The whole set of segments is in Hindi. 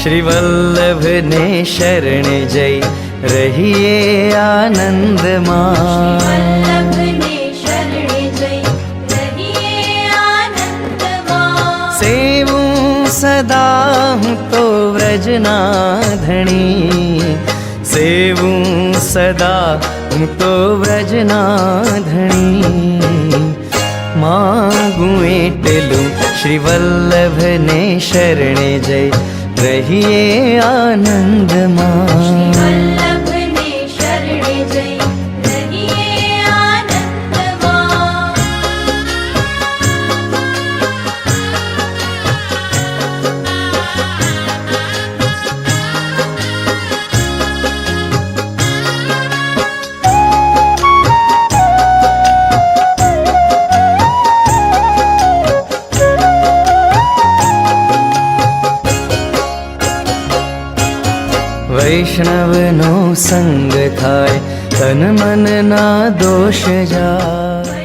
श्री वल्लभ ने शरण जय रहिए आनंद सेवूं सदा हूँ तो व्रजनाधणी, सेवूं सदा हूँ तो व्रजनाधणी। मांगूं एटलूं श्री वल्लभ ने शरण जय रहिए आनंद वैष्णवनो संग थाय तन मन ना दोष जाय।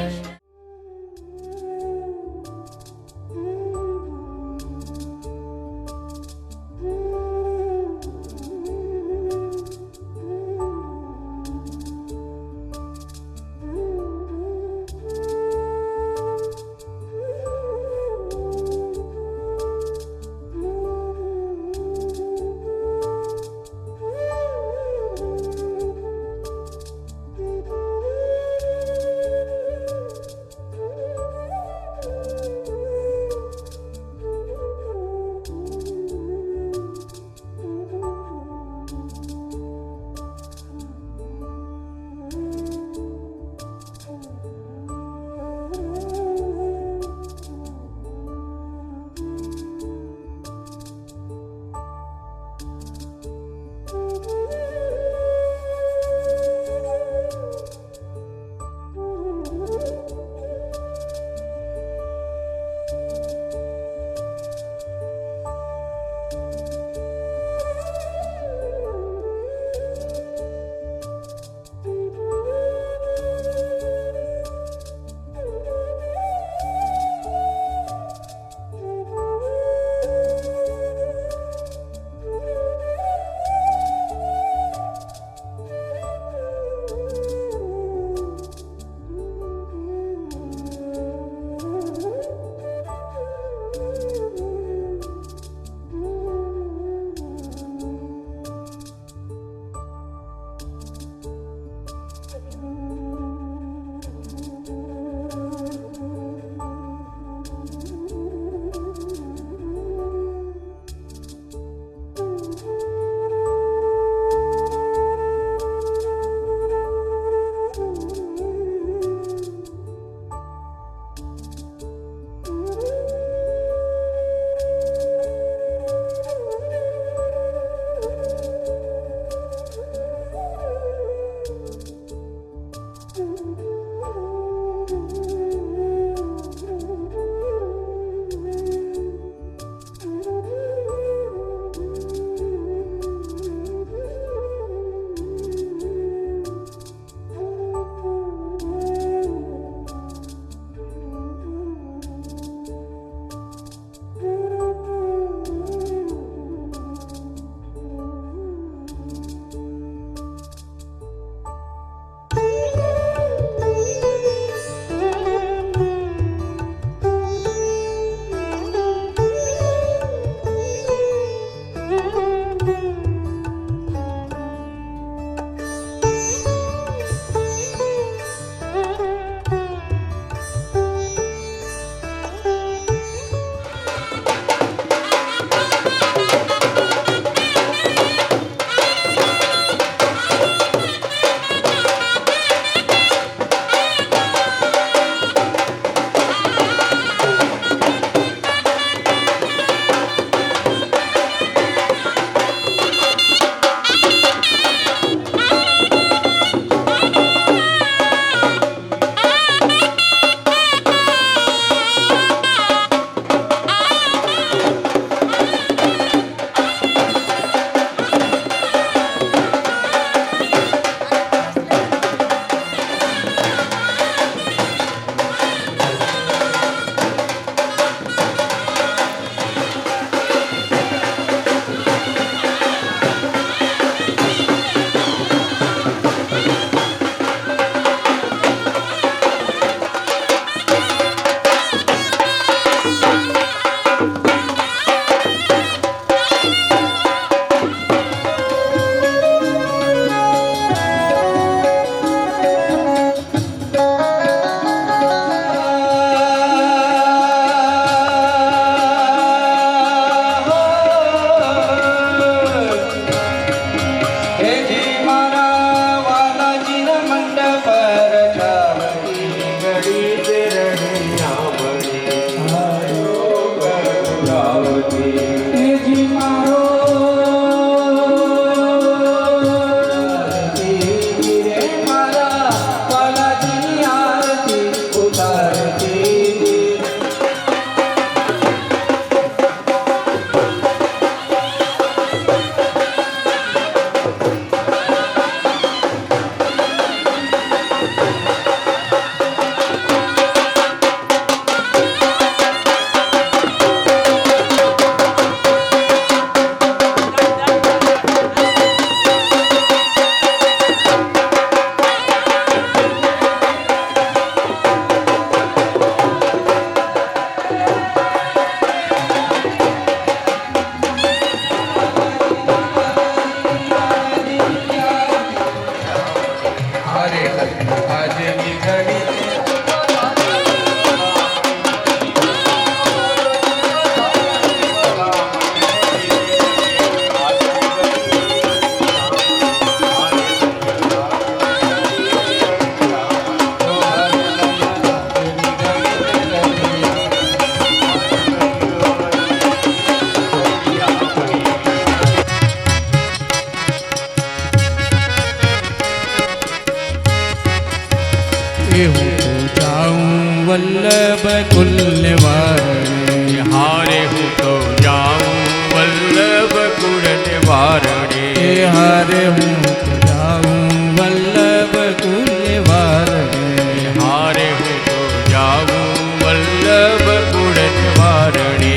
हूँ तो जाऊँ वल्लभ कुलवारणे हारे हूँ तो जाऊँ वल्लभ कुल निवारणे हारे हूँ तो जाऊँ वल्लभ कुलवारणे हारे हूँ तो जाऊँ वल्लभ कुल निवारणे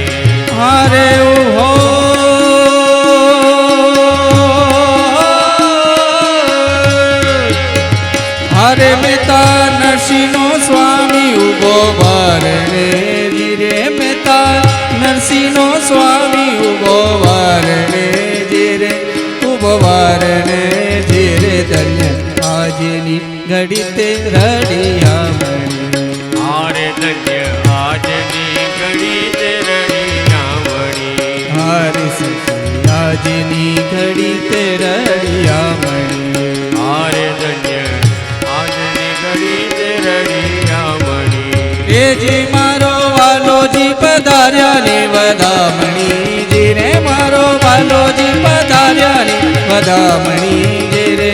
हारे हो हारे मेता नरसिंहनो स्वामी उभो वारणे जीरे मेता नरसिंहनो स्वामी उभो वारणे जीरे उभो वारणे जीरे धन्य આજની ઘડી તે રડિયામણી हारे धन्य આજની ઘડી તે રડિયામણી હારે સખી આજની ઘડી તે રડિયામણી हारे धन्य આજની ઘડી તે રડિયામણી એજી મારો વાલોજી પધાર્યા ને વધામણી જીરે મારો વાલોજી પધાર્યા ને વધામણી જીરે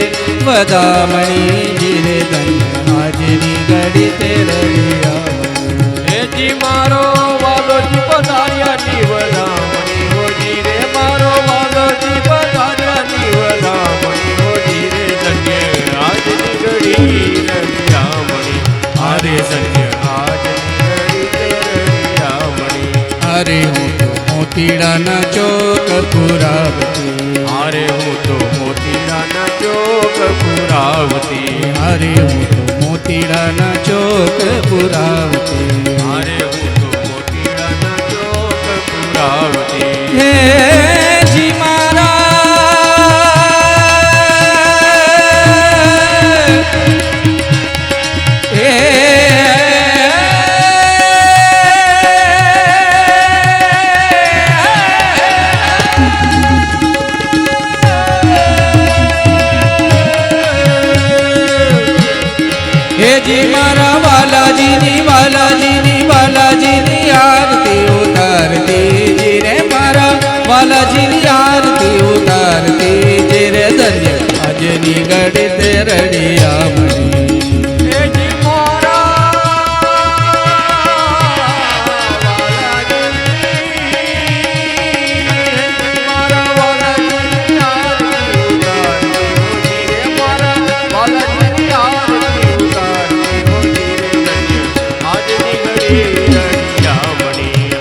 વધામણી જીરે ધન્ય આજની ઘડી તે રડિયામણી એજી મારો વાલોજી પધાર્યાની વધામણી હોજી રે મારો વાલોજી પધાર્યાની વધામણી હોજી રે ધન્ય આજની ઘડી રડિયામણી હારે ધન્ય આજની ઘડી તે રડિયામણી અરે હું તો મોતીડાના ચોક પુરાવતી હારે હું તો મોતીડાના ચોક પુરાવતી અરે હું તો મોતીડાના ચોક પુરાવતી હારે હું તો મોતીડાના ચોક પુરાવતી હે જી મારા હે જી મારા વાલાજીની વાલાજીની વાલાજીની આરતી ઉતારતી જીરે મારા વાલાજીની આરતી ઉતારતી જીરે ધન્ય આજની ઘડી તે રડિયામણી એજી મારા વાલાજી મારા વાલાજી આરતી ઉતારતી હોજી રે મારા વાલાજી આરતી ઉતારતી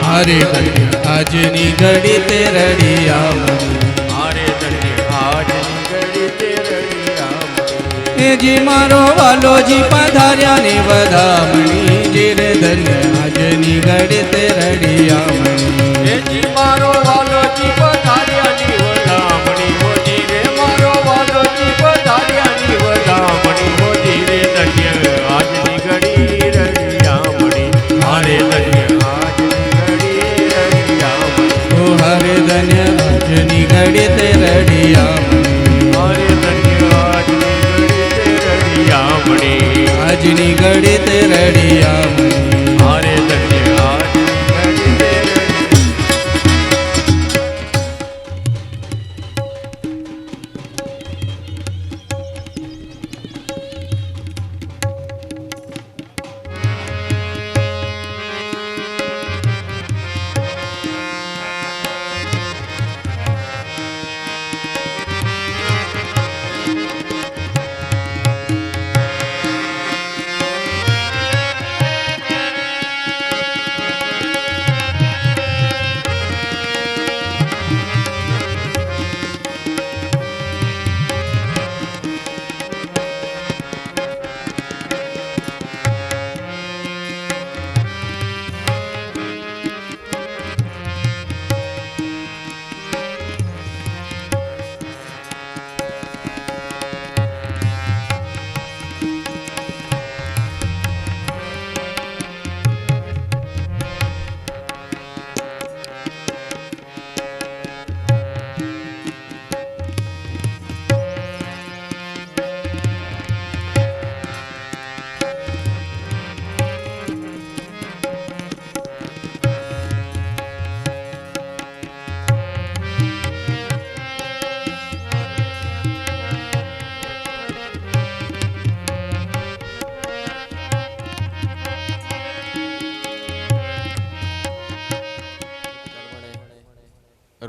હારે ધન્ય આજની ઘડી તે રડિયામણી હારે ધન્ય આજની ઘડી તે રડિયામણી જી મારો વાલોજી પધાર્યા ને વધામણી જીરે ધન્ય આજની ઘડી તે રડિયામણી એજી મારો વાલોજી પધાર્યાની વધામણી હોજી રે મારો વાલોજી પધાર્યાની વધામણી હોજી રે ધન્ય આજની ઘડી રડિયામણી હારે ધન્ય આજની ઘડી રડિયામણી ઓ હરે ધન્ય આજની ઘડી તે રડિયામણી હારે ધન્ય આજની ઘડી તે રડિયામણી આજની ઘડી તે રડિયામણી હારે ધન્ય આજની ઘડી તે રડિયામણી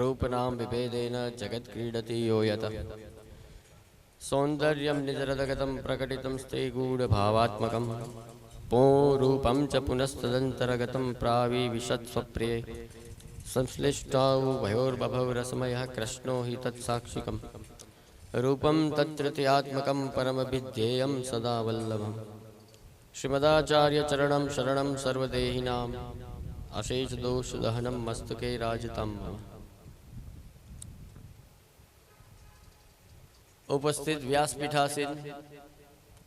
रूपनां विभेदेन जगत्क्रीडति यो यत् सौन्दर्यं निजरदगतं प्रकटितं स्ते गूढभावात्मकं रूपं च पुनस्तदन्तरगतं प्राविविशत्स्वप्रिये संश्लिष्टाौ भयोर्बभौ रसमयः कृष्णो हि तत्साक्षिकम् रूपं तत्तृतीयात्मकं परमविध्येयं सदा वल्लभम् श्रीमदाचार्यचरणं शरणं सर्वदेहिनाम् अशेषदोषदहनं मस्तके राजतं मम। उपस्थित व्यासपीठासीन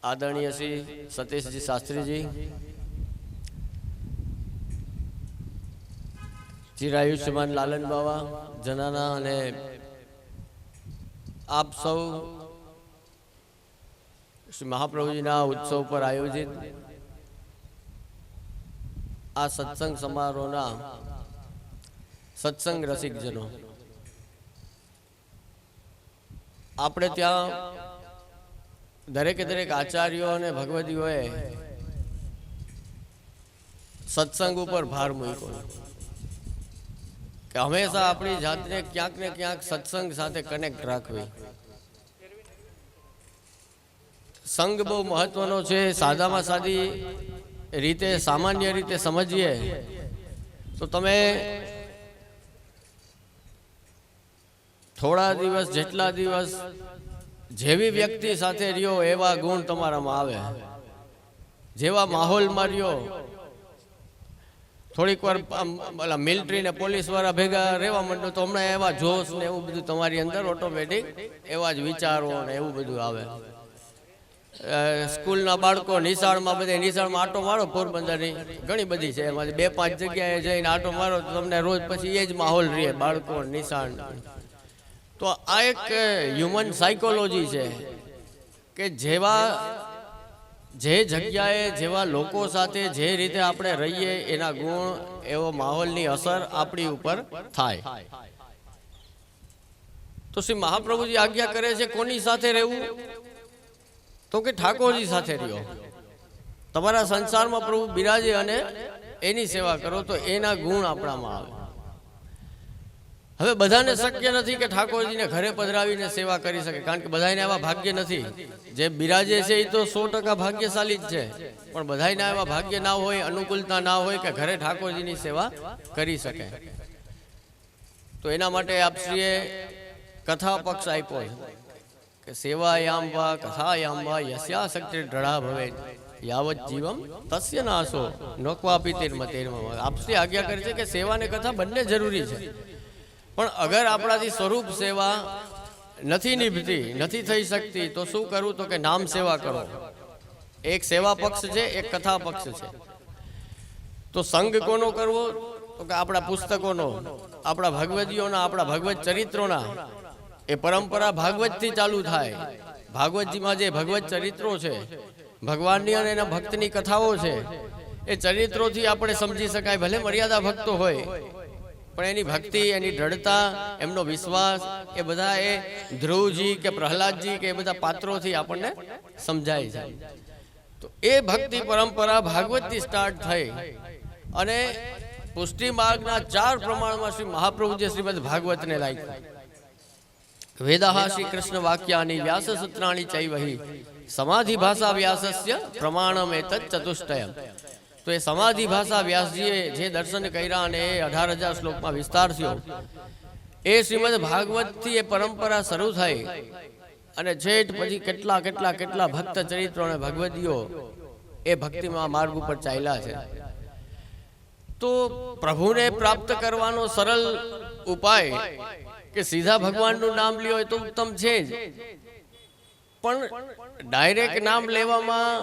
आदरणीय श्री सतीश जी शास्त्री जी, चिरायुष्यमान लालन बाबा जनाना અને આપ સૌ શ્રી મહાપ્રભુજીના ઉત્સવ પર આયોજિત આ સત્સંગ સમારોહના સત્સંગ રસિકજનો, આપણે ત્યાં દરેકે દરેક આચાર્યો અને ભગવદીઓએ સત્સંગ ઉપર ભાર મૂક્યો કે હંમેશા આપણી જાતને ક્યાંક ને ક્યાંક સત્સંગ સાથે કનેક્ટ રાખવી. સંગ બહુ મહત્વનો છે. સાદામાં સાદી રીતે સામાન્ય રીતે સમજીએ તો તમે થોડા દિવસ જેટલા દિવસ જેવી વ્યક્તિ સાથે રહ્યો એવા ગુણ તમારામાં આવે, જેવા માહોલમાં રહ્યો. થોડીક વાર મિલિટરી ને પોલીસ વાળા ભેગા રહેવા માંડો તો હમણાં એવા જોશ ને એવું બધું તમારી અંદર ઓટોમેટિક એવા જ વિચારો ને એવું બધું આવે. સ્કૂલના બાળકો નિશાળમાં બધે નિશાળમાં આટો મારો, પોરબંદરની ઘણી બધી છે, એમાં 2-5 જગ્યાએ જઈને આટો મારો તો તમને રોજ પછી એ જ માહોલ રહે બાળકો નિશાળ. તો આ એક હ્યુમન સાયકોલોજી છે કે જે જગ્યાએ જેવા લોકો સાથે જે રીતે આપણે રહીએ એના ગુણ, એવો માહોલની અસર આપણી ઉપર થાય. તો શ્રી મહાપ્રભુજી આજ્ઞા કરે છે કોની સાથે રહેવું? તો કે ઠાકોરજી સાથે રહ્યો. તમારા સંસારમાં પ્રભુ બિરાજે અને એની સેવા કરો તો એના ગુણ આપણામાં આવે. હવે બધાને શક્ય નથી કે ઠાકોરજીને ઘરે પધરાવીને સેવા કરી શકે, કારણ કે બધાને એવા ભાગ્ય નથી. જે બિરાજે છે એ તો 100% ભાગ્યશાળી જ છે, પણ બધાને એવા ભાગ્ય ના હોય, અનુકૂળતા ના હોય કે ઘરે ઠાકોરજીની સેવા કરી શકે. તો એના માટે આપશ્રીએ કથા પક્ષ આપ્યો છે કે સેવાયામ વા કથાયામ વા યસ્યા શક્તિ દ્રઢા ભવે યાવત જીવમ તસ્ય નાશો નોકવાપી તિર્મતેર્મમ. આપશ્રી આજ્ઞા કરે છે કે સેવા અને કથા બંને જરૂરી છે, પણ અગર આપણાથી સ્વરૂપ સેવા નથી નિભતી, નથી થઈ શકતી તો શું કરવું? તો કે નામ સેવા કરો. એક સેવા પક્ષ છે, એક કથા પક્ષ છે. તો સંગ કોનો કરવો? તો કે આપણા પુસ્તકોનો, આપણા ભગવદીઓના, આપણા ભગવત ચરિત્રોના. એ પરંપરા ભાગવતથી ચાલુ થાય. ભાગવતજીમાં જે ભગવત ચરિત્રો છે, ભગવાનની અને એના ભક્તની કથાઓ છે, એ ચરિત્રોથી આપણે સમજી શકાય. ભલે મર્યાદા ભક્તો હોય પણ એની ભક્તિ, એની દ્રઢતા, એમનો વિશ્વાસ, એ બધા એ ધ્રુવજી કે પ્રહલાદજી કે એ બધા પાત્રોથી આપણને સમજાય છે. તો એ ભક્તિ પરંપરા ભાગવતથી સ્ટાર્ટ થઈ અને પુષ્ટિ માર્ગના 4 પ્રમાણમાં શ્રી મહાપ્રભુજી શ્રીમદ ભાગવતને લાગ્યું. વેદાહ શ્રી કૃષ્ણ વાક્યાની વ્યાસ સૂત્રાણી ચૈવહી સમાધિ ભાષા વ્યાસસ્ય પ્રમાણમેતત ચતુષ્ટયમ. તો એ સમાધિ ભાષા વ્યાસજીએ જે દર્શન કર્યા અને એ 18,000 શ્લોકમાં વિસ્તાર થયો, એ શ્રીમદ ભાગવતથી એ પરંપરા શરૂ થઈ અને છેટ પછી કેટલા કેટલા કેટલા ભક્ત ચરિત્રો અને ભગવદીઓ એ ભક્તિમાં માર્ગ ઉપર ચાલ્યા છે. તો પ્રભુને પ્રાપ્ત કરવાનો સરળ ઉપાય કે સીધા ભગવાનનું નામ લ્યો એ તો ઉત્તમ છે જ, પણ ડાયરેક્ટ નામ લેવામાં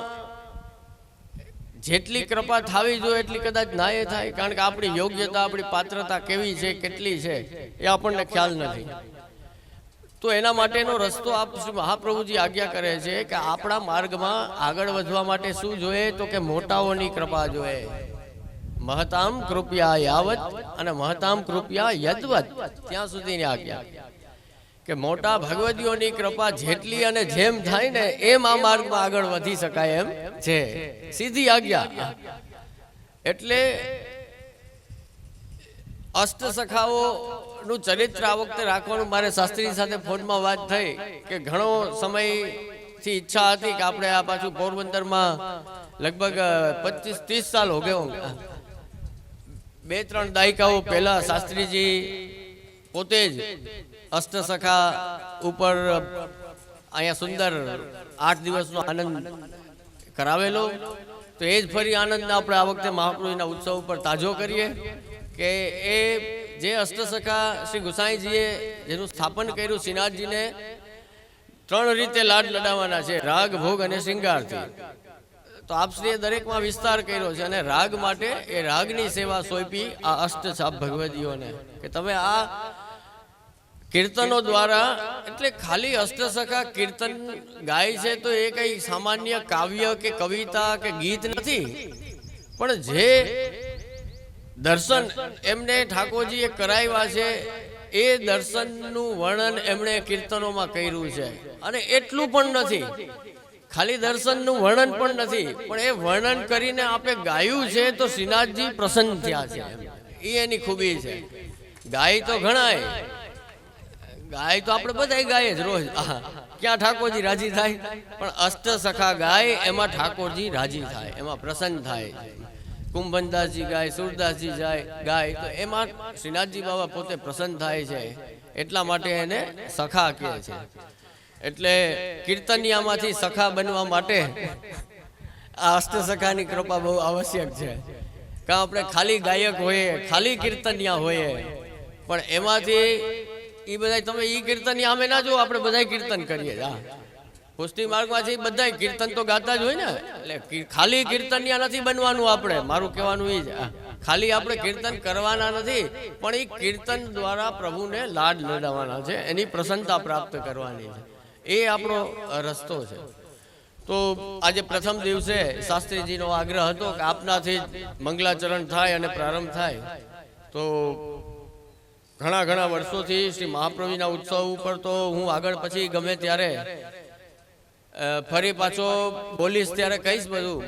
જેટલી કૃપા થવી જોઈએ એટલી કદાચ ના એ થાય, કારણ કે આપણી યોગ્યતા, આપણી પાત્રતા કેવી છે, કેટલી છે એ આપણને ખ્યાલ નથી. તો એના માટેનો રસ્તો આપ શ્રી મહાપ્રભુજી આજ્ઞા કરે છે કે આપણા માર્ગમાં આગળ વધવા માટે શું જોઈએ? તો કે મોટાઓની કૃપા જોઈએ. મહતામ કૃપયા યાવત અને મહતામ કૃપયા યદવત, ત્યાં સુધીની આજ્ઞા કે મોટા ભગવદીઓની કૃપા જેટલી અને જેમ થાય ને એમ આ માર્ગમાં આગળ વધી શકાય એમ છે. સીધી આજ્ઞા. એટલે અષ્ટસખાઓનું ચરિત્ર આ વખતે રાખવાનું મારે શાસ્ત્રી સાથે ફોનમાં વાત થઈ કે ઘણો સમયથી ઈચ્છા હતી કે આપણે આ પાછું પોરબંદરમાં લગભગ 25-30 સાલ હો ગયો, 2-3 દાયકાઓ પહેલા શાસ્ત્રીજી પોતે જ અષ્ટસખા ઉપર અહીંયા સુંદર 8 દિવસનો આનંદ કરાવેલો. તો એ જ ફરી આનંદ આપણે આ વખતે મહાપ્રભુના ઉત્સવ ઉપર તાજો કરીએ કે એ જે અષ્ટસખા શ્રી ગુસાઈજીએ જેનું સ્થાપન કર્યું, શ્રીનાથજીને 3 રીતે લાડ લડાવવાના છે, રાગ, ભોગ અને શૃંગારથી. તો આપશ્રીએ દરેકમાં વિસ્તાર કર્યો છે અને રાગ માટે એ રાગની સેવા સોંપી આ અષ્ટછાપ ભગવદીઓને કે તમે આ કીર્તનો દ્વારા, એટલે ખાલી અષ્ટસખા કીર્તન ગાય છે તો એ કઈ સામાન્ય કાવ્ય કે કવિતા કે ગીત નથી, પણ જે દર્શન એમને ઠાકોરજીએ કરાવ્યા છે એ દર્શનનું વર્ણન એમણે કીર્તનોમાં કર્યું છે. અને એટલું પણ નથી, ખાલી દર્શનનું વર્ણન પણ નથી, પણ એ વર્ણન કરીને આપણે ગાયું છે તો શ્રીનાથજી પ્રસન્ન થયા છે. એ એની ખૂબી છે. ગાય તો ઘણાય, ગાય તો આપણે બધા ગાય જ રોજ, ક્યાં ઠાકોરજી રાજી થાય, પણ અષ્ટસખા ગાય એમાં ઠાકોરજી રાજી થાય, એમાં પ્રસન્ન થાય. કુંભનદાસજી ગાય, સુરદાસજી ગાય, તો એમાં શ્રીનાથજી બાબા પોતે પ્રસન્ન થાય છે. એટલા માટે એને સખા કહે છે. એટલે કીર્તનિયામાંથી સખા બનવા માટે આ અષ્ટસખાની કૃપા બહુ આવશ્યક છે. કાં આપણે ખાલી ગાયક હોઈએ, ખાલી કીર્તનિયા હોઈએ, પણ એમાંથી એ બધા તમે એ કીર્તનિયા અમે ના જો, આપણે બધા કીર્તન કરીએ. હા, પુષ્ટિ માર્ગમાંથી બધા કીર્તન તો ગાતા જ હોય ને. એટલે ખાલી કીર્તનિયા નથી બનવાનું આપણે, મારું કહેવાનું એ જ. ખાલી આપણે કીર્તન કરવાના નથી, પણ એ કીર્તન દ્વારા પ્રભુને લાડ લડાવવાના છે, એની પ્રસન્નતા પ્રાપ્ત કરવાની છે. એ આપણો રસ્તો છે. તો આજે પ્રથમ દિવસે શાસ્ત્રીજીનો આગ્રહ હતો કે આપનાથી મંગલાચરણ થાય અને પ્રારંભ થાય. તો ઘણા વર્ષોથી શ્રી મહાપ્રભુના ઉત્સવ ઉપર તો હું આગળ પછી ગમે ત્યારે ફરી પાછો બોલીશ ત્યારે કહીશ બધું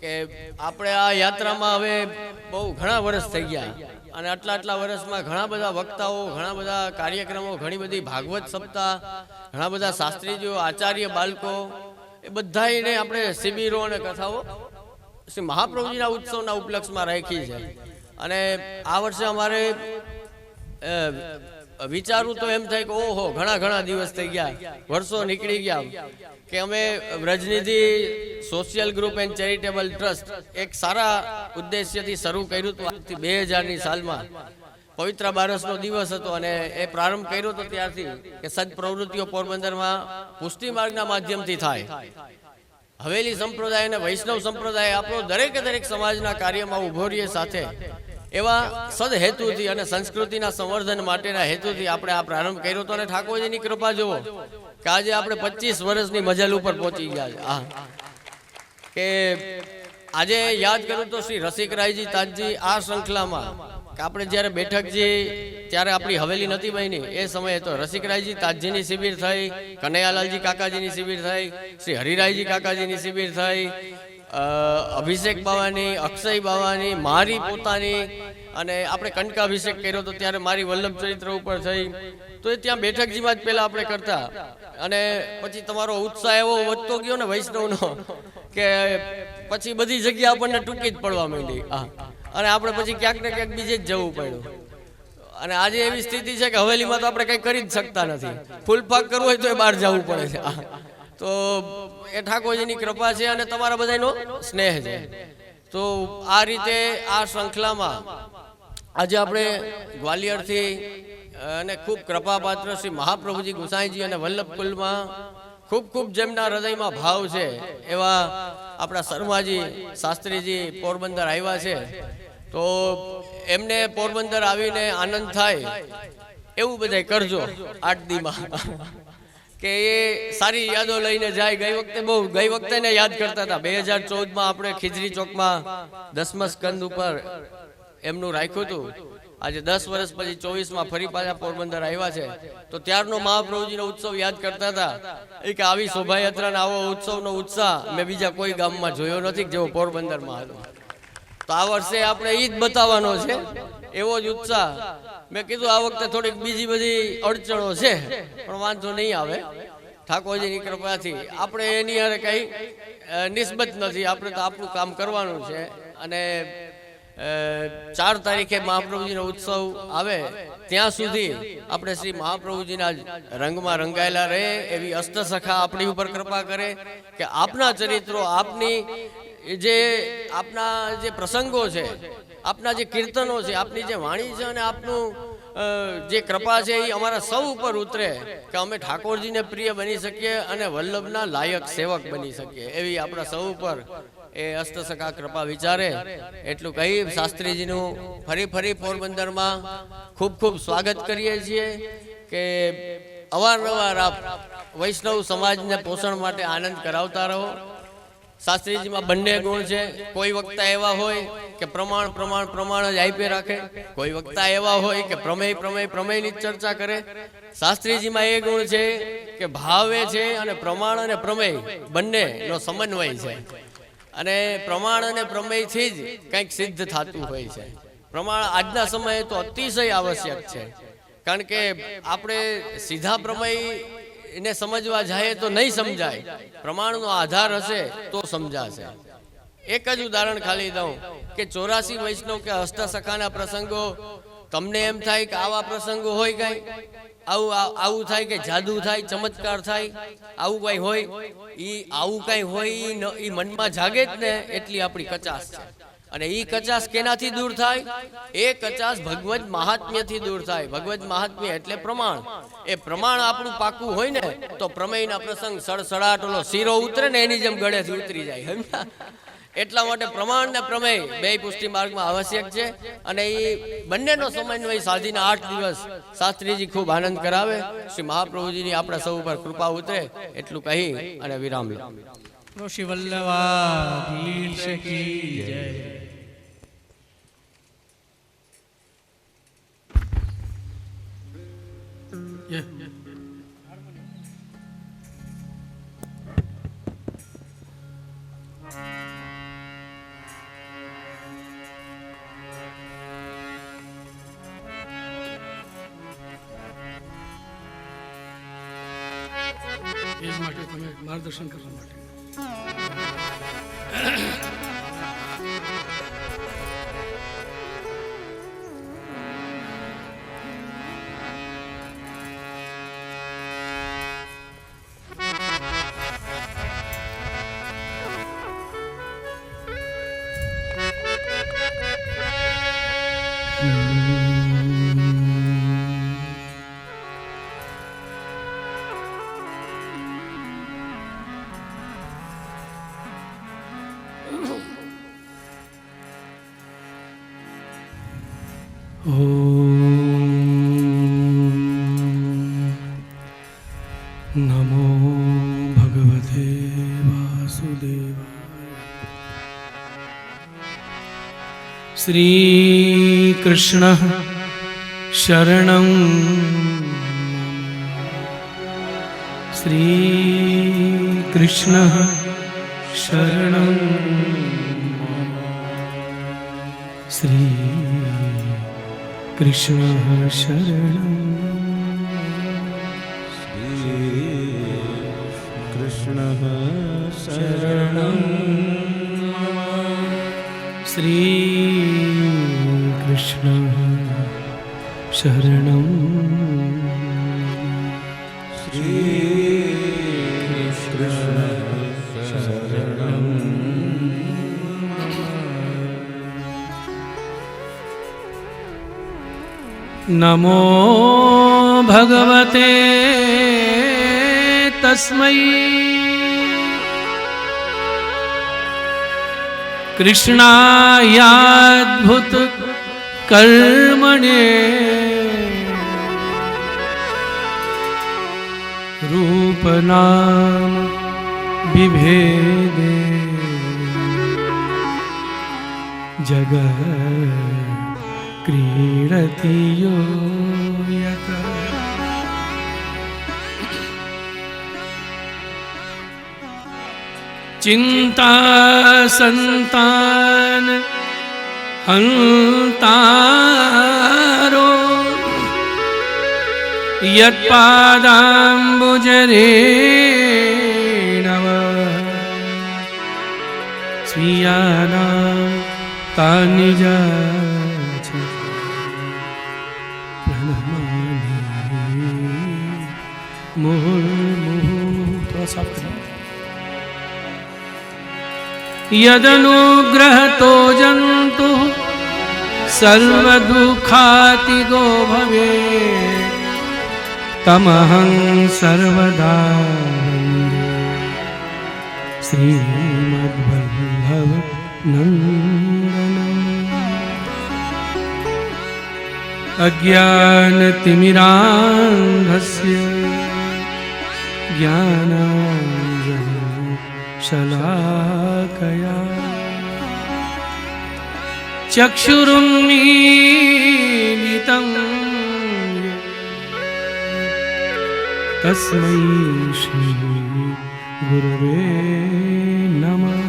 કે આપણે આ યાત્રામાં હવે બહુ ઘણા વર્ષ થઈ ગયા અને આટલા વર્ષમાં ઘણા બધા વક્તાઓ, ઘણા બધા કાર્યક્રમો, ઘણી બધી ભાગવત સપ્તાહ, ઘણા બધા શાસ્ત્રીજીઓ, આચાર્ય બાળકો, એ બધાને આપણે શિબિરો અને કથાઓ શ્રી મહાપ્રભુજીના ઉત્સવના ઉપલક્ષમાં રાખી છે. અને આ વર્ષે અમારે વિચારું તો એમ થાય કે ઓહો ઘણા દિવસ થઈ ગયા, વર્ષો નીકળી ગયા, કે અમે Vrajnidhi social group and charitable trust એક સારા ઉદ્દેશ્યથી શરૂ કર્યું હતું. 2000ની સાલમાં પવિત્ર બારસનો દિવસ હતો અને એ પ્રારંભ કર્યો હતો ત્યારથી કે સદપ્રવૃત્તિઓ પોરબંદરમાં પુષ્ટિ માર્ગના માધ્યમથી થાય. હવેલી સંપ્રદાય અને વૈષ્ણવ સંપ્રદાય આપણો દરેક સમાજના કાર્યમાં ઉભો રહીએ સાથે, એવા સદ હેતુથી અને સંસ્કૃતિના સંવર્ધન માટેના હેતુથી આપણે આ પ્રારંભ કર્યો હતો. અને ઠાકોરજીની કૃપા જુઓ કે આજે આપણે 25 વર્ષની મજલ ઉપર પહોંચી ગયા છે. કે આજે યાદ કરું તો શ્રી રસિકરાયજી તાજજી આ શૃંખલામાં કે આપણે જ્યારે બેઠકજી ત્યારે આપણી હવેલી નથી બની, એ સમયે તો રસિકરાયજી તાજજીની શિબિર થઈ, કનૈયાલાલજી કાકાજીની શિબિર થઈ, શ્રી હરિરાયજી કાકાજીની શિબિર થઈ, અભિષેક બાવાની, અક્ષય બાવાની, મારી પોતાની, અને આપણે કનકાભિષેક કર્યો તો ત્યારે મારી વલ્લભ ચરિત્ર ઉપર થઈ. તો એ ત્યાં બેઠકજીમાં જ પહેલા આપણે કરતા. અને પછી તમારો ઉત્સાહ એવો વધતો ગયો ને વૈષ્ણવનો કે પછી બધી જગ્યા આપણને ટૂંકી જ પડવા માંડી. અને આપણે પછી ક્યાંક ને ક્યાંક બીજે જ જવું પડ્યું. અને આજે એવી સ્થિતિ છે કે હવેલીમાં તો આપણે કંઈ કરી જ શકતા નથી, ફૂલપાક કરવું હોય તો એ બહાર જવું પડે છે. તો એ ઠાકોરજીની કૃપા છે અને તમારા બધાનો સ્નેહ છે. તો આ રીતે આ શૃંખલામાં આજે આપણે ગ્વાલિયરથી અને ખૂબ કૃપાપાત્ર શ્રી મહાપ્રભુજી ગુસાઈજી અને વલ્લભકુલમાં ખૂબ જેમના હૃદયમાં ભાવ છે એવા આપણા શર્માજી શાસ્ત્રીજી પોરબંદર આવ્યા છે. તો એમને પોરબંદર આવીને આનંદ થાય એવું બધા કરજો 8 દીમાં, કે એ સારી યાદો લઈને જાય. ગઈ વખતે ને યાદ કરતા હતા. 2014માં આપણે ખીજરી ચોકમાં 10મા સ્કંદ ઉપર એમનું રાખ્યું હતું. આજે 10 વર્ષ પછી 24માં ફરી પાછા પોરબંદર આવ્યા છે. તો ત્યારનો મહાપ્રભુજીનો ઉત્સવ યાદ કરતા હતા એ કે આવી શોભાયાત્રા ને આવો ઉત્સવનો ઉત્સાહ મેં બીજા કોઈ ગામમાં જોયો નથી જેવો પોરબંદરમાં હતો. તો આ વર્ષે આપણે એ જ બતાવવાનો છે એવો જ ઉત્સાહ. મેં કીધું આ વખતે થોડીક બીજી બધી અડચણો છે પણ વાંધો નહીં આવે, ઠાકોરજીની કૃપાથી. આપણે એની હારે કંઈ નિસ્બત નથી, આપણે તો આપણું કામ કરવાનું છે. અને 4 તારીખે મહાપ્રભુજીનો ઉત્સવ આવે ત્યાં સુધી આપણે શ્રી મહાપ્રભુજીના રંગમાં રંગાયેલા રહે એવી અષ્ટસખા આપણી ઉપર કૃપા કરે કે આપના ચરિત્રો, આપના જે પ્રસંગો છે, આપના જે કીર્તનો છે, આપની જે વાણી છે અને આપનું જે કૃપા છે એ અમારા સૌ ઉપર ઉતરે કે અમે ઠાકોરજીને પ્રિય બની શકીએ અને વલ્લભના લાયક સેવક બની શકીએ એવી આપણા સૌ ઉપર એ અષ્ટસખા કૃપા વિચારે. એટલું કહી શાસ્ત્રીજીનું ફરી પોરબંદરમાં ખૂબ ખૂબ સ્વાગત કરીએ છીએ કે અવારનવાર આપ વૈષ્ણવ સમાજને પોષણ માટે આનંદ કરાવતા રહો. શાસ્ત્રીજીમાં બંને ગુણ છે. કોઈ વક્તા એવા હોય કે પ્રમાણ જ આપી રાખે, કોઈ વક્તા એવા હોય કે પ્રમેયની જ ચર્ચા કરે. શાસ્ત્રીજીમાં એ ગુણ છે કે ભાવે છે અને પ્રમાણ અને પ્રમેય બંનેનો સમન્વય છે. અને પ્રમાણ અને પ્રમેયથી જ કંઈક સિદ્ધ થતું હોય છે. પ્રમાણ આજના સમયે તો અતિશય આવશ્યક છે, કારણ કે આપણે સીધા પ્રમેયને સમજવા જાય તો નહીં સમજાય, પ્રમાણનો આધાર હશે તો સમજાશે. એક જ ઉદાહરણ ખાલી દઉં કે 84 વૈષ્ણવ કે અષ્ટસખાના પ્રસંગો, તમને એમ થાય કે આવા પ્રસંગો હોય કાંઈ, આવું થાય કે જાદુ થાય, ચમત્કાર થાય, આવું કઈ હોય, આવું કઈ હોય એ મનમાં જાગે જ ને એટલી આપણી કચાશ છે. અને એ કચાશ કેનાથી દૂર થાય? એ કચાશ ભગવદ મહાત્મ્યથી દૂર થાય. ભગવદ મહાત્મ્ય એટલે પ્રમાણ. એ પ્રમાણ આપણું પાકું હોય ને તો પ્રમેયના પ્રસંગ સડસડાટ ઓલો શીરો ઉતરે ને એની જેમ ગળેથી ઉતરી જાય. એટલા માટે પ્રમાણ ને પ્રમેય બે પુષ્ટિ માર્ગમાં આવશ્યક છે. અને એ બંનેનો સમન્વય સાધીને 8 દિવસ શાસ્ત્રીજી ખૂબ આનંદ કરાવે. શ્રી મહાપ્રભુજીની આપણા સૌ ઉપર કૃપા ઉતરે એટલું કહી અને વિરામ લો. શ્રી વલ્લભાધીશ કી જય. માટે તમે માર્ગદર્શન કરવા માટે नमो भगवते वासुदेवाय। श्री कृष्ण शरणं श्री कृष्ण शरणं श्री कृष्ण शरणं कृष्ण शरणं श्री कृष्ण शरणं श्री कृष्ण शरणं नमो भगवते तस्मै कृष्णायाद्भुत कर्मणे रूपनाम विभेदे जगत् क्रीडति यो यतः। चिंता संतान अंतारो यत्पादाम्बुजरेणव स्वीयाना तानिजा प्रणमामि मुहुर्मुहुः। थोड़ा साफ करें। यदनुग्रहतो जन्तु सर्वदुःखातिगो भवेत् तमहं सर्वदा वन्दे श्रीमद्वल्लभ नन्दनम्। अज्ञानतिमिरान्धस्य ज्ञानाञ्जनशलाकया चक्षुरुन्मीलितं तस्मै श्री गुरवे नमः।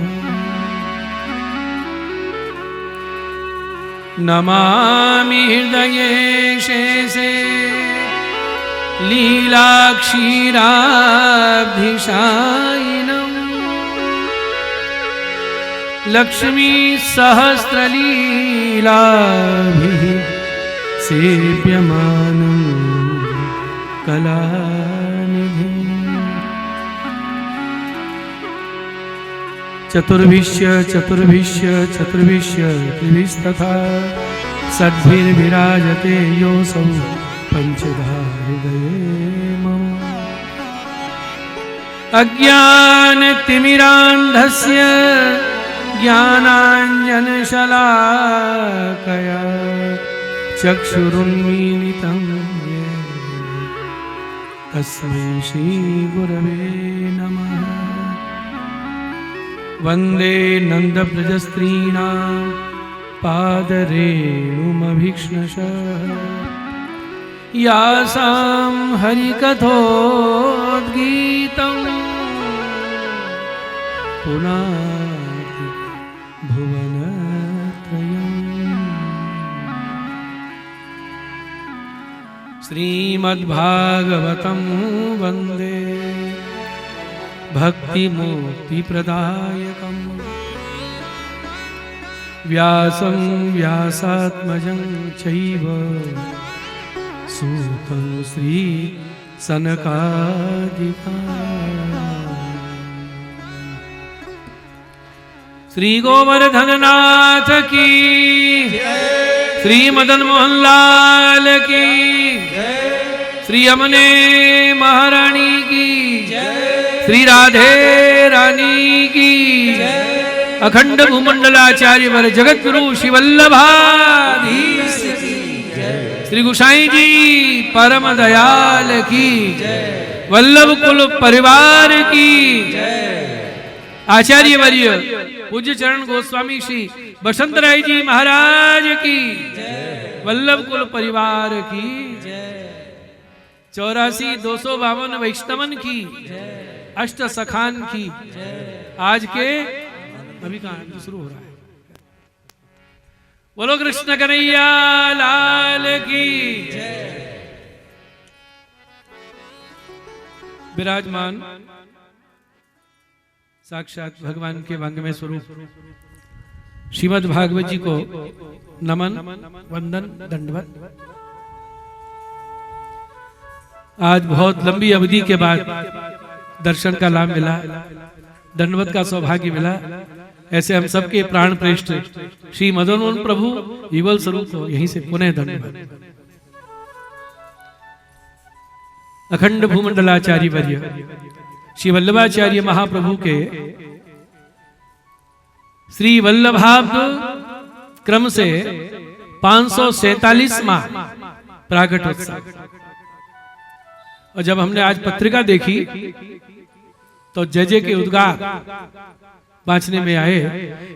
नमामि हृदये शेषे लीलाक्षीराब्धिशायिनम् लक्ष्मी सहस्रलीलाभिः सेव्यमानं कलानिधिम्। चतुर्भिश्च चतुर्भिश्च चतुर्भिश्च त्रिभिस्तथा षड्भिर्विराजते योऽसौ पञ्चधा हृदये मम। अज्ञानतिमिरान्धस्य ज्ञानाञ्जनशलाकया चक्षुरुन्मीलितं येन तस्मै श्रीगुरवे नमः। वन्दे नन्दव्रजस्त्रीणां पादरेणुमभीक्ष्णशः यासां हरिकथोद्गीतं पुनाति भुवनत्रयम्। श्रीमद्भागवतं वन्दे भक्तिमुक्तिप्रदायकम् व्यासं व्यासात्मजं चैव सूतं श्रीसनकादिकाम्। श्री गोवर्धननाथ की, श्री मदन मोहन लाल की, श्री यमुने महारानी की, श्री राधे रानी की, अखंड भूमंडलाचार्य वर जगत गुरु श्री वल्लभाधीश की, श्री गुसाई जी परम दयाल की, वल्लभ कुल परिवार की, आचार्य वर्य पूज्य चरण गोस्वामी श्री बसंत राय जी महाराज की, वल्लभ कुल परिवार की, 84,252 वैष्णवन की, अष्ट सखान की, आज के अभी कहां शुरू हो रहा है। बोलो कृष्ण कन्हैया लाल की। विराजमान साक्षात भगवान के वांग्मय स्वरूप श्रीमद् भागवत जी को नमन वंदन दंडवत। आज बहुत लंबी अवधि के बाद दर्शन का लाभ मिला, दंडवत का सौभाग्य मिला। ऐसे हम सबके प्राण प्रेष्ठ श्री मदन मोहन प्रभु युगल स्वरूप को यहीं से पुनः धन्यवाद। अखंड भूमंडलाचार्य वर्य श्री वल्लभाचार्य महाप्रभु के श्री वल्लभाब्द क्रम से 547वां प्रागट्योत्सव। और जब हमने आज पत्रिका देखी तो जय के उद्गार बांचने में आए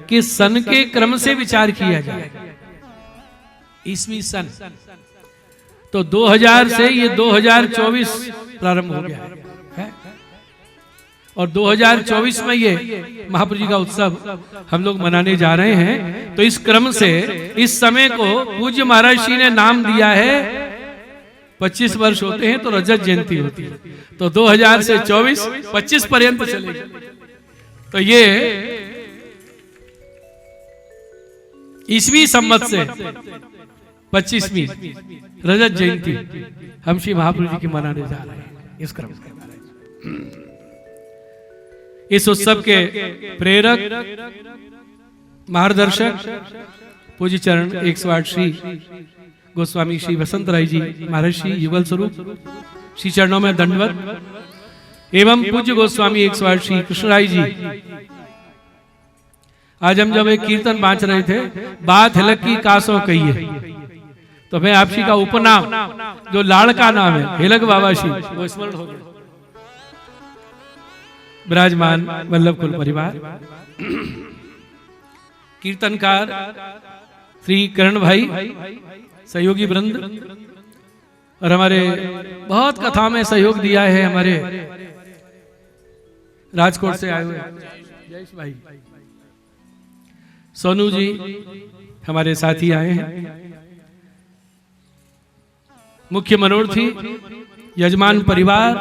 कि सन के क्रम से विचार किया जाए। ईस्वी सन तो 2000 से ये 2024 प्रारंभ हो गया है। और 2024 में ये महाप्रभु जी का उत्सव हम लोग मनाने जा रहे हैं। तो इस क्रम से इस समय को पूज्य महाराज श्री ने नाम दिया है, 25 वर्ष होते हैं तो रजत जयंती होती है, तो 2000 से 25 पर्यंत चलेगी। तो ये ईस्वी संवत से 25वीं रजत जयंती हम श्री महाप्रभु जी की मनाने जा रहे हैं इस क्रम से। इस उत्सव के प्रेरक मार्गदर्शक पूज्य चरण 108 श्री गोस्वामी श्री वसंत राय जी महाराज श्री युगल स्वरूप श्री चरणों में दंडवत एवं पूज्य गोस्वामी 108 श्री कृष्णराय जी। आज हम जब एक कीर्तन बांच रहे थे, बात हिलक की कासों कही है, तो मैं आपसी का उपनाम जो लाड़का नाम है हिलक बाबा श्री वो स्मरण हो गया। विराजमान वल्लभ कुल परिवार, कीर्तनकार श्री करण भाई, सहयोगी वृंद, और हमारे बहुत कथा में सहयोग दिया है हमारे राजकोट से आए हुए जयेश भाई, सोनू जी हमारे साथी आए हैं। मुख्य मनोरथी यजमान परिवार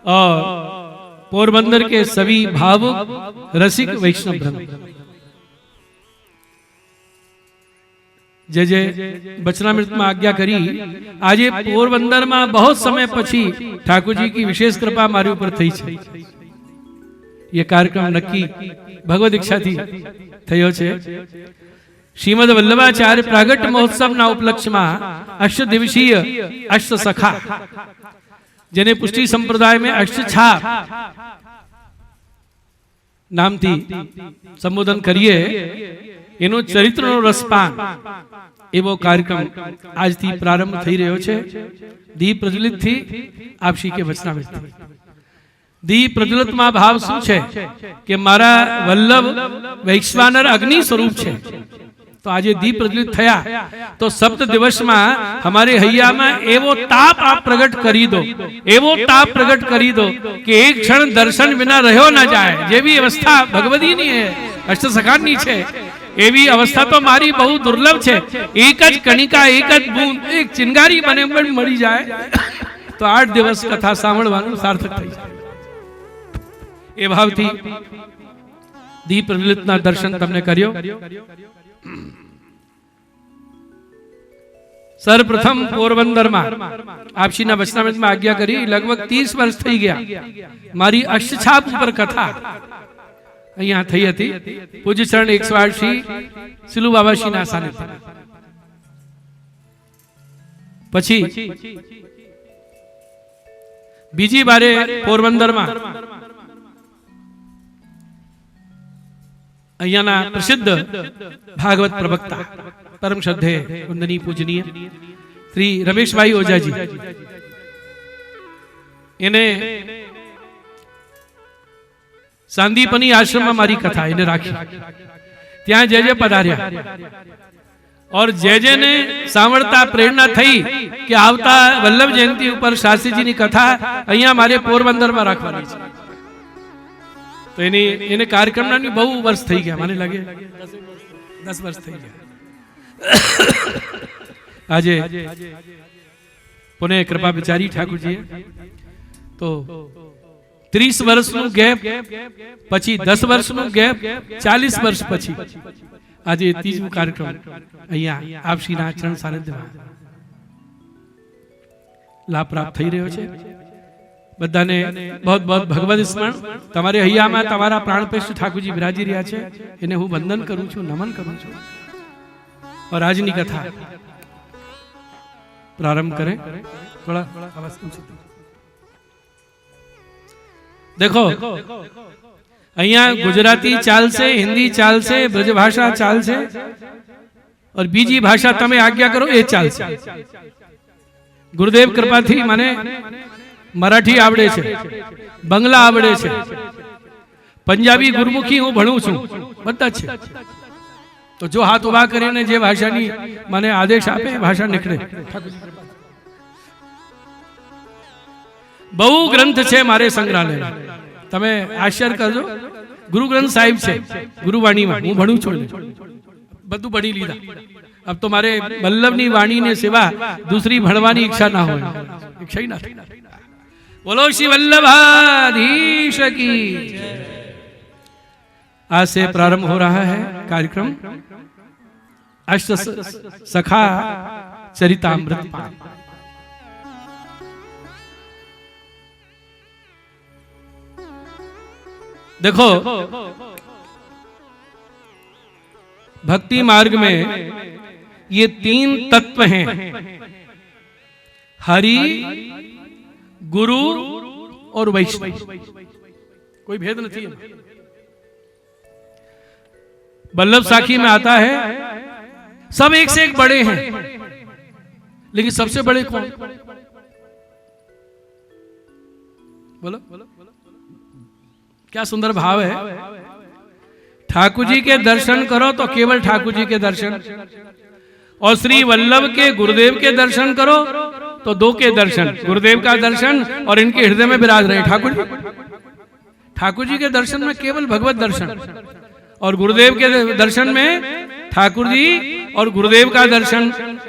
और पोरबंदर के सभी भावुक रसिक वैष्णव वृंद। जय जय वचनामृत में आज्ञा करी। आज पोरबंदर में बहुत समय पछी ठाकुर जी की विशेष कृपा मारी ऊपर थई छे। ये कार्यक्रम नक्की भगवद इच्छा थी थयो छे। श्रीमद वल्लभाचार्य प्रागट्य महोत्सव ना उपलक्ष्य में अष्ट दिवसीय अष्ट सखा, जेने पुष्टि संप्रदाय में अष्ट छाप नाम थी संबोधन करिए, एनो चरित्रनो रसपान एवो कार्यक्रम आज थी प्रारंभ થઈ રહ્યો છે। દીપ પ્રજ્વલિત थी આપશી के वचनामृत। દીપ પ્રજ્વલિત માં ભાવ શું છે કે મારા વલ્લભ વૈશ્વાનર અગ્નિ સ્વરૂપ છે। तो आज दीप प्रज्वलित थया तो सप्त दिवस में हमारे हैया में एवो ताप आप प्रकट करी दो, एवो ताप प्रकट करी दो कि एक क्षण दर्शन बिना रहो ना जाए। जे भी अवस्था भगवती नहीं है, अष्ट सखान नी छे, एवी अवस्था तो मारी बहुत दुर्लभ छे। एक ज कणिका, एक ज बूंद, एक चिंगारी मने मળી जाए तो 8 दिवस कथा सांभळवानुं सार्थक थई जाए। ए भावथी दीप प्रज्वलितना दर्शन तमने कर्यो। सर्वप्रथम पोरबंदर में आपसीना वचनामृत में आज्ञा करी, लगभग 30 वर्ष थई गया मारी अष्टछाप पर कथा अहींया थई हती। पूज्य चरण 108 श्री सिलू बाबा श्री ना सानिध्य पछी बीजी बारे पोरबंदर में अहियाना प्रसिद्ध भागवत प्रवक्ता परम श्रद्धेय वंदनीय पूजनीय श्री रमेश भाई ओझा जी, इन्हें सांदीपनी आश्रम में मारी कथा इन्हें राखी। त्या जय जय पधार्या और जय जय ने सांवड़ता प्रेरणा थई कि आवता वल्लभ जयंती ऊपर शास्त्री जी की कथा अहिया मारे पोरबंदर में राखवानी छे। तो इन्हें कार्यक्रम ना बहु वर्ष थई गया, माने लगे 10 वर्ष थई गया। आजे पुणे कृपा विचारी ठाकुर जी तो 30 वर्ष नु गैप पछी 10 वर्ष नु गैप 40 वर्ष पछी आज तीजो कार्यक्रम अहिया आप श्री ना चरण सानिध्य में लाभ प्राप्त थई रह्यो छे। बधाने बहुत बहुत भगवत स्मरण। तमारे हैया में तमारा प्राणपेश ठाकुर जी विराजी रह्या छे, एने हूँ वंदन करूं छूं, नमन करूं छूं। और आजनी कथा प्रारंभ करें। थोड़ा आवाज ऊंची देखो, अहिया गुजराती चाल से, हिंदी चाल से, ब्रज भाषा चाल से और बीजी भाषा तमे आज्ञा करो ए चाल से। गुरुदेव कृपा थी माने मराठी आवड़े छे, बंगला आवड़े छे, पंजाबी गुरमुखी हूँ भणुं छूं, बधा छे। तो जो हाथ उभा करीने जे भाषानी माने आदेश आपे भाषा निकळे। बहु ग्रंथ छे मारे संग्रहालय, તમે આશ્ચર્ય કરજો, ગુરુ ગ્રંથ સાહિબ છે ગુરુવાણીમાં, હું ભણું છું, બધું ભણી લીધા. अब तो मारे वल्लभ ની વાણી ને સિવા दूसरी ભણવાની ઈચ્છા ના હોય, ઈચ્છા ના થાય. बोलो श्री वल्लभाधीश की. आज से प्रारंभ हो रहा है कार्यक्रम अष्ट सखा चरितामृत पाठ. देखो भक्ति मार्ग में ये 3 तत्व हैं, हरि, गुरु और वैष्णव. कोई भेद नहीं है. वल्लभ साखी में आता है सब एक से एक बड़े हैं, लेकिन सबसे बड़े कौन? बोलो, क्या सुंदर भाव है. ठाकुर जी के दर्शन करो तो केवल ठाकुर जी के दर्शन, और श्री वल्लभ के गुरुदेव के दर्शन करो तो 2 के दर्शन, गुरुदेव का दर्शन और इनके हृदय में विराज रहे ठाकुर जी. ठाकुर जी के दर्शन में केवल भगवत दर्शन, और गुरुदेव के दर्शन में ठाकुर जी और गुरुदेव का दर्शन,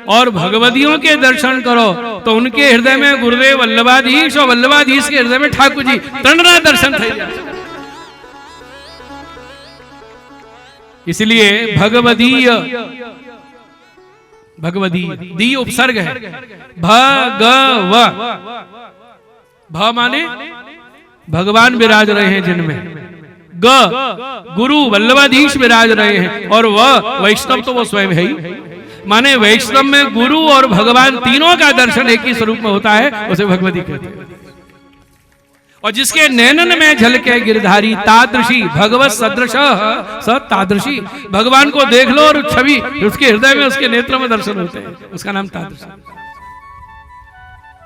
और भगवतियों के दर्शन करो तो उनके हृदय में गुरुदेव वल्लभाधीश और वल्लभाधीश के हृदय में ठाकुर जी, 3 दर्शन થઈ જાય. इसलिए भगवदीय, भगवदीय दी उपसर्ग है. भगव, भ माने भगवान विराज रहे हैं जिनमें, ग गुरु वल्लभाधीश विराज रहे हैं, और वह वैष्णव तो वो स्वयं है ही. माने वैष्णव में गुरु और भगवान तीनों का दर्शन एक ही स्वरूप में होता है, उसे भगवती कहते हैं. और जिसके नैनन में झलके गिरधारी तादृशी भगवत सदृश स तादृशी. भगवान को देख लो और छवि उसके हृदय में, उसके नेत्र में दर्शन होते हैं, उसका नाम तादृशी.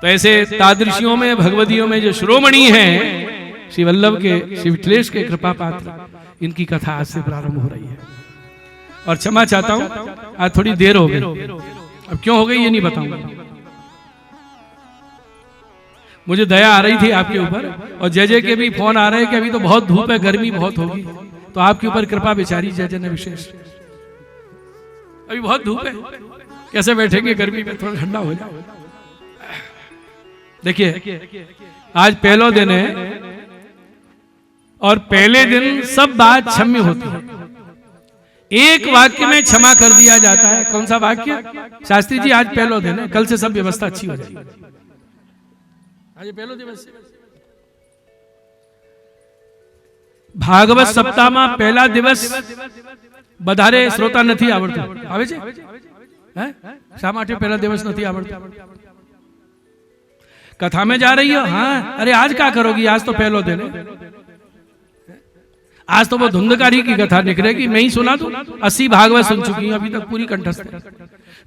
तो ऐसे तादृशियों में, भगवतियों में जो शिरोमणि हैं, श्री वल्लभ के, श्री विठलेश के कृपा पात्र, इनकी कथा आज से प्रारंभ हो रही है. और क्षमा चाहता हूं आज थोड़ी देर हो गई. अब क्यों हो गई ये नहीं बताऊंगा. मुझे दया आ रही थी आपके ऊपर, और जय जय के भी फोन आ रहे हैं कि अभी तो बहुत धूप है, गर्मी बहुत होगी, तो आपके ऊपर कृपा बेचारी जय जय ने विशेष. अभी बहुत धूप है, कैसे बैठेंगे गर्मी में, थोड़ा ठंडा हो जाए. देखिए आज पहला दिन है, और पहले दिन सब बात क्षम्य होती है. एक वाक्य में क्षमा कर दिया जाता है. कौन सा वाक्य? शास्त्री जी आज पहला दिन है, कल से सब व्यवस्था अच्छी हो जाएगी. आज पहलो दिवस भागवत सप्ताह में पहला दिवस बधारे श्रोता नहीं आवड़तो. आवे छे? हैं? शा माटे पहला दिवस नहीं आवड़तो? कथा में जा रही हो? हाँ. अरे आज क्या करोगी? आज तो पहलो दिन है. आज तो वो धुंधकारी की कथा निकलेगी. मैं ही सुना दूं, 80 भागवत सुन चुकी हूं अभी तक, पूरी कंठस्थ है.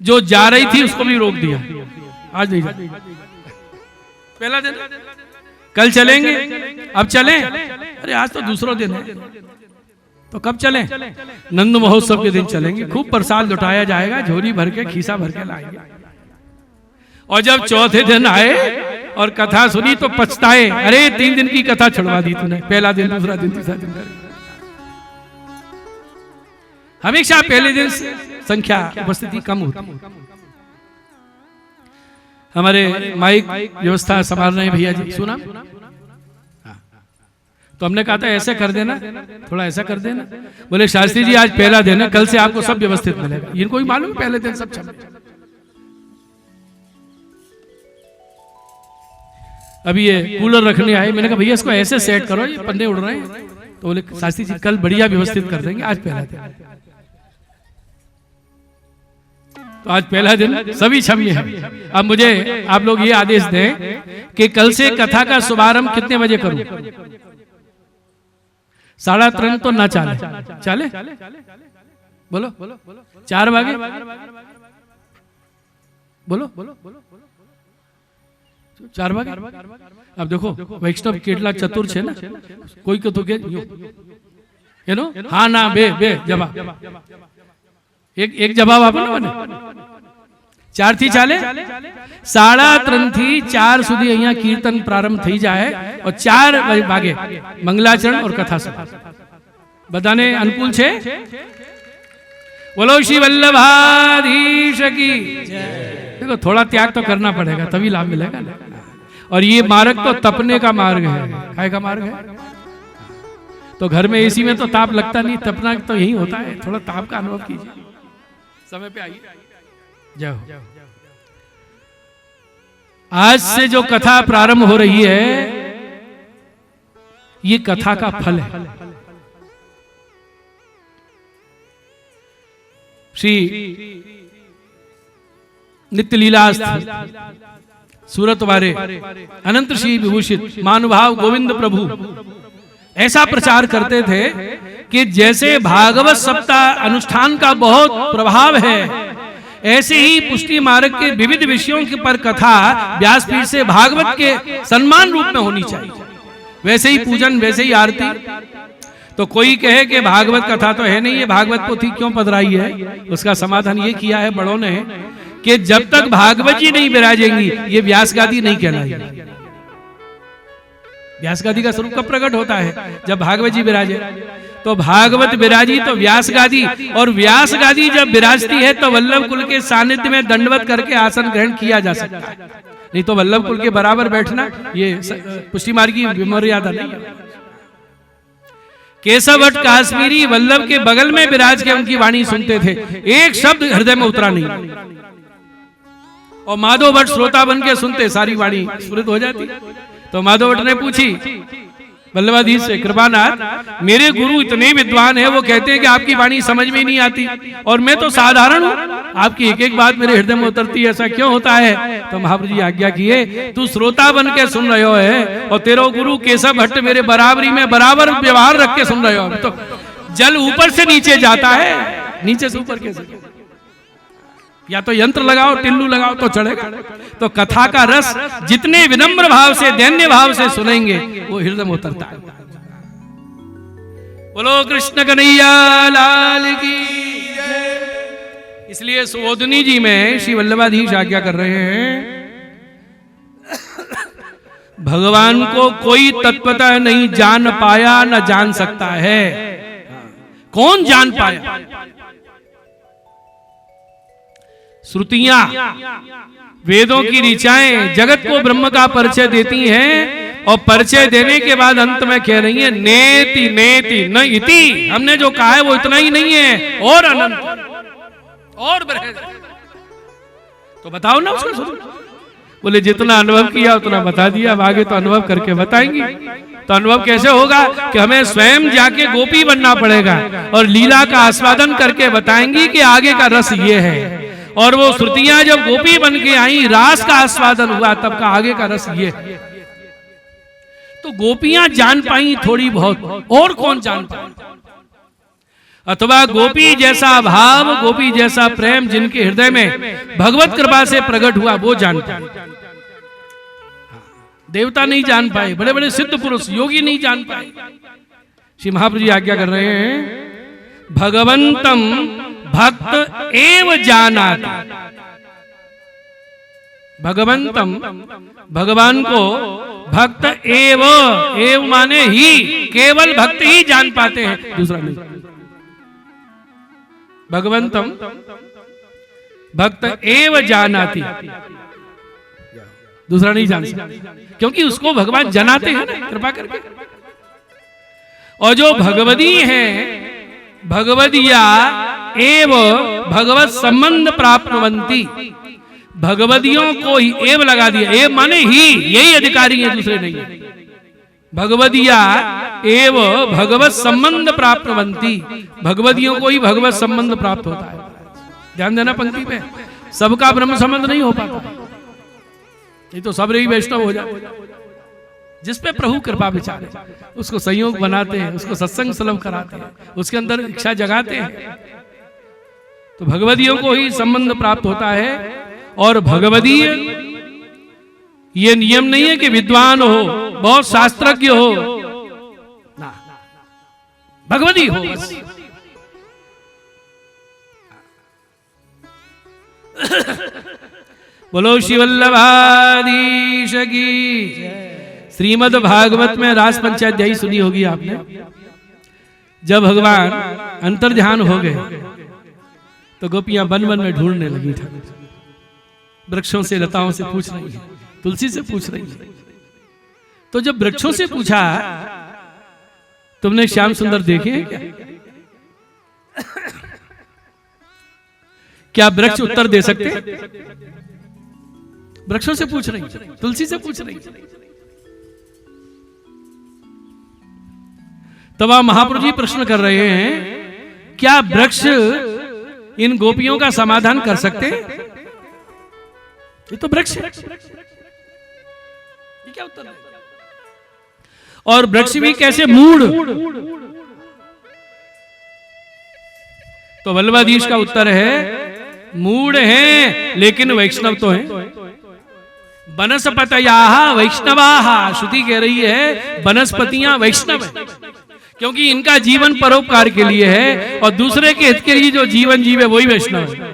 जो जा रही थी उसको भी रोक दिया, आज नहीं जा. पहला दिन, कल चलेंगे, अब चलें? अरे आज तो दूसरा दिन है, तो कब चलें? नंद महोत्सव के दिन चलेंगे. खूब प्रसाद लुटाया जाएगा, झोली भर के, खीसा भर के लाएंगे. और जब चौथे दिन आए और कथा सुनी तो पछताए, अरे 3 दिन की कथा छुड़वा दी तूने. पहला दिन, दूसरा दिन, तीसरा दिन. हमेशा पहले दिन संख्या, उपस्थिति कम होती. हमारे माइक व्यवस्था संभाल रहे हैं भैया जी, सुना? तो हमने कहा था ऐसे कर देना, थोड़ा ऐसा कर देना. बोले शास्त्री जी आज पहला दिन है, कल से आपको सब व्यवस्थित मिलेगा. इनको भी मालूम पहले दिन सब चले. अभी ये कूलर रखने आए, मैंने कहा भैया इसको ऐसे सेट करो, ये पन्ने उड़ रहे हैं. तो बोले शास्त्री जी कल बढ़िया व्यवस्थित कर देंगे, आज पहला दिन. तो आज पहला दिन सभी क्षम्य है. अब मुझे आप लोग ये आदेश दें कि कल से कथा का शुभारंभ कितने बजे करूं? 3:30 तो ना चाले, चाले? बोलो 4 बजे बोलो 4 बजे. अब देखो वैष्णव केटला चतुर छे ना, कोई को तो के एनो हाँ ना बे जवाब, एक जवाब आपने बने. 4 થી ચાલે 3:30 થી 4 સુધી અહીંયા કીર્તન પ્રારંભ થઈ જાય और 4 વાગે મંગલાચરણ और कथा सभा બધાને અનુકૂળ છે? बोलो श्री वल्लभाधीश की। देखो थोड़ा त्याग तो करना पड़ेगा तभी लाभ मिलेगा ना। और ये मार्ग तो तपने का मार्ग है, काय का मार्ग है। तो घर में एसी में तो ताप लगता नहीं, तपना तो यही होता है। थोड़ा ताप का अनुभव कीजिए, समय पे आइए। जाओ। आज से जो कथा प्रारंभ हो रही है ये कथा का फल है। श्री नित्य लीलास्थ सूरत वारे अनंत श्री विभूषित महानुभाव गोविंद प्रभु ऐसा प्रचार करते थे कि जैसे भागवत सप्ताह अनुष्ठान का बहुत प्रभाव है, ऐसे ही पुष्टि मार्ग के विविध विषयों के पर कथा व्यासपीठ से भागवत के सम्मान रूप में होनी चाहिए। वैसे ही पूजन, वैसे ही आरती। तो कोई कहे कि भागवत कथा तो है नहीं, ये भागवत पोथी क्यों पधराई है? उसका समाधान ये किया है बड़ों ने कि जब तक भागवत जी नहीं विराजेंगी ये व्यास गादी नहीं कहलाएगी। व्यास गादी का स्वरूप कब प्रकट होता है? जब भागवत जी विराजे। तो भागवत विराजी तो व्यास गादी, और व्यास गादी जब विराजती है तो वल्लभ कुल के सानिध्य में दंडवत करके आसन ग्रहण किया जा सकता है। नहीं तो वल्लभ कुल के बराबर बैठना ये पुष्टि मार्ग की मर्यादा नहीं है। केशव भट्ट काश्मीरी वल्लभ के बगल में विराज के उनकी वाणी सुनते थे, एक शब्द हृदय में उतरा नहीं। और माधव भट्ट श्रोता बन के सुनते, सारी वाणी स्फुरित हो जाती। तो माधव भट्ट ने पूछी वल्लभाधीश से, कृपानाथ मेरे गुरु इतने विद्वान है, वो कहते हैं कि आपकी वाणी समझ में नहीं आती और मैं तो साधारण हूं, आपकी एक एक बात मेरे हृदय में उतरती है, ऐसा क्यों होता है? तो महाप्रभु जी आज्ञा किए, तू श्रोता बन के सुन रहे हो है और तेरा गुरु केशव भट्ट मेरे बराबरी में बराबर व्यवहार रख के सुन रहे हो। तो जल ऊपर से नीचे जाता है, नीचे से ऊपर कैसे? या तो यंत्र लगाओ, टिल्लू लगाओ तो चढ़ेगा। तो कथा का रस जितने विनम्र भाव से, दैन्य भाव से सुनेंगे वो हृदय में उतरता है। बोलो कृष्ण कन्हैया लाल की जय। इसलिए सुबोधनी जी में श्री वल्लभाधीश आज्ञा कर रहे हैं, भगवान को कोई तत्वतः नहीं जान पाया न जान सकता है। कौन जान पाया? श्रुतियां, वेदों की ऋचाएं जगत को ब्रह्म का परिचय देती हैं और परिचय देने के बाद अंत में कह रही है नेति नेति न इति। हमने जो कहा है वो इतना ही नहीं है, और अनंत और बृहद। तो बताओ ना उसका स्वरूप। बोले जितना अनुभव किया उतना बता दिया, अब आगे तो अनुभव करके बताएंगी। तो अनुभव कैसे होगा कि हमें स्वयं जाके गोपी बनना पड़ेगा और लीला का आस्वादन करके बताएंगी कि आगे का रस ये है। और वो श्रुतियां जब गोपी बन के आई, रास का आस्वादन हुआ, तब का आगे का रस ये। तो गोपियां जान पाई थोड़ी बहुत, और कौन जान पाए? अथवा गोपी जैसा भाव, गोपी जैसा प्रेम जिनके हृदय में भगवत कृपा से प्रकट हुआ वो जान पाए। देवता नहीं जान पाए, बड़े बड़े सिद्ध पुरुष योगी नहीं जान पाए। श्री महाप्रभु जी आज्ञा कर रहे हैं, भगवंतम भक्त एव जानाति। भगवंतम, भगवान को भक्त एव, एव माने ही, केवल भक्त ही जान पाते हैं, दूसरा नहीं। भगवंतम भक्त एव जानाति, दूसरा नहीं जान सकता, क्योंकि उसको भगवान जनाते हैं ना कृपा करके। और जो भगवदी है, भगवदिया एव भगवत संबंध प्राप्तवंती, भगवदियों को ही एव लगा दिया, एव माने ही, यही अधिकारी है, दूसरे नहीं। भगवदिया एव भगवत संबंध प्राप्तवंती, भगवदियों को ही भगवत संबंध प्राप्त होता है। ध्यान देना पंक्ति पे, सबका ब्रह्म संबंध नहीं हो पाता, नहीं तो सब ही वैष्णव हो जाते। जिस पे प्रभु कृपा विचार है उसको संयोग बनाते हैं, उसको सत्संग सुलभ कराते हैं, उसके अंदर इच्छा जगाते हैं। तो भगवदियों को ही संबंध प्राप्त होता है। और भगवदीय ये नियम नहीं है कि विद्वान हो, बहुत शास्त्रज्ञ हो, ना, भगवदी हो बस। बोलो श्री वल्लभाधीश की। श्रीमद् भागवत में रास पंचाध्यायी सुनी होगी आपने। जब भगवान अंतर ध्यान हो गए तो गोपियां वन वन में ढूंढने लगी था, वृक्षों से लताओं से पूछ रही है, तुलसी से पूछ रही है। तो जब वृक्षों से पूछा तुमने श्याम सुंदर देखे हैं क्या? क्या वृक्ष उत्तर दे सकते? वृक्षों से पूछ रही, तुलसी से पूछ रही। तब आप महाप्रभु जी प्रश्न कर रहे हैं, क्या वृक्ष इन गोपियों का समाधान कर सकते? ये तो वृक्ष है, ये क्या उत्तर है? और वृक्ष भी कैसे? मूढ़। तो वल्लभाधीश का उत्तर है, मूढ़ हैं लेकिन वैष्णव तो हैं। वनस्पतयाः वैष्णवाः, श्रुति कह रही है वनस्पतियां वैष्णव है, क्योंकि इनका जीवन परोपकार के लिए है और दूसरे के हित के लिए जो जीवन जीवे वही वैष्णव है।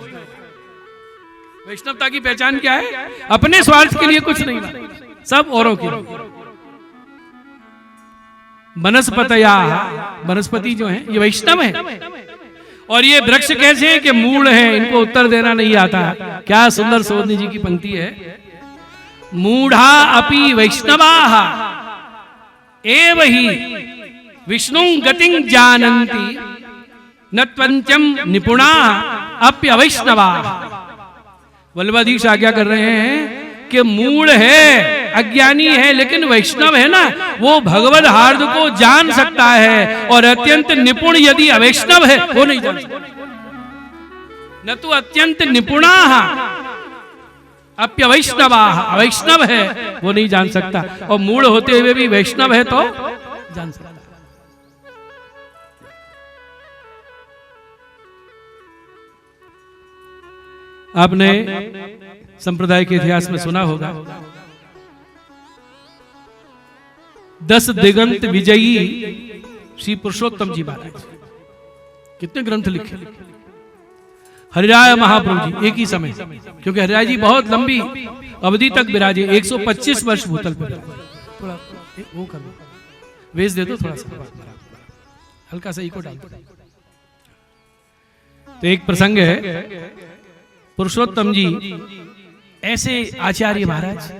वैष्णवता की पहचान क्या है? अपने स्वार्थ के लिए कुछ नहीं, सब औरों के लिए। वनस्पतयाः, वनस्पति जो है ये वैष्णव है। और ये वृक्ष कैसे है कि मूढ़ है, इनको उत्तर देना नहीं आता। क्या सुंदर सोधनी जी की पंक्ति है, मूढ़ा अपि वैष्णवाः एव हि विष्णु गतिं जानन्ति न त्वंचम निपुणाः अप्यवैष्णवाः। वल्लभाधीश आज्ञा कर रहे हैं कि मूढ़ है, अज्ञानी है, लेकिन वैष्णव है ना, वो भगवद हार्द को जान सकता है। और अत्यंत निपुण यदि अवैष्णव है वो नहीं जान सकता। न तो अत्यंत निपुणाः अप्यवैष्णवाः, अवैष्णव है वो नहीं जान सकता, और मूढ़ होते हुए भी वैष्णव है तो जान सकता। आपने संप्रदाय के इतिहास में सुना होगा, 10 दिगंत विजयी श्री पुरुषोत्तम जी महाराज कितने ग्रंथ लिखे। हरिराय महाप्रभु जी एक ही समय, क्योंकि हरिराय जी बहुत लंबी अवधि तक विराजे, 125 वर्ष भूतल पर। थोड़ा वो कर दो, वेश दे दो, थोड़ा सा हल्का सा इको डाल दो। तो एक प्रसंग है, पुरुषोत्तम जी ऐसे आचार्य महाराज,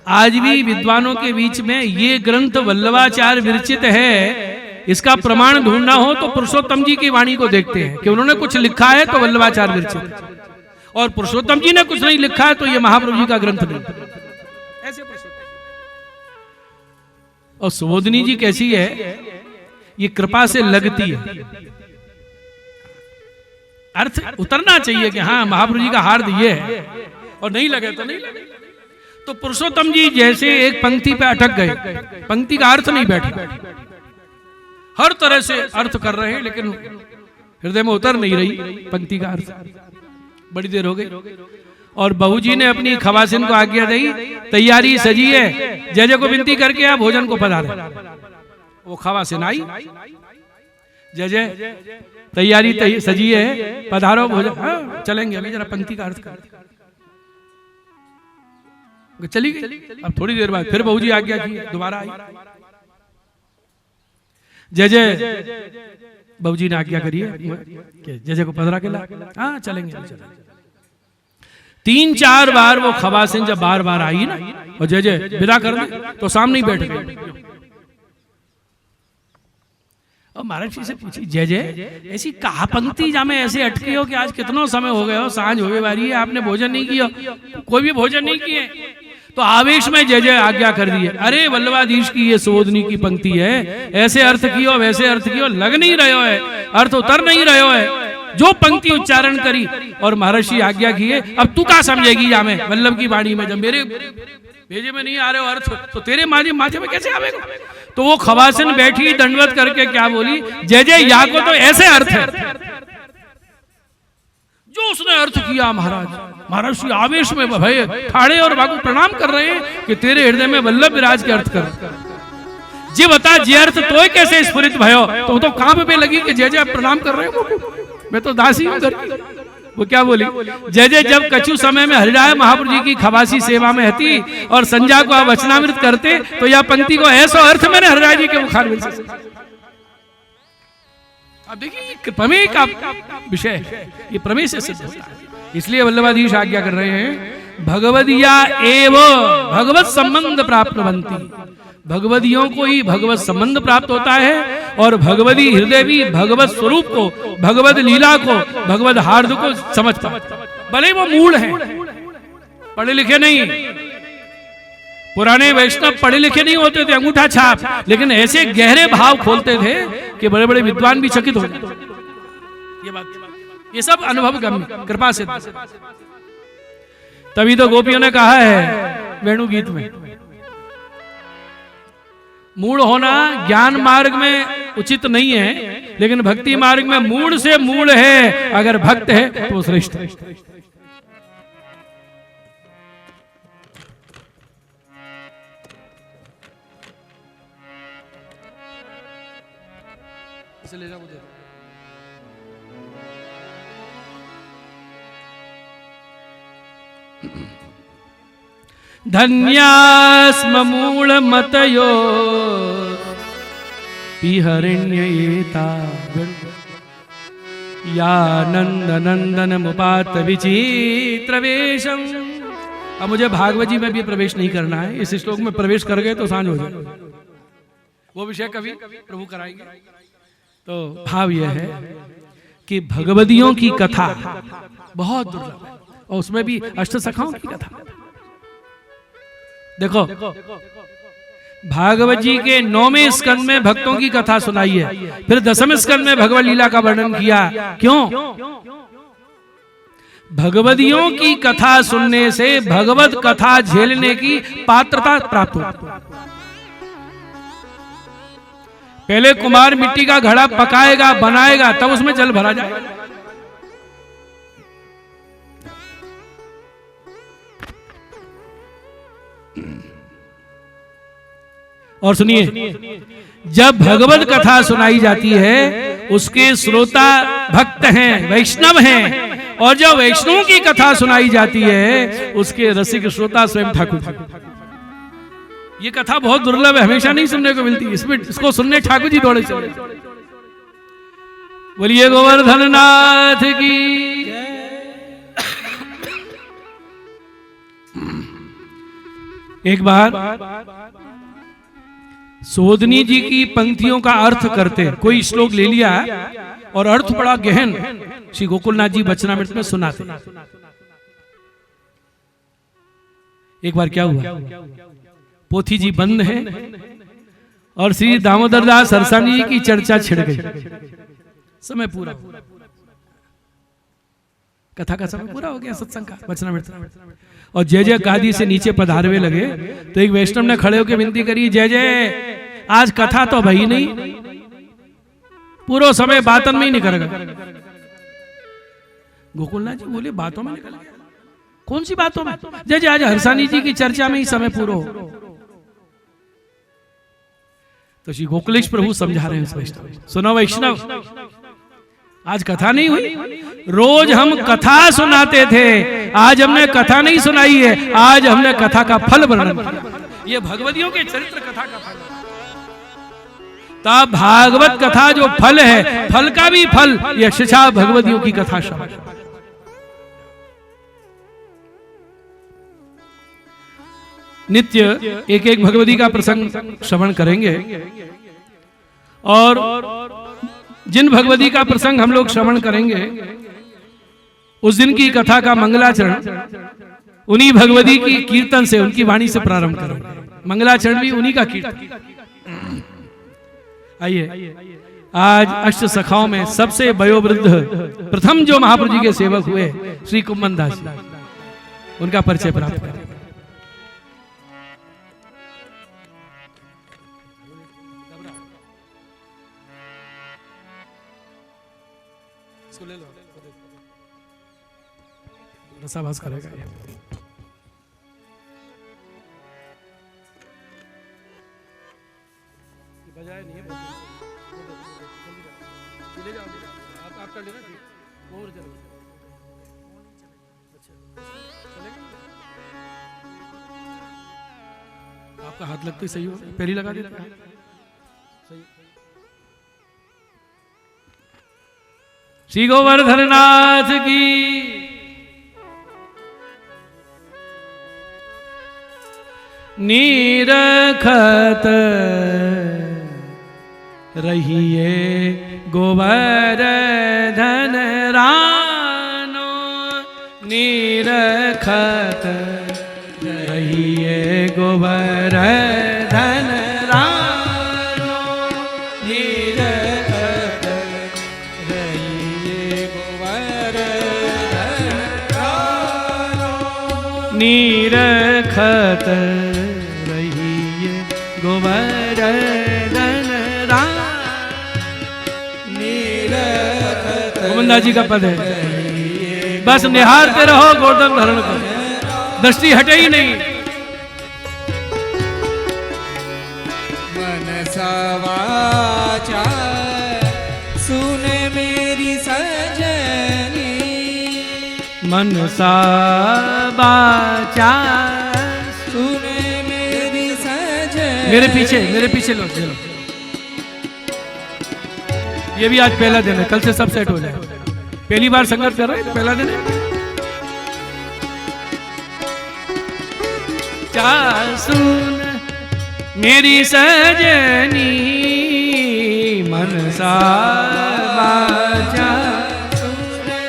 आज भी विद्वानों के बीच में ये ग्रंथ वल्लभाचार्य विरचित है, इसका प्रमाण ढूंढना हो तो पुरुषोत्तम जी की वाणी को देखते हैं कि उन्होंने कुछ लिखा है तो वल्लभाचार्य विरचित, और पुरुषोत्तम जी ने कुछ नहीं लिखा है तो ये महाप्रभु जी का ग्रंथ नहीं। ऐसे और सुबोधनी जी कैसी है, ये कृपा से लगती है, अर्थ उतरना चाहिए कि हाँ महाप्रभु जी का हार्द ये है, और नहीं लगे तो नहीं लगे। तो पुरुषोत्तम जी जैसे एक पंक्ति पे अटक गए, पंक्ति का अर्थ नहीं बैठा, हर तरह से अर्थ कर रहे हैं लेकिन हृदय में उतर नहीं रही पंक्ति का अर्थ। बड़ी देर हो गई और बहू जी ने अपनी खवासिन को आज्ञा दी, तैयारी सजी है, जय जय को विनती करके आप भोजन को पधारें। वो खवासिन आई, जय जय तैयारी सजी है, पधारो भोजन। हाँ चलेंगे, अभी जरा पंक्ति का अर्थ कर। चली गई। अब थोड़ी देर बाद फिर बहू जी आज्ञा की, दोबारा आई, जय जय बहू जी ने आज्ञा करी है जय जय को पधरा के ला। हाँ चलेंगे। 3-4 बार वो खवासिन जब बार बार आई ना और जय जय विदा कर दे तो सामने ही बैठ गए। और महाराज जी से पूछी, जय जय ऐसी कहा पंक्ति जा में ऐसे अटके हो कि आज कितना समय हो गया हो, सांझ होवे वाली है, आपने भोजन नहीं किया, कोई भी भोजन नहीं किए। तो आवेश में जय जय आज्ञा कर दी है। अरे वल्लभाधीश की ये सुबोधनी की पंक्ति है, ऐसे अर्थ कियो वैसे अर्थ कियो, लग नहीं रहे है, अर्थ उतर नहीं रहे है, जो पंक्ति उच्चारण करी और महर्षि आज्ञा किए। अब तू क्या समझेगी जा में वल्लभ की वाणी में, जब मेरे भेजे में नहीं आ रहे हो अर्थ तो तेरे माथे में कैसे आवेगा। तो वो खवासिन बैठी दंडवत करके क्या बोली, जय जय या को तो ऐसे अर्थ है जो उसने अर्थ किया। महाराज आवेश में भय ठाड़े और बाबू प्रणाम कर रहे हैं कि तेरे हृदय में वल्लभ विराज के अर्थ कर। जी बता जे अर्थ तो कैसे स्फुरित भयो, तो कांप पे लगी कि जय जय प्रणाम कर रहे हो, मैं तो दासी हूं। वो क्या बोली, जय जय जब कछु समय में हरिराय महाप्रभु जी की खबासी सेवा में हती और संजा को आप वचनामृत करते तो यह पंक्ति को ऐसा अर्थ मैंने हरिराय जी के मुखार में से। अब देखिए प्रमेय का विषय है, ये प्रमेय से सिद्ध होता है। इसलिए वल्लभाधीश आज्ञा कर रहे हैं, भगवदिया एव भगवत संबंध प्राप्त बनती, भगवदियों को ही भगवत संबंध प्राप्त होता है और भगवदी हृदय भी भगवत स्वरूप को, भगवत लीला को, भगवत हार्द को समझ पाता। भले वो मूढ़ हैं, पढ़े लिखे नहीं, पुराने वैष्णव पढ़े लिखे नहीं होते थे, अंगूठा छाप, लेकिन ऐसे गहरे भाव खोलते थे कि बड़े बड़े विद्वान भी चकित हो जाते। ये बात, ये सब अनुभव गम्य कृपा से। तभी तो गोपियों ने कहा है वेणु गीत में, मूढ़ होना ज्ञान मार्ग में उचित नहीं है, लेकिन भक्ति मार्ग में मूढ़ से मूढ़ है, अगर भक्त है तो श्रेष्ठ है। ले जाओ, धन्यास्म मूढ़मतयो पिहरिण्येता या नंद नंदन मुपात विचित्र वेशम। अब मुझे भागवत जी में भी प्रवेश नहीं करना है, इस श्लोक में प्रवेश कर गए तो सांझ हो जाए, वो विषय कभी प्रभु कराएंगे। तो भाव यह है कि भगवदियों की कथा बहुत दुर्लभ है, और उसमें भी अष्टसखाओं की कथा। देखो भागवत जी के 9वें स्कंद में भक्तों की कथा सुनाई है, फिर 10वें स्कंद में भगवत लीला का वर्णन किया। क्यों? भगवदियों की कथा सुनने से भगवत कथा झेलने की पात्रता प्राप्त होती है। पहले कुमार मिट्टी का घड़ा पकाएगा, बनाएगा, तब उसमें जल भरा जाएगा। और सुनिए, जब भगवत कथा सुनाई जाती है, उसके श्रोता भक्त हैं, वैष्णव हैं, और जब वैष्णव की कथा सुनाई जाती है, उसके रसिक श्रोता स्वयं ठाकुर जी। ये कथा बहुत दुर्लभ है, हमेशा नहीं सुनने को मिलती, इसमें इसको सुनने ठाकुर जी दौड़े चले। बोलिए गोवर्धन नाथ की। एक बार सोधनी जी की पंक्तियों का अर्थ करते, कोई श्लोक ले लिया और अर्थ बड़ा गहन श्री गोकुलनाथ जी वचनामृत में सुनाते। एक बार क्या हुआ, पोथी जी बंद है और श्री दामोदर दास सरसानी जी की चर्चा छिड़ गई। समय पूरा, कथा का समय पूरा हो गया, सत्संग का वचनामृत, और जय जय गादी से नीचे पधारवे लगे तो एक वैष्णव ने खड़े होकर विनती करी, जय जय आज कथा तो भई नहीं, पूरा समय बातन में ही निकल गया। गोकुलनाथ जी बोले बातों में निकल गया, कौन सी बातों में? जय जय आज हरसानी जी की चर्चा में ही समय पूरा हो। तो श्री गोकुलेश प्रभु समझा रहे हैं वैष्णव, सुनो वैष्णव, आज कथा नहीं हुई, रोज हम कथा सुनाते थे, आज हमने कथा नहीं सुनाई है, आज हमने कथा का फल वर्णन किया। ये भगवदियों के चरित्र कथा का फल। तब भागवत कथा जो फल है, फल का भी फल यह शिक्षा भगवदियों की कथा शब्द। नित्य एक एक भगवदी का प्रसंग श्रवण करेंगे, और जिन भगवदी का प्रसंग हम लोग श्रवण करेंगे, उस दिन की कथा का मंगलाचरण उन्हीं भगवदी की कीर्तन से, उनकी वाणी से प्रारंभ करेंगे। मंगलाचरण भी उन्हीं का कीर्तन। आइए, आज अष्ट सखाओं में सबसे वयोवृद्ध प्रथम जो महाप्रभु जी के सेवक हुए श्री कुम्मन दास जी, उनका परिचय प्राप्त करें। रसाभास करेगा ये। बजाय नहीं है, ले जाओ आप कर लेना, और चलो आपका हाथ लगते सही हो, पहली लगा देते हैं। श्री गोवर्धन नाथ की नीरखत रहिए गोवर्धन रानो, नीरखत रहिए गोवर्धन रानो, नीरखत रहिए गोवर्धन रानो, नीरखत रहिए गोवर्धन रानो, नीरखत। गोविंदा जी का पद है, बस निहारते रहो गोवर्धन धारण को, दृष्टि हटे ही नहीं। मनसा वाचा सुने मेरी सजनी, मनसा वाचा सुने मेरी सजनी। मेरे पीछे लो चलो। ये भी आज पहला दिन है, कल से सब सेट हो जाए। पहली बार संगत कर रहे हैं, पहला दिन है। क्या सुन मेरी सजनी, मनसा वाचा सुने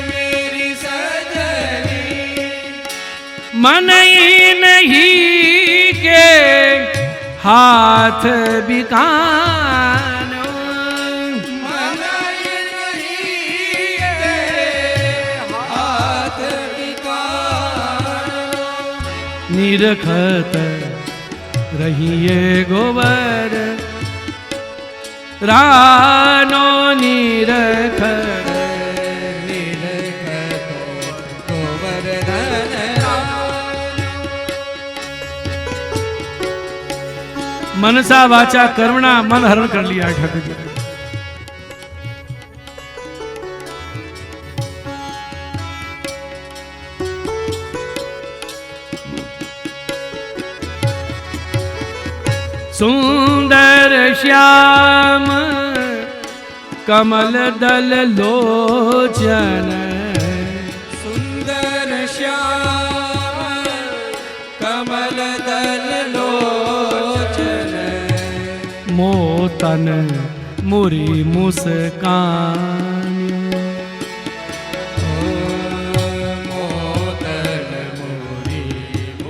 मेरी सजनी, मन ही नहीं के हाथ बिकानो, मन ही नहीं के हाथ बिकानो, निरखत रहिए गोबर रानो, निरखत नीलकंठ गोवर्धन रानो। मनसा वाचा कर्मणा मन हरण कर लिया है ठाकुर जी। सुंदर श्याम कमल दल लोचन, सुंदर श्याम कमल दल लोचन, मोतन मुरी मुस्कान। मोतन मोरी।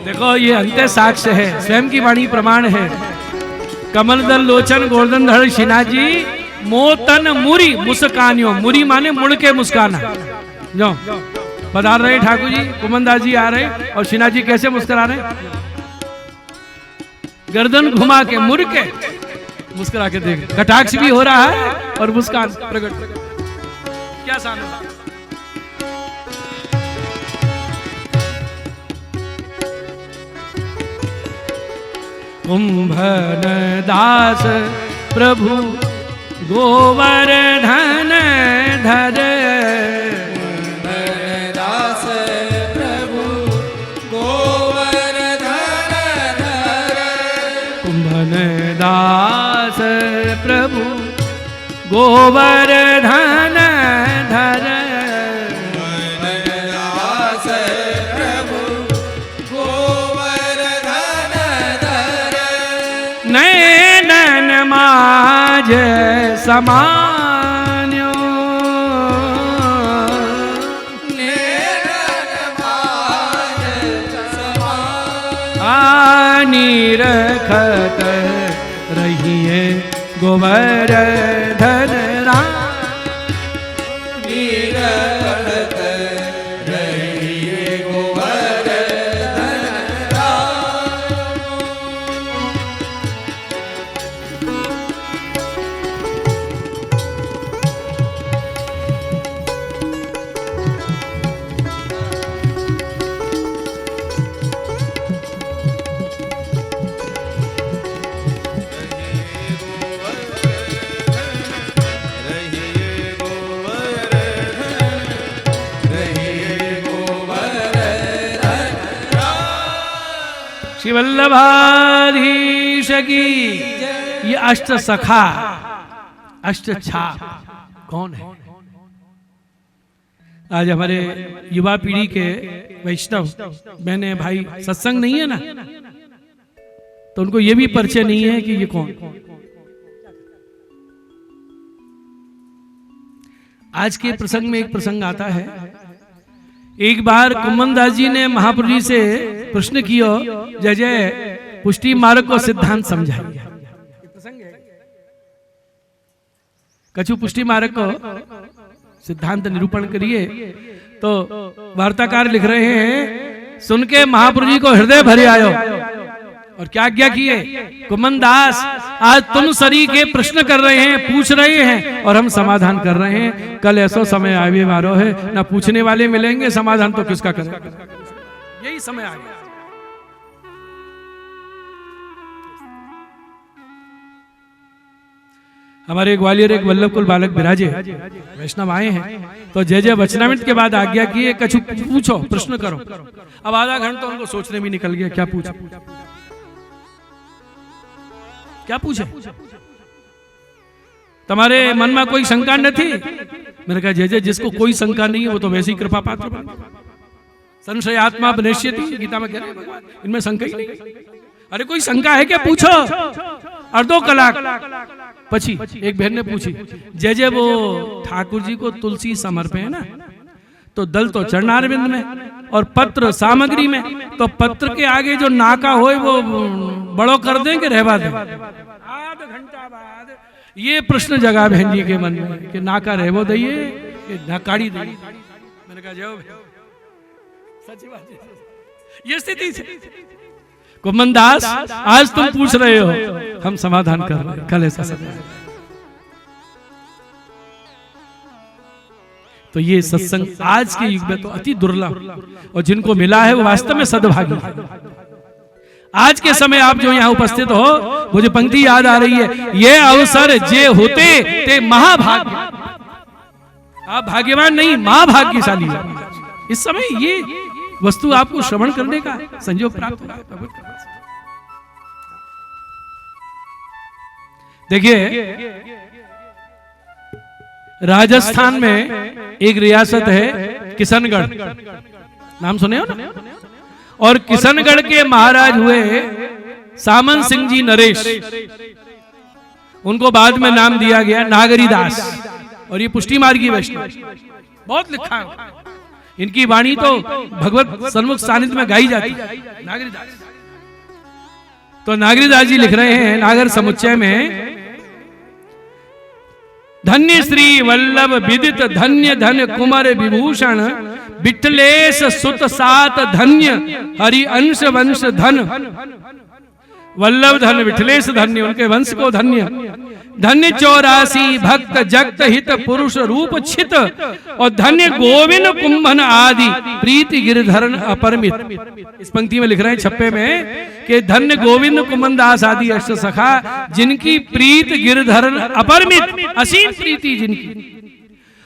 देखो ये अंत्य साक्ष्य है, स्वयं की वाणी प्रमाण है। कमल दल लोचन गोवर्धन धड़ शिना जी, मोतन मुरी मुस्कानियो, मुरी माने मुड़ के मुस्काना। जो पधार रहे ठाकुर जी, कुमनदास जी आ रहे और शिना जी कैसे मुस्कुरा रहे, गर्दन घुमा के मुड़ के मुस्कुरा के देख, कटाक्ष भी हो रहा है और मुस्कान प्रकट। क्या शान है। कुंभन दास प्रभु गोवर्धन धर, कुंभन दास प्रभु गोवर्धन धर, कुंभन दास प्रभु गोवर्धन धर, दास प्रभु गोवर्धन धर, नैनन माज समान्यो, नैनन माज समान, निरखत रहिए गोवर्धन राम, नीरखत रहिए गोवर्धन राम। श्री वल्लभाधीश की। ये अष्ट सखा अष्ट छाप कौन है? आज हमारे युवा पीढ़ी के वैष्णव बहने भाई सत्संग नहीं है ना, तो उनको ये भी परिचय नहीं है कि ये कौन। आज के प्रसंग में एक प्रसंग आता है। एक बार कुम्मनदास जी ने महाप्रभु जी से प्रश्न किया, जय जय पुष्टि मार्ग को सिद्धांत समझाइए। कछु पुष्टि मार्ग को सिद्धांत निरूपण करिए। तो वार्ताकार लिख रहे हैं, सुन के महाप्रभु जी को हृदय भरे आयो और क्या आज्ञा किए, कुम्मनदास आज तुम सरी के प्रश्न कर रहे हैं, पूछ रहे हैं और हम समाधान कर रहे हैं। कल ऐसा समय आवे वारो है, ना पूछने वाले मिलेंगे, समाधान तो किसका करेगा। यही समय आ गया। हमारे ग्वालियर एक वल्लभकुल बालक विराजे वैष्णव आए हैं, तो जय जय वचनामृत के बाद आज्ञा किए, कछु पूछो, प्रश्न करो। अब आधा घंटा उनको सोचने में निकल गया, क्या पूछो क्या पूछे। तुम्हारे मन में कोई शंका न थी? मैंने कहा जय जय जिसको कोई शंका नहीं है वो तो वैसे ही कृपा पात्र बने। संशय आत्मा विनश्यति, गीता में कह रहे हैं भगवान, इनमें शंका ही नहीं। अरे कोई शंका है क्या, पूछो। अर्धो कलाक पची एक बहन ने पूछी, जय जय वो ठाकुर जी को तुलसी समर्पे है ना, तो दल तो चरणारविंद में और पत्र सामग्री में, तो पत्र के आगे जो नाका होए वो बड़ो कर दें कि रहवा दें। आध घंटा बाद ये प्रश्न जगा बहन जी के मन में कि नाका रहवो दइए कि नाकाड़ी दइए। मैंने कहा जाओ, सच्ची बात है, ये स्थिति है। कुम्मनदास आज तुम पूछ रहे हो, हम समाधान कर रहे हैं, कल ऐसा समय। तो ये सत्संग आज के युग में तो अति दुर्लभ, और जिनको मिला है वो वास्तव में सद्भागी। आज के समय आप जो यहाँ उपस्थित हो, मुझे पंक्ति याद आ रही है, ये अवसर जे होते ते महाभाग्य। आप भाग्यवान नहीं, महाभाग्यशाली। इस समय ये वस्तु आपको श्रवण करने का संयोग प्राप्त होगा। देखिए राजस्थान में एक रियासत है किशनगढ़, नाम सुने हो ना? और किशनगढ़ के महाराज हुए सामंत सिंह जी नरेश। उनको बाद में नाम दिया गया नागरीदास, और ये पुष्टि मार्गी वैष्णव। बहुत लिखा है इनकी वाणी, तो भगवत सन्मुख सानिध्य में गाई जाती है। नागरीदास, तो नागरीदास जी लिख रहे हैं नागर समुच्चय में, धन्य श्री वल्लभ विदित धन्य धन कुमार विभूषण विठलेश सुत सात धन्य हरि अंश वंश धन। वल्लभ धन विठलेश धन्य, उनके वंश को धन्य। धन्य 84 भक्त जगत हित पुरुष रूप छित, और धन्य गोविंद कुंभन आदि प्रीति गिरधरन अपरमित। इस पंक्ति में लिख रहे हैं छप्पे में कि धन्य गोविंद कुंभनदास आदि अष्ट सखा, जिनकी प्रीत गिरधरन अपरमित, असीम प्रीति जिनकी।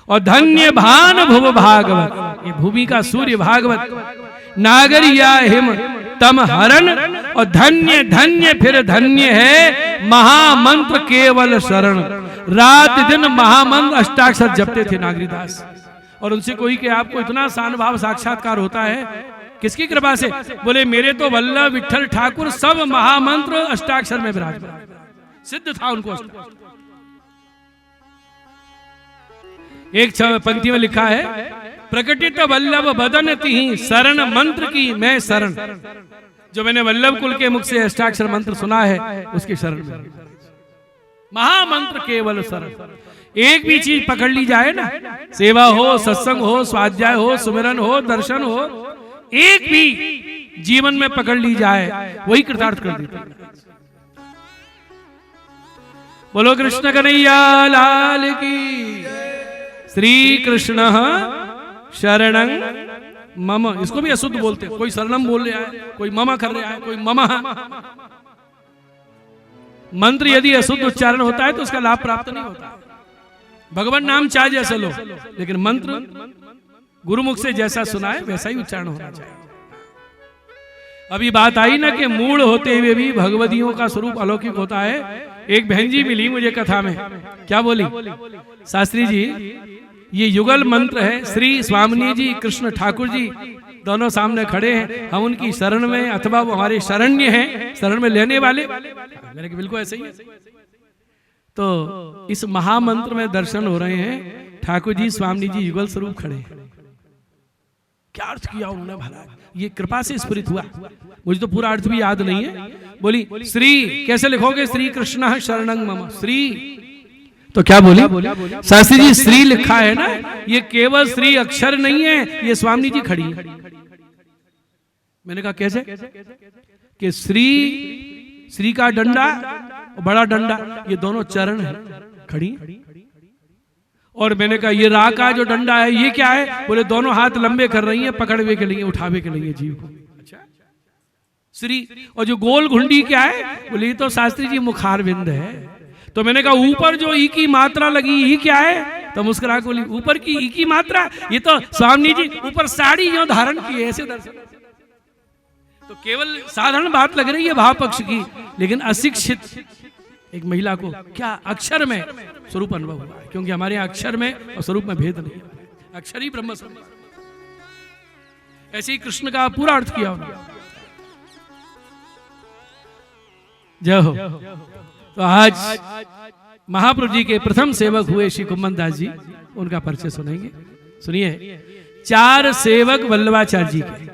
और धन्य भान भुव भागवत, ये भूमि का सूर्य भागवत। नागरिया हिम तम हरण, और धन्य धन्य फिर धन्य है महामंत्र केवल शरण। रात दिन महामंत्र अष्टाक्षर जपते थे नागरीदास, और उनसे कोई कि आपको इतना शान साक्षात्कार होता है, किसकी कृपा से? बोले मेरे तो वल्लभ विठल ठाकुर सब महामंत्र अष्टाक्षर में विराजमान, सिद्ध था उनको। एक पंक्ति में लिखा है, प्रकटित वल्लभ बदन तिहि शरण मंत्र की मैं शरण। जो मैंने वल्लभ कुल के मुख से अष्टाक्षर मंत्र सुना है, उसकी शरण में। महामंत्र केवल शरण। एक भी चीज पकड़ ली जाए ना, सेवा हो, सत्संग हो, स्वाध्याय हो, सुमिरन हो, दर्शन हो, एक भी जीवन में पकड़ ली जाए, वही कृतार्थ कर देती है। बोलो कृष्ण कन्हैया लाल की। श्री कृष्ण शरणं मम, इसको भी अशुद्ध बोलते हैं। कोई शरणम बोल रहा है, कोई मम कर रहा है, कोई ममः। मंत्र यदि अशुद्ध उच्चारण होता है तो उसका लाभ प्राप्त नहीं होता। भगवान नाम चाहे जैसा लो, लेकिन मंत्र गुरुमुख से जैसा सुना है वैसा ही उच्चारण होना चाहिए। अभी बात आई ना कि मूल होते हुए भी भगवतियों का स्वरूप अलौकिक होता है। एक बहन जी मिली मुझे कथा में, क्या बोली, शास्त्री जी ये युगल मंत्र है, श्री स्वामिनी जी कृष्ण ठाकुर जी दोनों सामने खड़े हैं, हम उनकी शरण में अथवा वो हमारे शरण्य हैं, शरण में लेने वाले। मैंने कहा बिल्कुल ऐसे ही है। तो इस महामंत्र में दर्शन हो रहे हैं, ठाकुर जी स्वामी जी युगल स्वरूप खड़े हैं। क्या अर्थ किया उन्होंने महाराज, ये कृपा से स्फुरित हुआ, मुझे तो पूरा अर्थ भी याद नहीं है। बोली श्री कैसे लिखोगे, श्री कृष्ण शरणं मम, श्री तो क्या बोली शास्त्री जी, श्री लिखा है ना, ये केवल श्री अक्षर नहीं है, ये स्वामी जी खड़ी है। मैंने कहा कैसे, कि श्री का डंडा और बड़ा डंडा ये दोनों चरण है, खड़ी। और मैंने कहा ये रा का जो डंडा है ये क्या है, बोले दोनों हाथ लंबे कर रही है, पकड़वे के लिए, उठावे के लिए जीव को। अच्छा श्री, और जो गोल घुंडी क्या है, बोले ये तो शास्त्री जी मुखार बिंद है। तो मैंने कहा ऊपर जो ई की मात्रा लगी ये क्या है, तो मुस्कुरा के बोली ऊपर की ई की मात्रा, ये तो स्वामी जी ऊपर साड़ी यो धारण की है, ऐसे दर्शन। तो केवल साधारण बात लग रही है भाव पक्ष की, लेकिन अशिक्षित एक महिला को क्या अक्षर में स्वरूप अनुभव हुआ है, क्योंकि हमारे यहाँ अक्षर में और स्वरूप में भेद नहीं, अक्षर ही ब्रह्म स्वरूप। ऐसे ही कृष्ण का पूरा अर्थ किया उन्होंने। जय हो। तो आज महाप्रभु जी के प्रथम सेवक हुए श्री कुम्मन दास जी, उनका परिचय सुनेंगे। सुनिए, 4 सेवक वल्लभाचार्य जी के,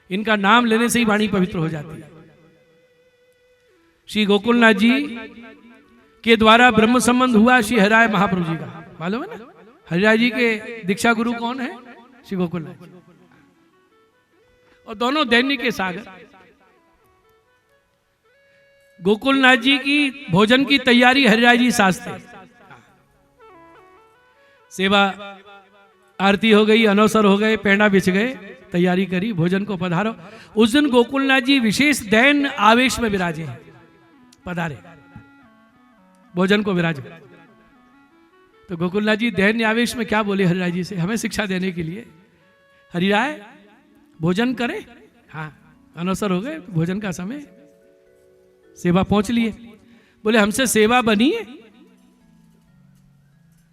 इनका नाम लेने से ही वाणी पवित्र हो जाती है। श्री गोकुलनाथ जी के द्वारा ब्रह्म संबंध हुआ श्री हरिराय महाप्रभु जी का, मालूम है ना। हरिराय जी के दीक्षा गुरु कौन है, श्री गोकुलनाथ जी। और दोनों दैनिक के सागर। गोकुलनाथ जी की भोजन की तैयारी हरिराय जी साजते, सेवा आरती हो गई, अनवसर हो गए, पेंडा बिछ गए, तैयारी करी, भोजन को पधारो। उस दिन गोकुलनाथ जी विशेष दैन आवेश में विराजे हैं, पधारे, भोजन को विराजे। तो गोकुलनाथ जी दैन आवेश में क्या बोले हरिराय जी से, हमें शिक्षा देने के लिए, हरिराय भोजन करें। हाँ, अनवसर हो गए, भोजन का समय, सेवा पहुंच लिए। बोले हमसे सेवा बनी है,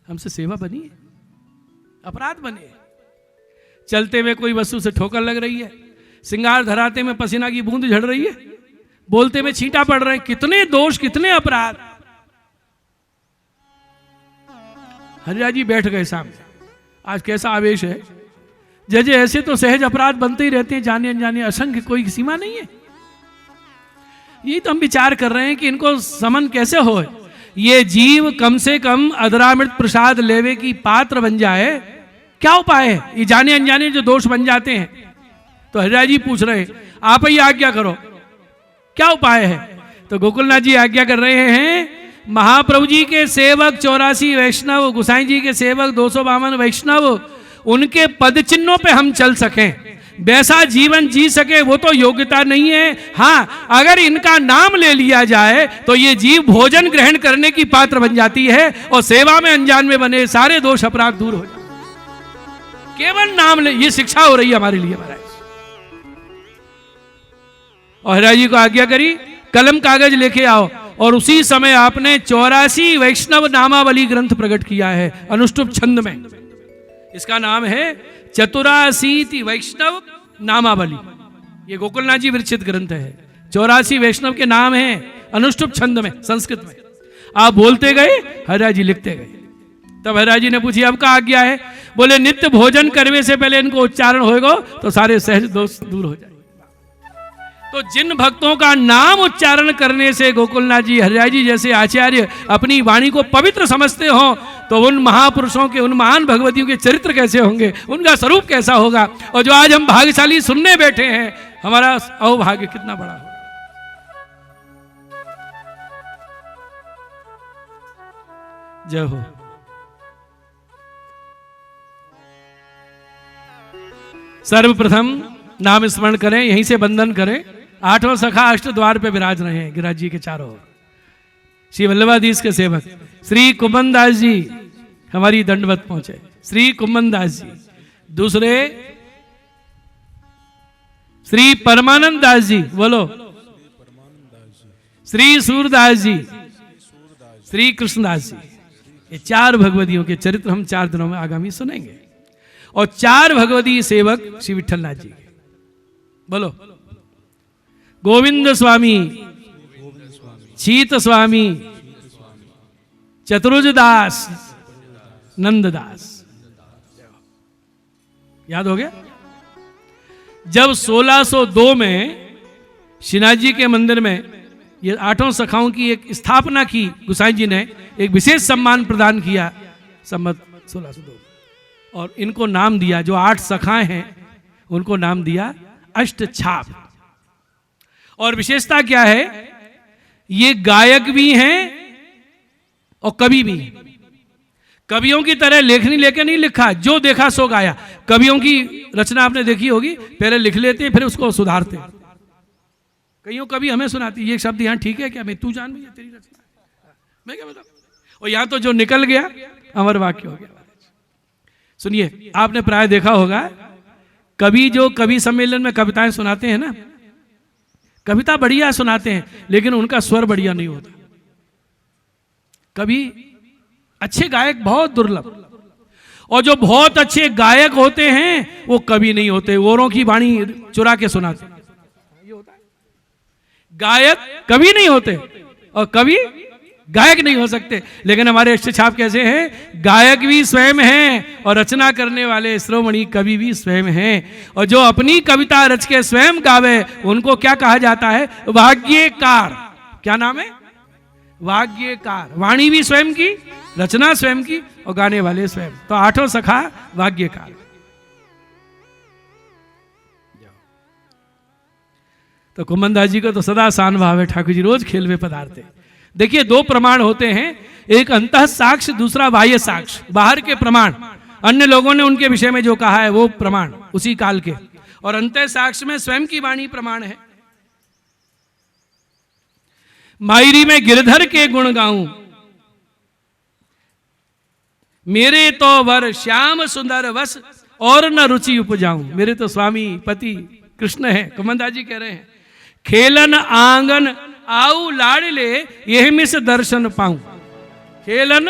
हमसे सेवा बनी है, अपराध बने। चलते में कोई वस्तु से ठोकर लग रही है, श्रृंगार धराते में पसीना की बूंद झड़ रही है, बोलते में छींटा पड़ रहे हैं, कितने दोष, कितने अपराध। हरिराय जी बैठ गए सामने, आज कैसा आवेश है। जजे ऐसे तो सहज अपराध बनते ही रहते हैं, जाने अनजाने, असंख्य, कोई सीमा नहीं है। यही तो हम विचार कर रहे हैं कि इनको समन कैसे हो, ये जीव कम से कम अधरामृत प्रसाद लेवे की पात्र बन जाए, क्या उपाय है। ये जाने अनजाने जो दोष बन जाते हैं। तो हरिराय जी पूछ रहे, आप ही आज्ञा करो, क्या उपाय है। तो गोकुलनाथ जी आज्ञा कर रहे हैं, महाप्रभु जी के सेवक 84 वैष्णव, गोसाई जी के सेवक 252 वैष्णव, उनके पद चिन्हों पे हम चल सकें, वैसा जीवन जी सके, वो तो योग्यता नहीं है। हाँ, अगर इनका नाम ले लिया जाए तो ये जीव भोजन ग्रहण करने की पात्र बन जाती है और सेवा में अनजान में बने सारे दोष अपराध दूर हो जाते। केवल नाम ले, ये शिक्षा हो रही है हमारे लिए महाराज। और हरिराय जी को आज्ञा करी, कलम कागज लेके आओ। और उसी समय आपने 84 वैष्णव नामावली ग्रंथ प्रकट किया है अनुष्टुप छंद में। इसका नाम है 84 वैष्णव नामावली। ये गोकुलनाथ जी विरचित ग्रंथ है। 84 वैष्णव के नाम हैं अनुष्टुप छंद में, संस्कृत में। आप बोलते गए, हरिराय जी लिखते गए। तब हरिराय जी ने पूछी, अब का आज्ञा है। बोले नित्य भोजन करने से पहले इनको उच्चारण होगा तो सारे सहज दोष दूर हो जाए। तो जिन भक्तों का नाम उच्चारण करने से गोकुलनाथ जी, हरिराय जी जैसे आचार्य अपनी वाणी को पवित्र समझते हो, तो उन महापुरुषों के, उन महान भगवतियों के चरित्र कैसे होंगे, उनका स्वरूप कैसा होगा। और जो आज हम भाग्यशाली सुनने बैठे हैं, हमारा अहोभाग्य कितना बड़ा होगा। जय हो। सर्वप्रथम नाम स्मरण करें, यहीं से बंधन करें। 8वां सखा अष्ट द्वार पे विराज रहे हैं गिरिराज जी के चारों ओर। श्री वल्लभाधीश के सेवक श्री कुम्मन दास जी हमारी दंडवत पहुंचे। श्री कुम्मन दास जी। दूसरे श्री परमानंद दास जी, बोलो, श्री सूरदास जी, श्री कृष्णदास जी। ये 4 भगवतियों के चरित्र हम 4 दिनों में आगामी सुनेंगे। और 4 भगवती सेवक श्री विठलनाथ जी, बोलो, गोविंद स्वामी, शीत स्वामी, चतुर्ज दास, नंददास। याद हो गया? जब 1602 में श्रीनाथ जी के मंदिर में ये 8 सखाओं की एक स्थापना की, गुसाई जी ने एक विशेष सम्मान प्रदान किया संवत 1602, और इनको नाम दिया, जो 8 सखाएं हैं उनको नाम दिया अष्टछाप। और विशेषता क्या है, ये गायक भी हैं और कवि भी हैं। कवियों की तरह लेखनी लेके नहीं लिखा, जो देखा सो गाया। कवियों की रचना आपने देखी होगी, पहले लिख लेते हैं फिर उसको सुधारते हैं। कईयों कवि हमें सुनाती, ये शब्द यहाँ ठीक है क्या, मैं तू जान भैया तेरी रचना है, मैं क्या बताऊं। और यहाँ तो जो निकल गया अमर वाक्य हो गया। सुनिए, आपने प्राय देखा होगा, कवि जो कवि सम्मेलन में कविताएं सुनाते हैं ना, कविता बढ़िया सुनाते हैं लेकिन उनका स्वर बढ़िया नहीं होता। कवि अच्छे गायक बहुत दुर्लभ, और जो बहुत अच्छे गायक होते हैं वो कवि नहीं होते, औरों की वाणी चुरा के सुनाते। ये होता है, गायक कवि नहीं होते और कवि गायक नहीं हो सकते। लेकिन हमारे अष्टछाप कैसे हैं, गायक भी स्वयं हैं और रचना करने वाले श्रोमणी कवि भी स्वयं हैं। और जो अपनी कविता रच के स्वयं गावे उनको क्या कहा जाता है, वाग्यकार। क्या नाम है, वाग्यकार। वाणी भी स्वयं की, रचना स्वयं की और गाने वाले स्वयं। तो 8 सखा वाग्यकार। तो कुम्भनदास जी को तो सदा सान भाव है, ठाकुर जी रोज खेल में पधारते। देखिए, 2 प्रमाण होते हैं, एक अंतः साक्ष्य, दूसरा बाह्य साक्ष्य। बाहर के प्रमाण, अन्य लोगों ने उनके विषय में जो कहा है वो प्रमाण उसी काल के, और अंतः साक्ष्य में स्वयं की वाणी प्रमाण है। मायरी में गिरधर के गुण गाऊं, मेरे तो वर श्याम सुंदर वस और न रुचि उपजाऊं। मेरे तो स्वामी पति कृष्ण है, कुम्भनदास जी कह रहे हैं। खेलन आंगन आऊ लाड़ले, यह मिस दर्शन पाऊं। खेलन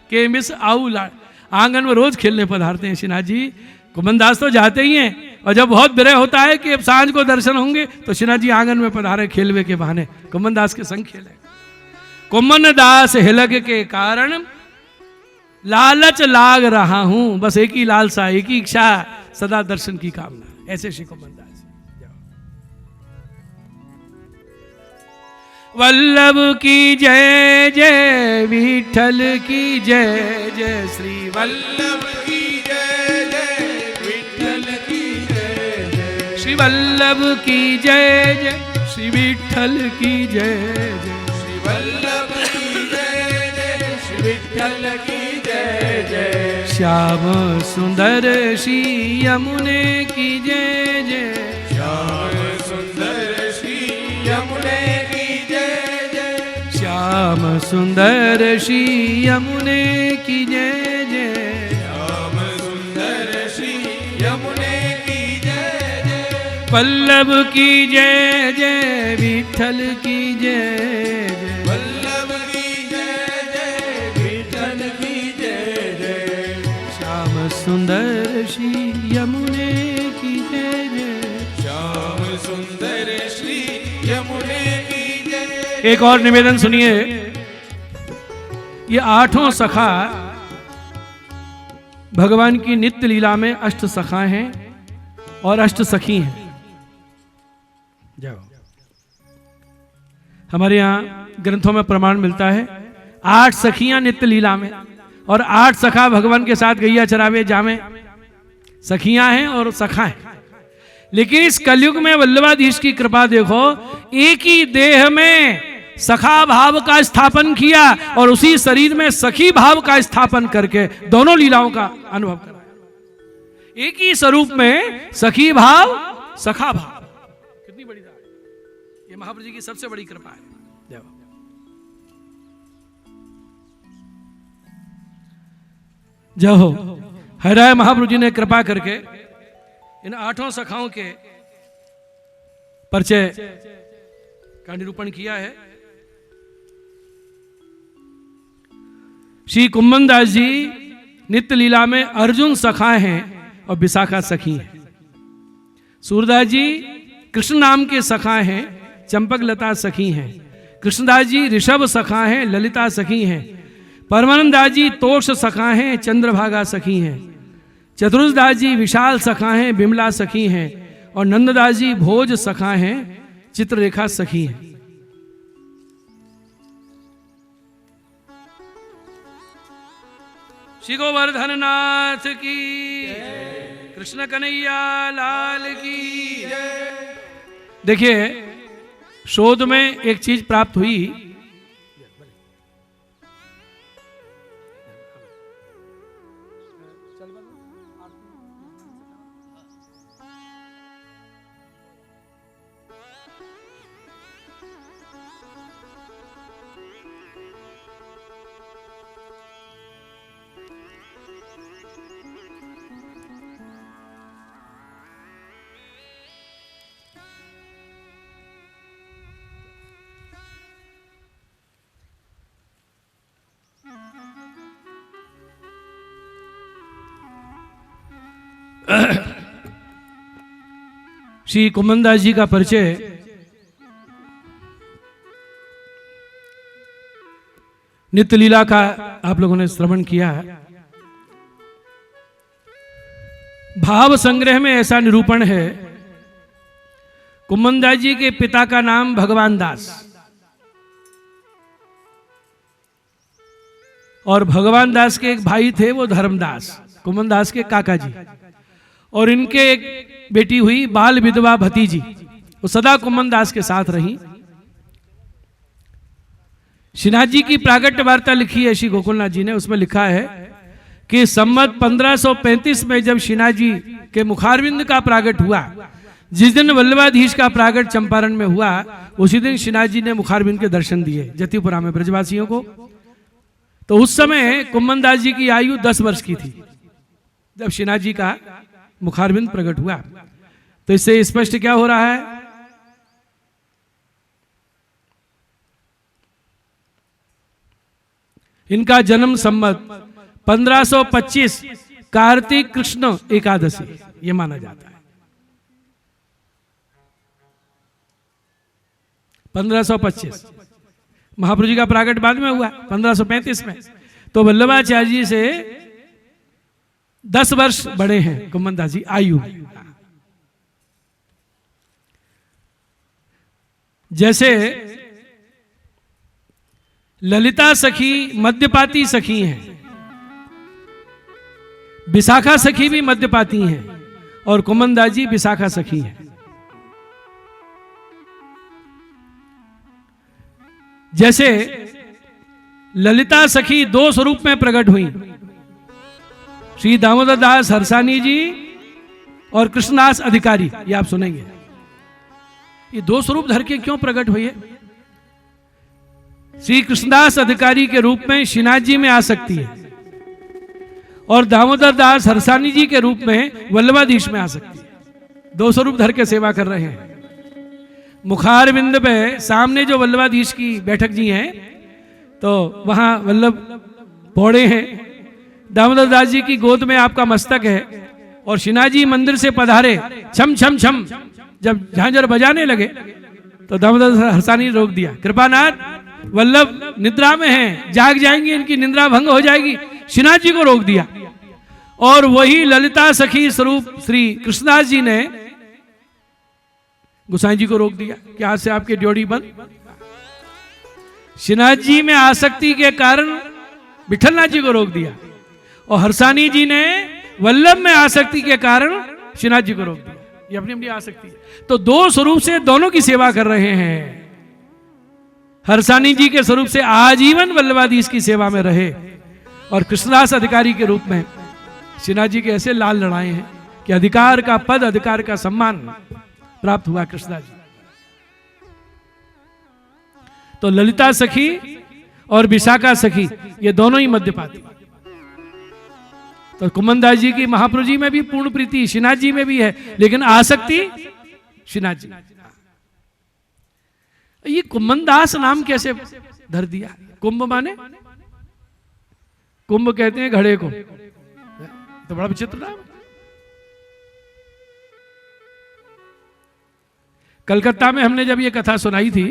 के मिस आऊ लाड़, आंगन में रोज खेलने पधारते हैं श्रीनाथ जी। कुम्भनदास तो जाते ही हैं, और जब बहुत विरह होता है कि अब सांझ को दर्शन होंगे तो श्रीनाथ जी आंगन में पधारे खेलवे के बहाने। कुम्भनदास के संग खेले। कुम्भनदास हिलक के कारण लालच लाग रहा हूं, बस एक ही लालसा, एक ही इच्छा, सदा दर्शन की कामना। ऐसे श्री कुम्भनदास। वल्लभ की जय जय, विठल की जय जय, श्री वल्लभ की जय जय, विठल की जय जय, श्री वल्लभ की जय जय, श्री विठल की जय जय, श्री वल्लभ की जय जय, श्री विठल की जय जय, श्याम सुंदर श्री यमुने की जय जय, श्याम सुंदर श्री यमुने की जय जय, श्याम सुंदर श्री यमुने की जय जय, श्याम सुंदर श्री यमुने की जय जय, वल्लभ की जय जय, विठल की जय जय, वल्लभ की जय जय, विठल की जय जय, श्याम सुंदर श्री यमुने की जय जय, श्याम सुंदर श्री यमुने की जय। एक और निवेदन सुनिए, ये 8 सखा भगवान की नित्य लीला में अष्ट सखा हैं और अष्ट सखी हैं। जाओ, हमारे यहाँ ग्रंथों में प्रमाण मिलता है 8 सखियां नित्य लीला में, और 8 सखा भगवान के साथ गैया चरावे जामे। सखियां हैं और सखा हैं। लेकिन इस कलयुग में वल्लभाधीश की कृपा देखो, एक ही देह में सखा भाव का स्थापन किया और उसी शरीर में सखी भाव का स्थापन करके दोनों लीलाओं का अनुभव कराया। एक ही स्वरूप में सखी भाव, सखा भाव। कितनी बड़ी बात है, ये महाप्रभु जी की सबसे बड़ी कृपा है। देखो, जय हो। हराय महाप्रभु जी ने कृपा करके इन 8 सखाओं के परिचय का निरूपण किया है। श्री कुम्भन दास जी नित्य लीला में अर्जुन सखा हैं और विशाखा सखी हैं। सूरदास जी कृष्ण नाम के सखा हैं, चंपक लता सखी हैं। कृष्णदास जी ऋषभ सखा हैं, ललिता सखी हैं। परमानंद दास जी तोष सखा हैं, चंद्रभागा सखी हैं। चतुर्दास जी विशाल सखा हैं, बिमला सखी हैं। और नंददास जी भोज सखा हैं, चित्ररेखा सखी हैं। श्री गोवर्धन नाथ की, कृष्ण कन्हैया लाल की। देखिए, शोध में एक चीज प्राप्त हुई। श्री कुम्भन दास जी का परिचय नित्य लीला का आप लोगों ने श्रवण किया है। भाव संग्रह में ऐसा निरूपण है, कुम्भन दास जी के पिता का नाम भगवान दास और भगवान दास के एक भाई थे, वो धर्मदास, कुम्भन दास के काका जी। और इनके एक बेटी हुई बाल विधवा भतीजी, वो सदा कुम्भन दास के साथ रही। श्रीनाथ जी की प्रागट्य वार्ता लिखी है श्री गोकुलनाथ जी ने, उसमें लिखा है कि संवत 1535 में जब श्रीनाथ जी के मुखारविंद का प्रागट हुआ, जिस दिन वल्लभाधीश का प्रागट चंपारण में हुआ, उसी दिन श्रीनाथ जी ने मुखारविंद के दर्शन दिए जतिपुरा में ब्रजवासियों को। तो उस समय कुम्भन दास जी की आयु 10 वर्ष की थी जब श्रीनाथ जी का मुखारविंद प्रकट हुआ। तो इससे स्पष्ट क्या हो रहा है, इनका जन्म संवत 1525 कार्तिक कृष्ण एकादशी ये माना जाता है। 1525 महाप्रभु जी का प्रागट बाद में हुआ 1535 में। तो वल्लभाचार्य जी से 10 वर्ष बड़े हैं कुम्भन दास जी आयु। जैसे ललिता सखी मध्यपाती सखी हैं, विशाखा सखी भी मध्यपाती हैं, और कुम्भन दास जी विशाखा सखी हैं। जैसे ललिता सखी 2 स्वरूप में प्रकट हुई, श्री दामोदर दास हरसानी जी और कृष्णदास अधिकारी, ये आप सुनेंगे। ये 2 स्वरूप धर के क्यों प्रकट हुई है? श्री कृष्णदास अधिकारी के रूप में श्रीनाथ जी में आ सकती है, और दामोदर दास हरसानी जी के रूप में वल्लभाधीश में आ सकती है। 2 स्वरूप धर के सेवा कर रहे हैं। मुखारविंद पे सामने जो वल्लभाधीश की बैठक जी हैं, तो वहां वल्लभ पौड़े हैं, दामोदर दास जी की गोद में आपका मस्तक है, और श्रीनाथ जी मंदिर से पधारे, छम छम छम जब झांझर बजाने लगे तो दामोदर हरसानी रोक दिया, कृपानाथ वल्लभ निद्रा में हैं, जाग जाएंगे, इनकी निद्रा भंग हो जाएगी। श्रीनाथ जी को रोक दिया। और वही ललिता सखी स्वरूप श्री कृष्णदास जी ने गोसाई जी को रोक दिया कि आज से आपकी ड्योढ़ी बंद। श्रीनाथ जी में आसक्ति के कारण विठलनाथ जी को रोक दिया, और हरसानी जी ने वल्लभ में आसक्ति के कारण श्रीनाथ जी को रोक दिया। ये अपनी अपनी आसक्ति है। तो 2 स्वरूप से दोनों की सेवा कर रहे हैं। हरसानी जी के स्वरूप से आजीवन वल्लभाधीश की सेवा में रहे, और कृष्णदास अधिकारी के रूप में श्रीनाथ जी के ऐसे लाल लड़ाए हैं कि अधिकार का पद, अधिकार का सम्मान प्राप्त हुआ कृष्णदास जी। तो ललिता सखी और विशाखा सखी ये दोनों ही मध्यपाती। तो कुम्भन दास जी की महाप्रभु जी में भी पूर्ण प्रीति, श्रीनाथ जी में भी है, लेकिन आसक्ति श्रीनाथ जी। ये कुम्भनदास नाम कैसे धर दिया? कुंभ माने कुंभ कहते हैं घड़े को, तो बड़ा विचित्र नाम। कलकत्ता में हमने जब ये कथा सुनाई थी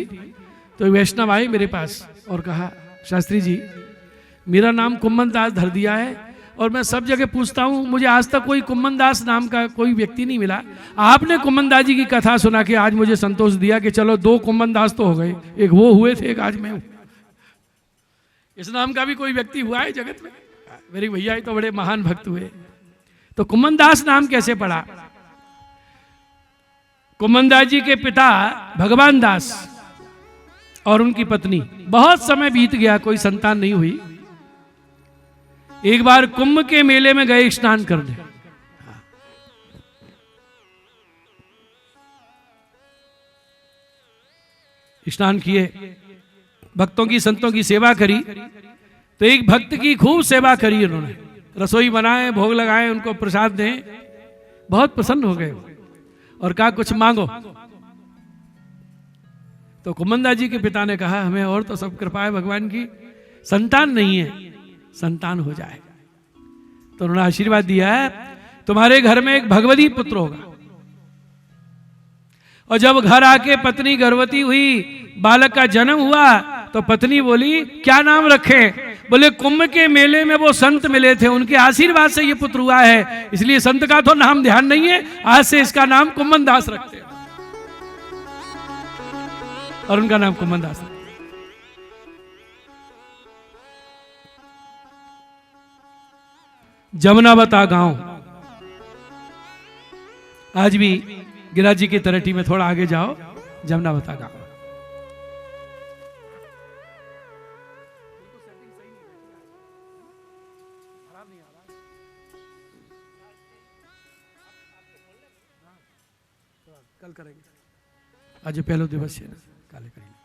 तो वैष्णव आए मेरे पास और कहा, शास्त्री जी मेरा नाम कुम्भनदास धर दिया है और मैं सब जगह पूछता हूं, मुझे आज तक कोई कुम्भनदास नाम का कोई व्यक्ति नहीं मिला। आपने कुम्भनदास जी की कथा सुना के आज मुझे संतोष दिया कि चलो 2 कुम्भनदास तो हो गए, एक वो हुए थे, एक आज मैं हूं। इस नाम का भी कोई व्यक्ति हुआ है जगत में? मेरे भैया ही तो बड़े महान भक्त हुए। तो कुम्भनदास नाम कैसे पड़ा? कुम्भनदास जी के पिता भगवान दास और उनकी पत्नी, बहुत समय बीत गया, कोई संतान नहीं हुई। एक बार कुंभ के मेले में गए स्नान करने। स्नान किए, भक्तों की संतों की सेवा करी, तो एक भक्त की खूब सेवा करी उन्होंने, रसोई बनाए, भोग लगाए, उनको प्रसाद दें। बहुत प्रसन्न हो गए और कहा कुछ मांगो। तो कुम्भनदास जी के पिता ने कहा हमें और तो सब कृपा है भगवान की, संतान नहीं है, संतान हो जाए। तो उन्होंने आशीर्वाद दिया है तुम्हारे घर में एक भगवती पुत्र होगा। और जब घर आके पत्नी गर्भवती हुई, बालक का जन्म हुआ, तो पत्नी बोली क्या नाम रखे? बोले कुंभ के मेले में वो संत मिले थे, उनके आशीर्वाद से ये पुत्र हुआ है, इसलिए संत का तो नाम ध्यान नहीं है, आज से इसका नाम कुम्भनदास रखते हैं। और उनका नाम कुम्भनदास। जमुनावता गांव आज भी गिरिराज जी की तरटी में थोड़ा आगे जाओ, जमुनावता गांव। कल करेंगे, आज पहला दिवस है ना, काले करेंगे।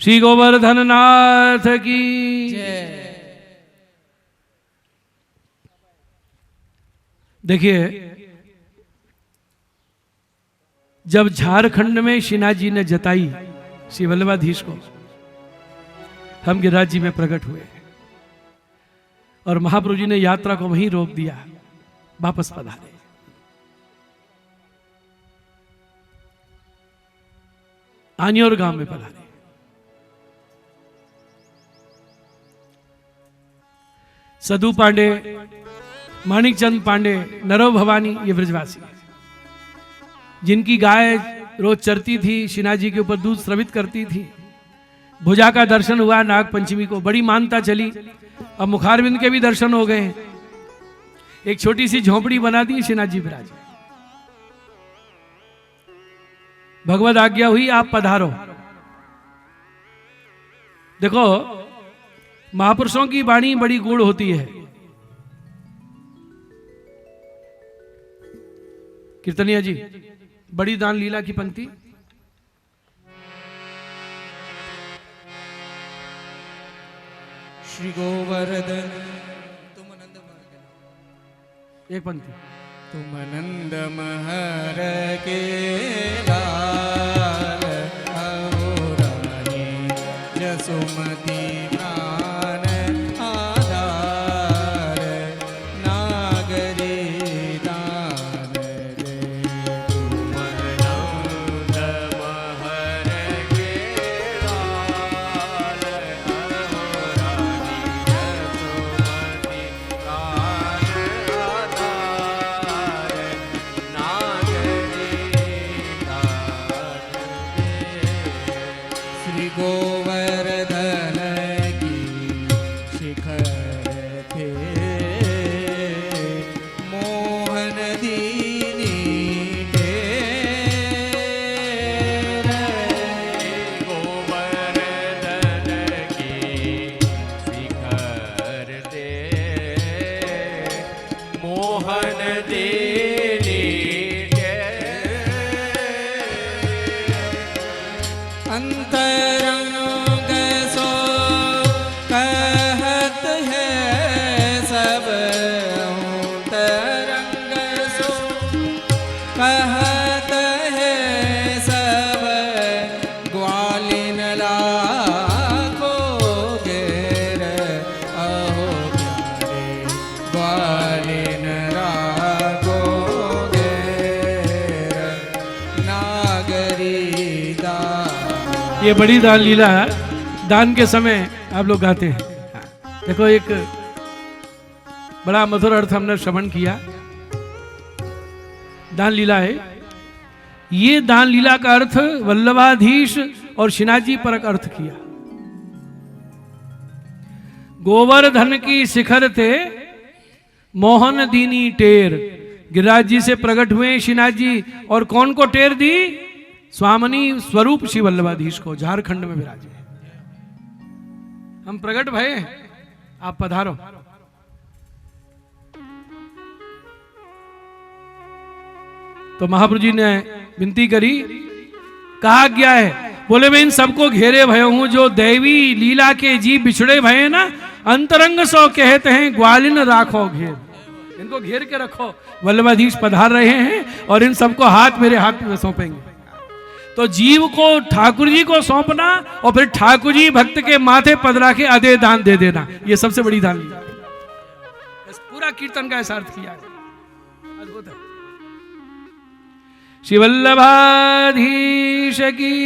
श्री गोवर्धन नाथ की जय। देखिए, जब झारखंड में शिना जी ने जताई श्री वल्लभाधीश को, हम गिरिराज जी में प्रकट हुए और महाप्रभु जी ने यात्रा को वहीं रोक दिया, वापस पधारे। आनियोर गांव में पधारे। सदू पांडे, माणिकचंद पांडे, नरव भवानी, ये ब्रजवासी जिनकी गाय रोज चरती थी, शिना जी के ऊपर दूध स्रवित करती थी। भुजा का दर्शन हुआ नाग पंचमी को, बड़ी मानता चली। अब मुखारविंद के भी दर्शन हो गए। एक छोटी सी झोपड़ी बना दी, शिना जी विराज। भगवद आज्ञा हुई आप पधारो। देखो, महापुरुषों की वाणी बड़ी गूढ़ होती है। कीर्तनिया जी, बड़ी दान लीला की पंक्ति। श्री गोवर्धन एक पंक्ति। तुम नंद महर के लाल, अहो रानी जसुमती प्राण आधार, नागरी दान दे। तुम नंद महर के लाल, अहो रानी जसुमती प्राण आधार, नागरी दान दे। श्री गोवर्धन की शिखर थे, मोहन दीनी गोवर्धन की शिखर दे, मोहन दीनी अंतरंग सो कहत है, ग्वालिन राखो घेर नागरी दान। ये बड़ी दान लीला दान के समय आप लोग गाते हैं। देखो एक बड़ा मधुर अर्थ हमने श्रवण किया। दान लीला है ये। दान लीला का अर्थ वल्लभाधीश और शिनाजी परक अर्थ किया। गोवर्धन की शिखर थे मोहन दीनी टेर। गिरिराज जी से प्रकट हुए शिनाजी और कौन को टेर दी? स्वामिनी स्वरूप श्री वल्लभाधीश को, झारखंड में विराजे। हम प्रकट भये, आप पधारो। तो महाप्रभु जी ने विनती करी, कहा गया है, बोले मैं इन सबको घेरे भय हूं जो दैवी लीला के जीव बिछड़े भये ना, अंतरंग सो कहते हैं ग्वालिन राखो घेर। इनको घेर के रखो। वल्लभाधीश पधार रहे हैं और इन सबको हाथ मेरे हाथ में सौंपेंगे। तो जीव को ठाकुर जी को सौंपना और फिर ठाकुर जी भक्त के माथे पधरा के अदे दान दे देना, ये सबसे बड़ी दान लीला। इस पूरा कीर्तन का ऐसा अर्थ किया है। अद्भुत है। श्री वल्लभाधीश की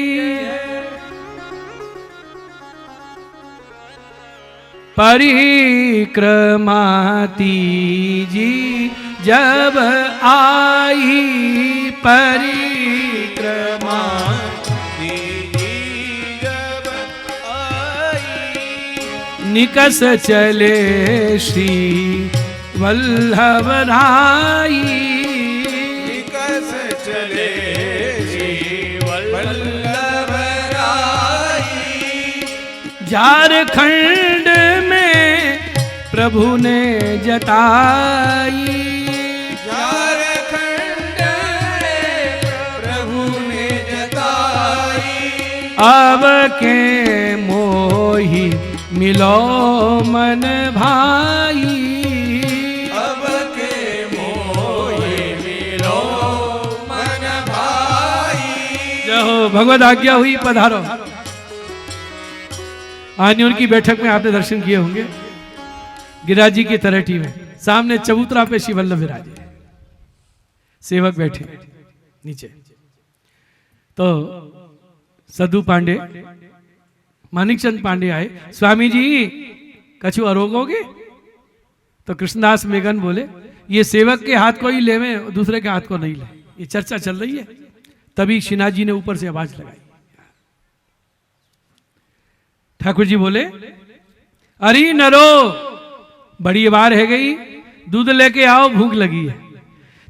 परिक्रमाती जी जब आई, परिक्रमा जब आई निकस चले श्री वल्लभ राई। निकस चले श्री वल्लभ राई। झारखंड में प्रभु ने जताई, झारखंड में प्रभु ने जताई। अब के मोही मिलो मन भाई, अब के मोहि मिलो मन भाई। जय हो। भगवद आज्ञा हुई, पधारो। आनियों की बैठक में आपने दर्शन किए होंगे। गिरिराज जी की तलहटी में सामने चबूतरा पे श्री वल्लभ विराजे, सेवक बैठे नीचे। तो सदु पांडे, मानिकचंद पांडे आए, स्वामी जी कछु अरोगोगे? तो कृष्णदास मेघन बोले, ये सेवक के हाथ को ही ले में, दूसरे के हाथ को नहीं ले। ये चर्चा चल रही है। तभी शिनाजी जी ने ऊपर से आवाज लगाई। ठाकुर जी बोले, अरे नरो, बड़ी बार है गई, दूध लेके आओ, भूख लगी है।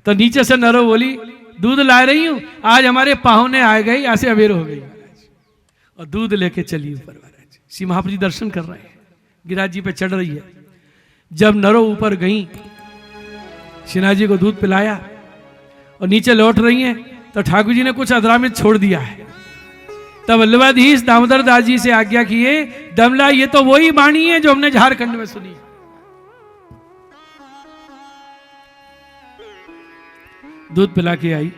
तो नीचे से नरो बोली, दूध ला रही हूं, आज हमारे पाहुने आ गए, ऐसे अबेर हो गई। और दूध लेके चली ऊपर। महाराज श्री महाप्रभु जी दर्शन कर रहे हैं, गिरिराज जी पे चढ़ रही है। जब नरो ऊपर गई, शिनाजी को दूध पिलाया और नीचे लौट रही हैं, तो ठाकुर जी ने कुछ अधरामित छोड़ दिया है। तब वल्लभाधीश दामोदर दास जी से आज्ञा किए, दमला ये तो वही वाणी है जो हमने झारखंड में सुनी। दूध पिला के आई।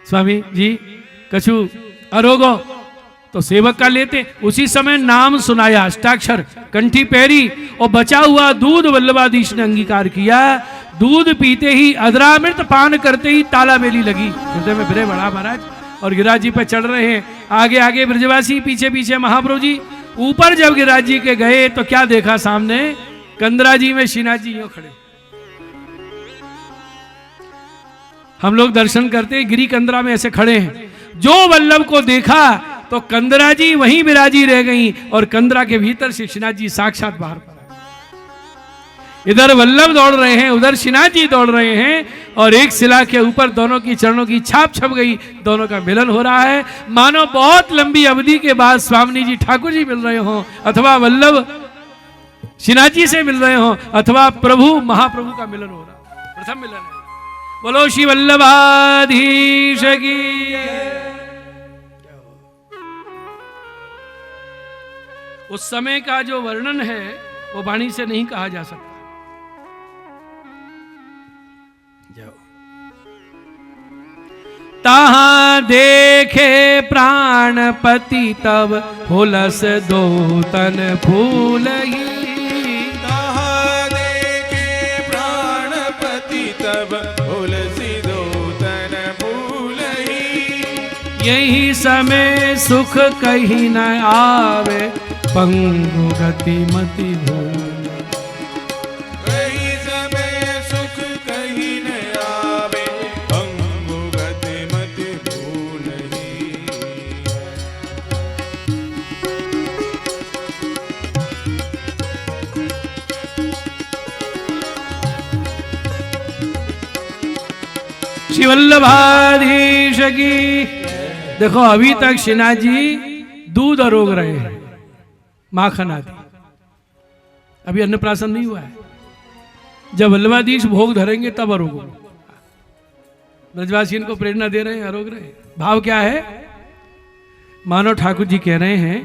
स्वामी जी कछु अरोगो? तो सेवक का लेते। उसी समय नाम सुनाया, अष्टाक्षर कंठी पैरी और बचा हुआ दूध वल्लभाधीश ने अंगीकार किया। दूध पीते ही, अधरामृत पान करते ही ताला बेली लगी। हृदय में फिरे बड़ा महाराज। और गिरिराज जी पे चढ़ रहे हैं, आगे आगे ब्रजवासी, पीछे पीछे महाप्रभु जी। ऊपर जब गिरिराज जी के गए तो क्या देखा सामने? कंदरा जी में शिनाजी यूं खड़े। हम लोग दर्शन करते गिरी कंदरा में ऐसे खड़े हैं। जो वल्लभ को देखा तो कंदरा जी वहीं विराजी रह गई और कंदरा के भीतर से शिनाजी जी साक्षात बाहर पड़ा। इधर वल्लभ दौड़ रहे हैं, उधर शिनाजी जी दौड़ रहे हैं और एक शिला के ऊपर दोनों की चरणों की छाप छप गई। दोनों का मिलन हो रहा है, मानो बहुत लंबी अवधि के बाद स्वामी जी ठाकुर जी मिल रहे हो, अथवा वल्लभ शिनाजी से मिल रहे हो, अथवा प्रभु महाप्रभु का मिलन हो रहा। प्रथम मिलन है। बोलो श्री वल्लभाधीश की। उस समय का जो वर्णन है वो वाणी से नहीं कहा जा सकता। तहां देखे प्राणपति तब हुलस दो तन फूल ही। तहां यही समय सुख कहीं न आवे, पंगु गति मति भूल। कहीं समय सुख कहीं न आवे, पंगु गति मति भूलहि। श्री वल्लभाधीश की। देखो अभी तक श्रीनाथ जी दूध अरोग रहे हैं, माखन आदि, अभी अन्नप्राशन नहीं हुआ है। जब वल्लभाधीश भोग धरेंगे तब अरोग होगा। ब्रजवासी इनको प्रेरणा दे रहे हैं, अरोग रहे हैं। भाव क्या है? मानो ठाकुर जी कह रहे हैं,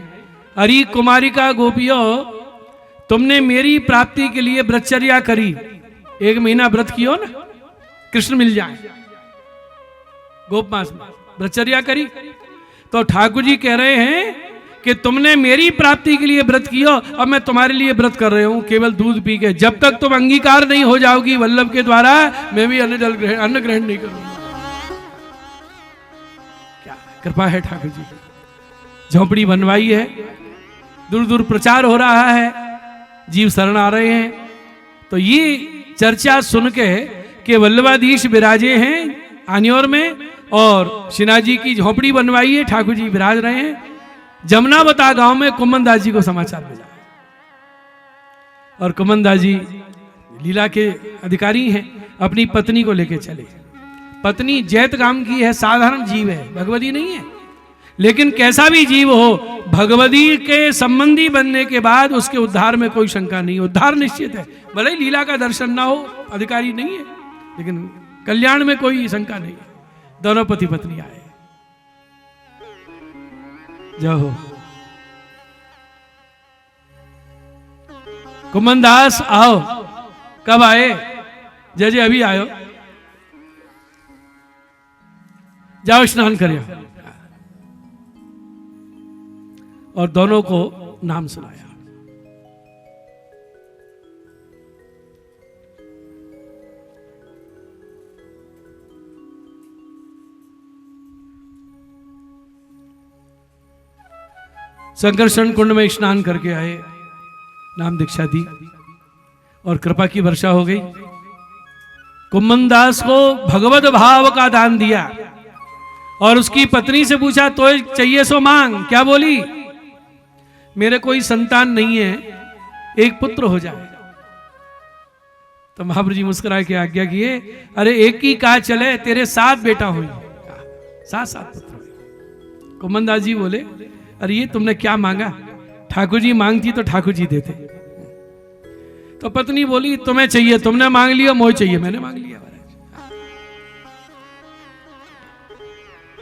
अरे कुमारिका गोपियों, तुमने मेरी प्राप्ति के लिए ब्रतचर्या करी, 1 महीना व्रत कियो ना, कृष्ण मिल जाए, गोप मास में ब्रतचर्या करी। तो ठाकुर जी कह रहे हैं कि तुमने मेरी प्राप्ति के लिए व्रत किया, अब मैं तुम्हारे लिए व्रत कर रहे हूं केवल दूध पी के। जब तक तुम अंगीकार नहीं हो जाओगी वल्लभ के द्वारा, मैं भी अन्न ग्रहण नहीं करूंगा। क्या कृपा है ठाकुर जी। झोपड़ी बनवाई है, दूर दूर प्रचार हो रहा है, जीव शरण आ रहे हैं। तो ये चर्चा सुन के कि वल्लभाधीश विराजे हैं आन्योर में, और श्रीनाथ जी की झोपड़ी बनवाई है, ठाकुर जी विराज रहे हैं। जमुनावता गांव में कुम्मन दास जी को समाचार मिला, और कुम्मन दास जी लीला के अधिकारी हैं, अपनी पत्नी को लेकर चले। पत्नी जैत गांव की है, साधारण जीव है, भगवती नहीं है। लेकिन कैसा भी जीव हो, भगवती के संबंधी बनने के बाद उसके उद्धार में कोई शंका नहीं, उद्धार निश्चित है। भले ही लीला का दर्शन ना हो, अधिकारी नहीं है, लेकिन कल्याण में कोई शंका नहीं। दोनों पति पत्नी आए। जय हो। कुम्मन दास आओ। कब आए? जय जय अभी आयो, जाओ स्नान करियो। और दोनों को नाम सुनाया। संकर्षण कुंड में स्नान करके आए, नाम दीक्षा दी और कृपा की वर्षा हो गई। कुम्मन दास को भगवत भाव का दान दिया और उसकी पत्नी से पूछा, तो चाहिए सो मांग। क्या बोली? मेरे कोई संतान नहीं है, एक पुत्र हो जाए। तो महाप्रभु जी मुस्कुरा के आज्ञा किए, अरे एक ही कहा चले, तेरे 7 बेटा हुई, 7 पुत्र हुए। कुम्मन दास जी बोले, अरे ये तुमने क्या मांगा? ठाकुर जी मांगती तो ठाकुर जी देते। तो पत्नी बोली, तुम्हें चाहिए, तुमने मांग लिया, मोह चाहिए, मैंने मांग लिया।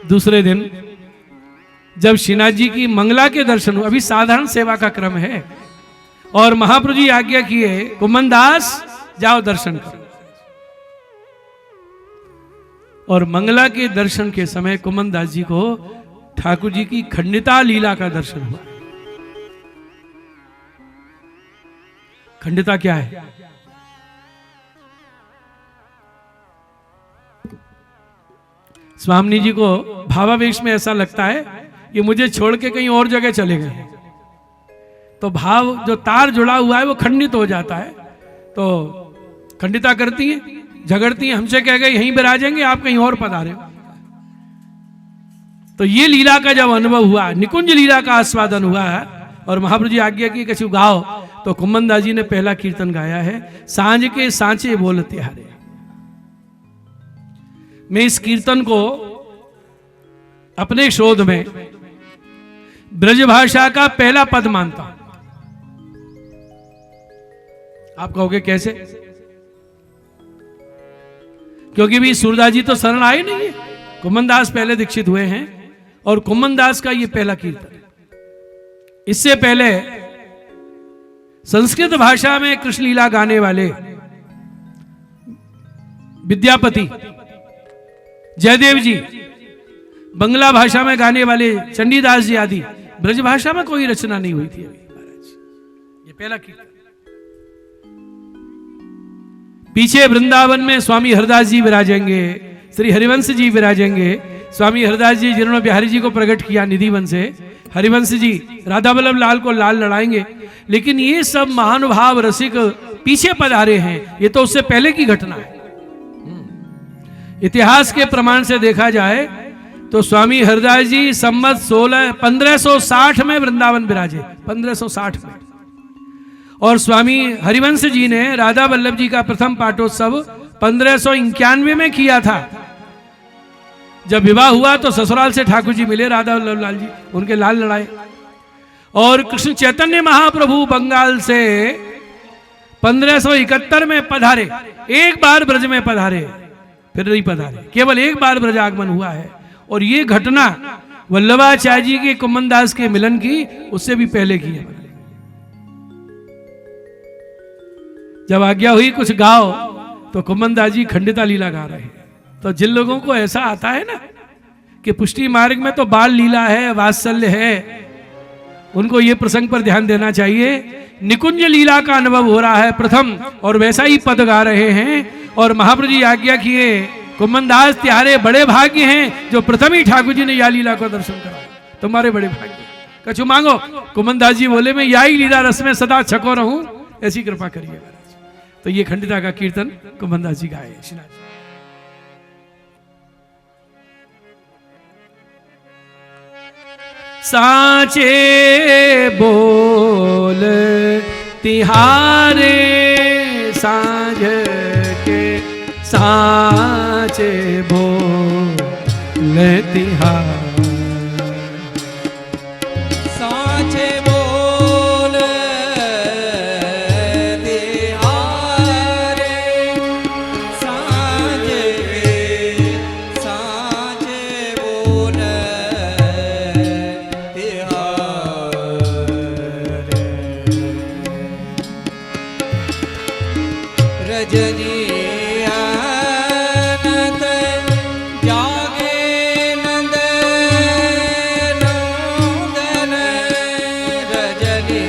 दूसरे दिन जब श्रीनाथ जी की मंगला के दर्शन हुए, अभी साधारण सेवा का क्रम है, और महाप्रभु जी आज्ञा किए, कुम्मन दास जाओ दर्शन करो। और मंगला के दर्शन के समय कुम्मन दास जी को ठाकुर जी की खंडिता लीला का दर्शन हुआ। खंडिता क्या है? स्वामी जी को भावावेश में ऐसा लगता है कि मुझे छोड़ के कहीं और जगह चले गए, तो भाव जो तार जुड़ा हुआ है वो खंडित हो जाता है। तो खंडिता करती है, झगड़ती है, हमसे कह गए यहीं विराजेंगे, आप कहीं और पधारे हो। तो ये लीला का जब अनुभव हुआ, निकुंज लीला का आस्वादन हुआ है, और महाप्रभु जी आज्ञा की कछु गाओ, तो कुम्मन दास जी ने पहला कीर्तन गाया है, सांझ के सांचे बोल तिहारे। मैं इस कीर्तन को अपने शोध में ब्रज भाषा का पहला पद मानता हूं। आप कहोगे कैसे? क्योंकि भी सूरदास जी तो शरण आए नहीं है, कुम्मन दास पहले दीक्षित हुए हैं, और कुम्मन दास का ये पहला कीर्तन। इससे पहले संस्कृत भाषा में कृष्ण लीला गाने वाले विद्यापति जयदेव जी, बंगला भाषा में गाने वाले चंडीदास जी आदि, ब्रज भाषा में कोई रचना नहीं हुई थी अभी महाराज। ये पहला कीर्तन। पीछे वृंदावन में स्वामी हरदास जी विराजेंगे, श्री हरिवंश जी विराजेंगे, स्वामी हरदास जी जिन्होंने बिहारी जी को प्रकट किया निधि वन से, हरिवंश जी राधा वल्लभ लाल को लाल लड़ाएंगे, लेकिन ये सब महानुभाव रसिक पीछे पधारे हैं। ये तो उससे पहले की घटना है। इतिहास के प्रमाण से देखा जाए तो स्वामी हरदास जी संवत 1560 में वृंदावन विराजे, 1560 में। और स्वामी हरिवंश जी ने राधा वल्लभ जी का प्रथम पाठोत्सव 1591 में किया था। जब विवाह हुआ तो ससुराल से ठाकुर जी मिले राधा वल्लभ लाल जी, उनके लाल लड़ाए। और कृष्ण चैतन्य महाप्रभु बंगाल से 1571 में पधारे, एक बार ब्रज में पधारे, फिर नहीं पधारे, केवल एक बार ब्रज आगमन हुआ है। और ये घटना वल्लभाचार्य जी के कुम्मन दास के मिलन की उससे भी पहले की है। जब आज्ञा हुई कुछ गाओ, तो कुम्मन दास जी खंडिता लीला गा रहे हैं। तो जिन लोगों को ऐसा आता है ना कि पुष्टि मार्ग में तो बाल लीला है, वात्सल्य है, उनको ये प्रसंग पर ध्यान देना चाहिए। निकुंज लीला का अनुभव हो रहा है प्रथम, और वैसा ही पद गा रहे हैं। और महाप्रभु जी आज्ञा किए, कुम्मन दास त्यारे बड़े भाग्य हैं जो प्रथम ही ठाकुर जी ने या लीला को दर्शन करा, तुम्हारे बड़े भाग्य। कछु मांगो, कुम्मन दास जी बोले मैं या ही लीला रस में सदा छको रहूं, ऐसी कृपा करिए महाराज। तो ये खंडिता का कीर्तन कुम्मन दास जी गाए। साचे बोल तिहारे साँझ के, साचे बोल तिहार, साचे बोल तिहारे साँझ के, साचे बोल रजनी अनंत जागे नंद नंदन, रजनी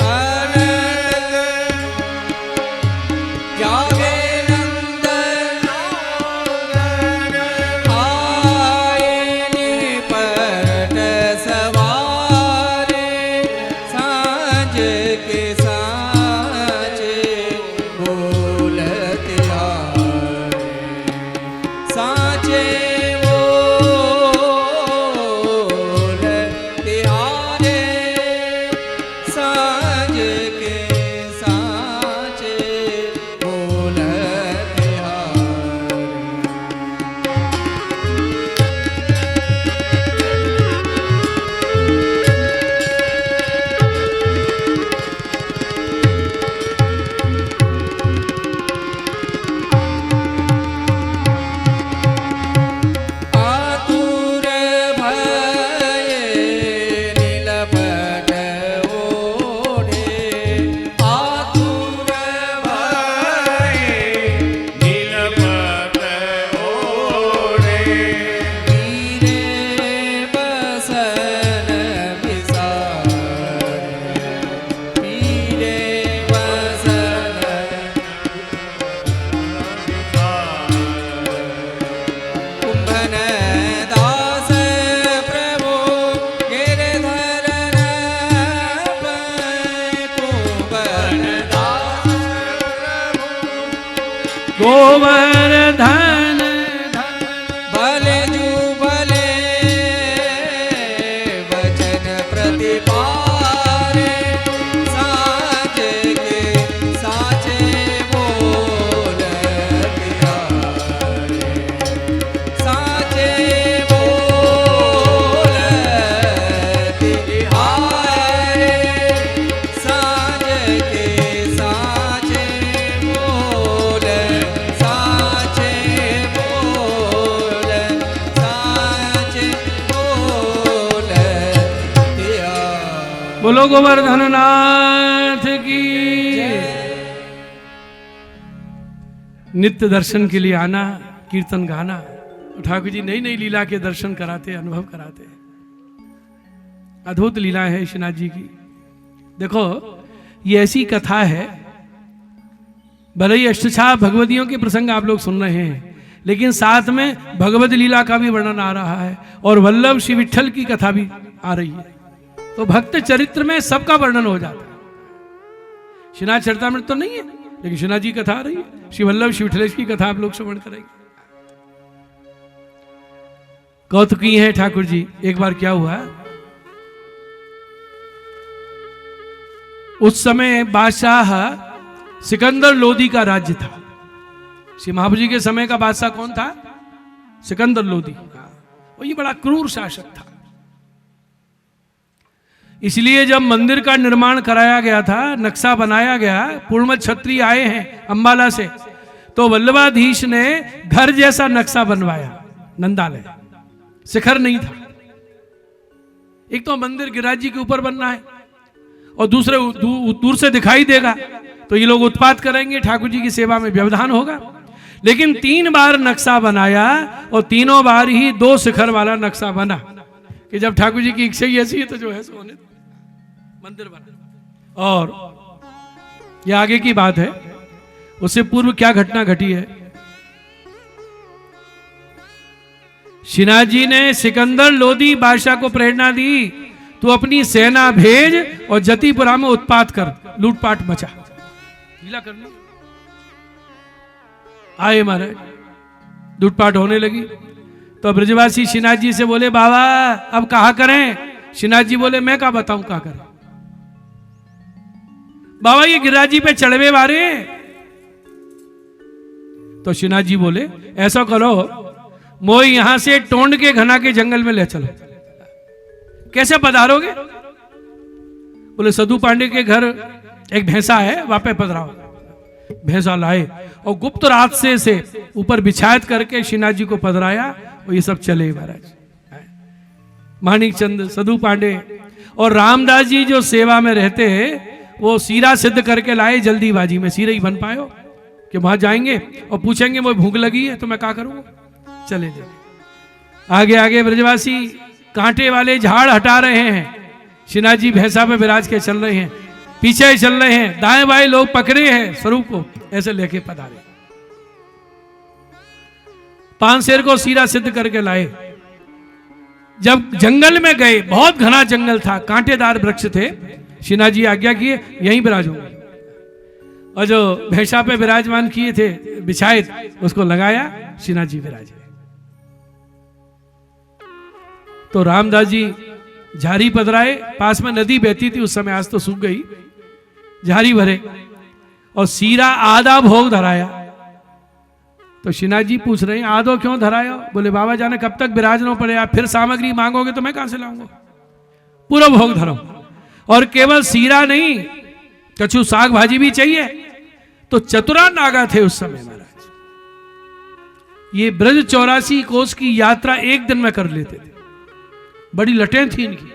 अनंत जागे नंद नंदन, आए निपट सवारे सांझ के सांचे बोल साचे बोल तिहारे साँझ के, साचे बोल तिहारे। आतुर भये नीलपट ओढ़े, आतुर भये नीलपत ओढ़े, वीरे बसन विसारे, वीरे बसन कुंभन दास प्रभु गिरधरन कुंभन दास गोवर्धन भले जू भले वचन प्रतिपारे साँझ के साचे बोल तिहारे, साचे बोल तिहारे, साँझ के साचे बोल, साचे बोल, साचे बोल तिहारे। बोलो गोवर्धन नाथ की। नित्य दर्शन के लिए आना, कीर्तन गाना, ठाकुर जी नई नई लीला के दर्शन कराते, अनुभव कराते। अद्भुत लीला है ईशनाथ जी की। देखो ये ऐसी कथा है, भले ही अष्टछा भगवतियों के प्रसंग आप लोग सुन रहे हैं, लेकिन साथ में भगवत लीला का भी वर्णन आ रहा है और वल्लभ श्री विठल की कथा भी आ रही है। तो भक्त चरित्र में सबका वर्णन हो जाता है। श्रीनाथ चरितमृत तो नहीं है, लेकिन श्रीनाथ जी कथा आ रही है, श्री वल्लभ श्री विठलेश की कथा आप लोग श्रवण करेंगे। कौतुकी है ठाकुर जी। एक बार क्या हुआ, उस समय बादशाह सिकंदर लोदी का राज्य था। श्री महाप्रभु जी के समय का बादशाह कौन था? सिकंदर लोदी। वो ये बड़ा क्रूर शासक था। इसलिए जब मंदिर का निर्माण कराया गया था, नक्शा बनाया गया, पूर्णमत क्षत्रिय आए हैं अंबाला से, तो वल्लभाधीश ने घर जैसा नक्शा बनवाया। नंदालय शिखर नहीं था। एक तो मंदिर गिरिराज जी के ऊपर बनना है और दूसरे दूर से दिखाई देगा तो ये लोग उत्पात करेंगे, ठाकुर जी की सेवा में व्यवधान होगा। लेकिन 3 बार नक्शा बनाया और तीनों बार ही 2 शिखर वाला नक्शा बना कि जब ठाकुर जी की इच्छा ही ऐसी है तो जो है सो होने मंदिर बना। और ये आगे की बात है, उससे पूर्व क्या घटना घटी है। श्रीनाथ जी ने सिकंदर लोदी बादशाह को प्रेरणा दी, तू अपनी सेना भेज और जतिपुरा में उत्पात कर, लूटपाट मचा, ढीला कर ली। आए महाराज, लूटपाट होने लगी तो ब्रजवासी श्रीनाथ जी से बोले, बाबा अब कहा करें? श्रीनाथ जी बोले, मैं क्या बताऊं क्या करें बाबा, ये गिरिराज जी पे चढ़वे वारे। तो श्रीनाथ जी बोले, ऐसा करो मोई यहां से टोंड के घना के जंगल में ले चलो। कैसे पधारोगे? बोले, सदू पांडे के घर एक भैंसा है, वहां पे पधराओ। भैंसा लाए और गुप्त रात से ऊपर बिछायत करके श्रीनाथ जी को पधराया और ये सब चले महाराज। माणिक चंद, सदू पांडे और रामदास जी जो सेवा में रहते हैं, वो सीरा सिद्ध करके लाए जल्दीबाजी में। सीरा ही बन पायो कि वहां जाएंगे और पूछेंगे मुझे भूख लगी है तो मैं क्या करूंगा, चले जाए। आगे आगे ब्रजवासी कांटे वाले झाड़ हटा रहे हैं, श्रीनाथ जी भैंसा पे विराज के चल रहे हैं, पीछे ही चल रहे हैं, दाएं बाएं लोग पकड़े हैं स्वरूप को, ऐसे लेके पधारे। 5 शेर को सीरा सिद्ध करके लाए। जब जंगल में गए, बहुत घना जंगल था, कांटेदार वृक्ष थे, श्रीनाथ जी आज्ञा किए यहीं विराजोगे। और जो भैंसा पे विराजमान किए थे बिछाए, उसको लगाया, श्रीनाथ जी विराजे। तो रामदास जी झारी पधराए, पास में नदी बहती थी उस समय, आज तो सूख गई, झारी भरे और सीरा आधा भोग धराया। तो श्रीनाथ जी पूछ रहे हैं, आधो क्यों धराया? बोले, बाबा जाने कब तक विराजना पड़े, आप फिर सामग्री मांगोगे तो मैं कहां से लाऊंगा, पूरा भोग धरो। और केवल सीरा नहीं, कछु साग भाजी भी चाहिए। तो चतुरा नागा थे उस समय महाराज, ये ब्रज 84 कोस की यात्रा एक दिन में कर लेते थे, बड़ी लटें थी इनकी।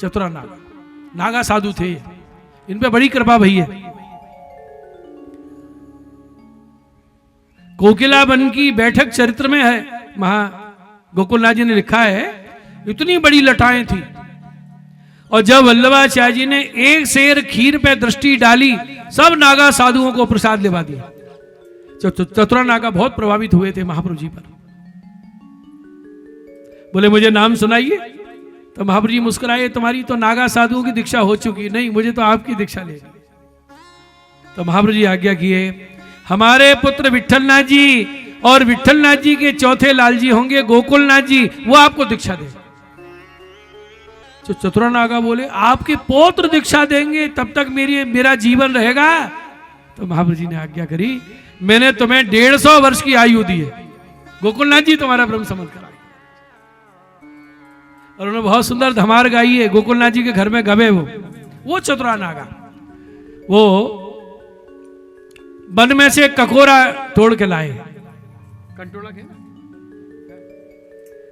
चतुरा नागा, नागा साधु थे, इन पे बड़ी कृपा भई है। कोकिला वन की बैठक चरित्र में है, महा गोकुलनाथ जी ने लिखा है, इतनी बड़ी लटाएं थी। और जब वल्लभाचार्य जी ने एक शेर खीर पे दृष्टि डाली, सब नागा साधुओं को प्रसाद लेवा दिया। चतुरा नागा बहुत प्रभावित हुए थे महाप्रभु जी पर। बोले, मुझे नाम सुनाइए। तो महाप्रभु जी मुस्कुराए, तुम्हारी तो नागा साधुओं की दीक्षा हो चुकी, नहीं मुझे तो आपकी दीक्षा लेनी। तो महाप्रभु जी आज्ञा किए, हमारे पुत्र विठलनाथ जी और विठलनाथ जी के चौथे लाल जी होंगे गोकुलनाथ जी, वो आपको दीक्षा देंगे। तो चतुरा नागा बोले, आपके पौत्र दीक्षा देंगे तब तक मेरा जीवन रहेगा। तो महाप्रभु जी ने आज्ञा करी, मैंने तुम्हें 150 वर्ष की आयु दी है, गोकुलनाथ जी तुम्हारा ब्रह्म समझ कराए। और उन्होंने बहुत सुंदर धमार गाई है, गोकुलनाथ जी के घर में गवे वो चतुरा नागा, वो वन में से ककोरा तोड़ के लाए। कंटोड़ा के ना,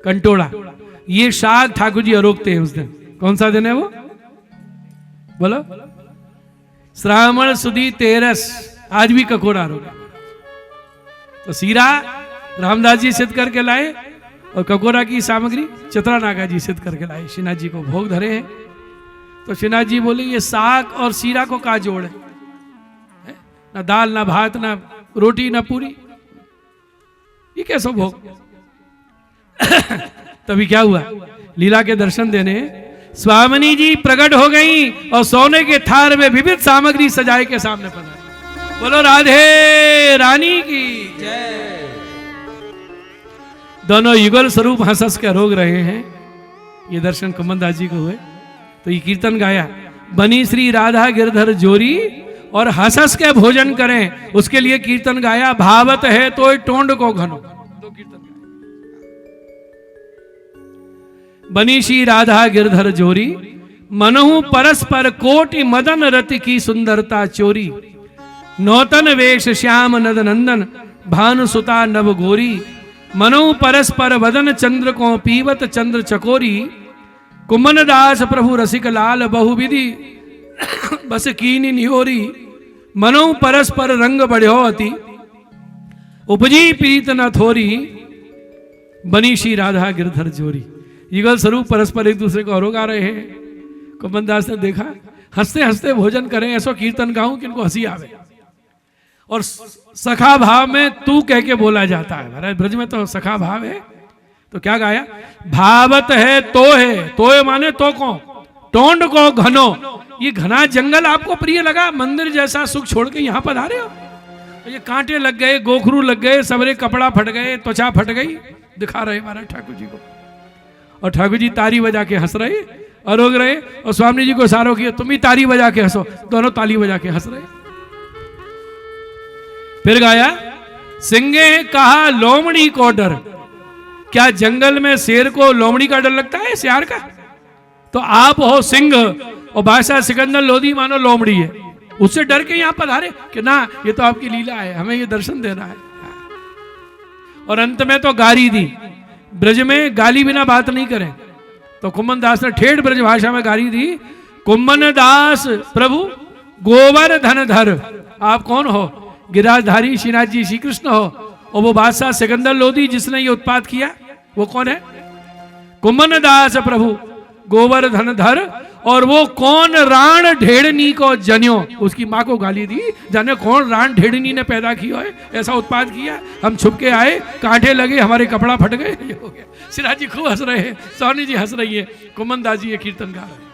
कंटोड़ा, ये शाग ठाकुर जी अरोगते हैं उस दिन। कौन सा दिन है वो, बोलो? श्रावण सुदी 13, आज भी ककोड़ा अरोगा। तो सीरा रामदास जी सिद्ध करके लाए और ककोरा की सामग्री चतुरा नागा जी सिद्ध करके लाए, श्रीनाथ जी को भोग धरे हैं। तो श्रीनाथ जी बोले, ये साग और सीरा को का जोड़ है? ना दाल, ना भात, ना रोटी, ना पूरी, ये कैसा भोग। तभी क्या हुआ, लीला के दर्शन देने स्वामिनी जी प्रकट हो गई और सोने के थार में विविध सामग्री सजाए के सामने पधारी। बोलो राधे रानी की जय। दोनों युगल स्वरूप हंस हंस के रोग रहे हैं। ये दर्शन कुमनदास जी को हुए तो ये कीर्तन गाया, बनी श्री राधा गिरधर जोरी और हंस हंस के भोजन करें, उसके लिए कीर्तन गाया, भावत है तो टोंड को घनो। दो कीर्तन गाया, बनी श्री राधा गिरधर जोरी, मनहु परस्पर कोटि मदन रति की सुंदरता चोरी, नौतन वेश श्याम नद नंदन भानु सुता नव गोरी, मनहु परस्पर वदन चंद्र को पीवत चंद्र चकोरी, कुमन दास प्रभु रसिक लाल बहुविधि बस कीनी निहोरी, मनहु परस्पर रंग बढ़्यो अति उपजी प्रीत न थोरी, बनी श्री राधा गिरधर जोरी। युगल स्वरूप परस्पर एक दूसरे को आरोग आ रहे हैं। कुमनदास ने देखा हंसते हंसते भोजन करें, ऐसा कीर्तन गाऊं कि इनको हंसी आवे। और सखा भाव में तू कह के बोला जाता है, महाराज ब्रज में तो सखा भाव है। तो क्या गाया, भावत है तो है माने तो को, टोंड को घनो। ये घना जंगल आपको प्रिय लगा, मंदिर जैसा सुख छोड़ के यहाँ पधारे हो। तो ये कांटे लग गए, गोखरू लग गए, सबरे कपड़ा फट गए, त्वचा फट गई, दिखा रहे महाराज ठाकुर जी को। और ठाकुर जी ताली बजा के हंस रहे, अरोग रहे, और स्वामी जी को इशारा किया तुम ही ताली बजा के हंसो, दोनों ताली बजा के हंस रहे। फिर गाया, सिंगे कहा लोमड़ी को डर। क्या जंगल में शेर को लोमड़ी का डर लगता है, सियार का? तो आप हो सिंह और बादशाह सिकंदर लोधी मानो लोमड़ी है, उससे डर के यहां पधारे कि ना ये तो आपकी लीला है, हमें ये दर्शन देना है। और अंत में तो गाली दी, ब्रज में गाली बिना बात नहीं करें। तो कुम्मन दास ने ठेठ ब्रज भाषा में गाली दी, कुम्मन दास प्रभु गोवर धन धर। आप कौन हो? गिरिराजधारी श्रीनाथ जी श्री कृष्ण हो। और वो बादशाह सिकंदर लोधी जिसने ये उत्पात किया वो कौन है? कुम्मन दास प्रभु गोवर धन धर। और वो कौन राण ढेड़नी को जन्यो, उसकी माँ को गाली दी, जाने कौन राण ढेड़नी ने पैदा किया है, ऐसा उत्पाद किया। हम छुप के आए, कांटे लगे, हमारे कपड़ा फट गए, ये हो गया। सिराज जी खूब हंस रहे हैं, सोनी जी हंस रही है, कुम्मन दास जी ये कीर्तन गा रहे हैं।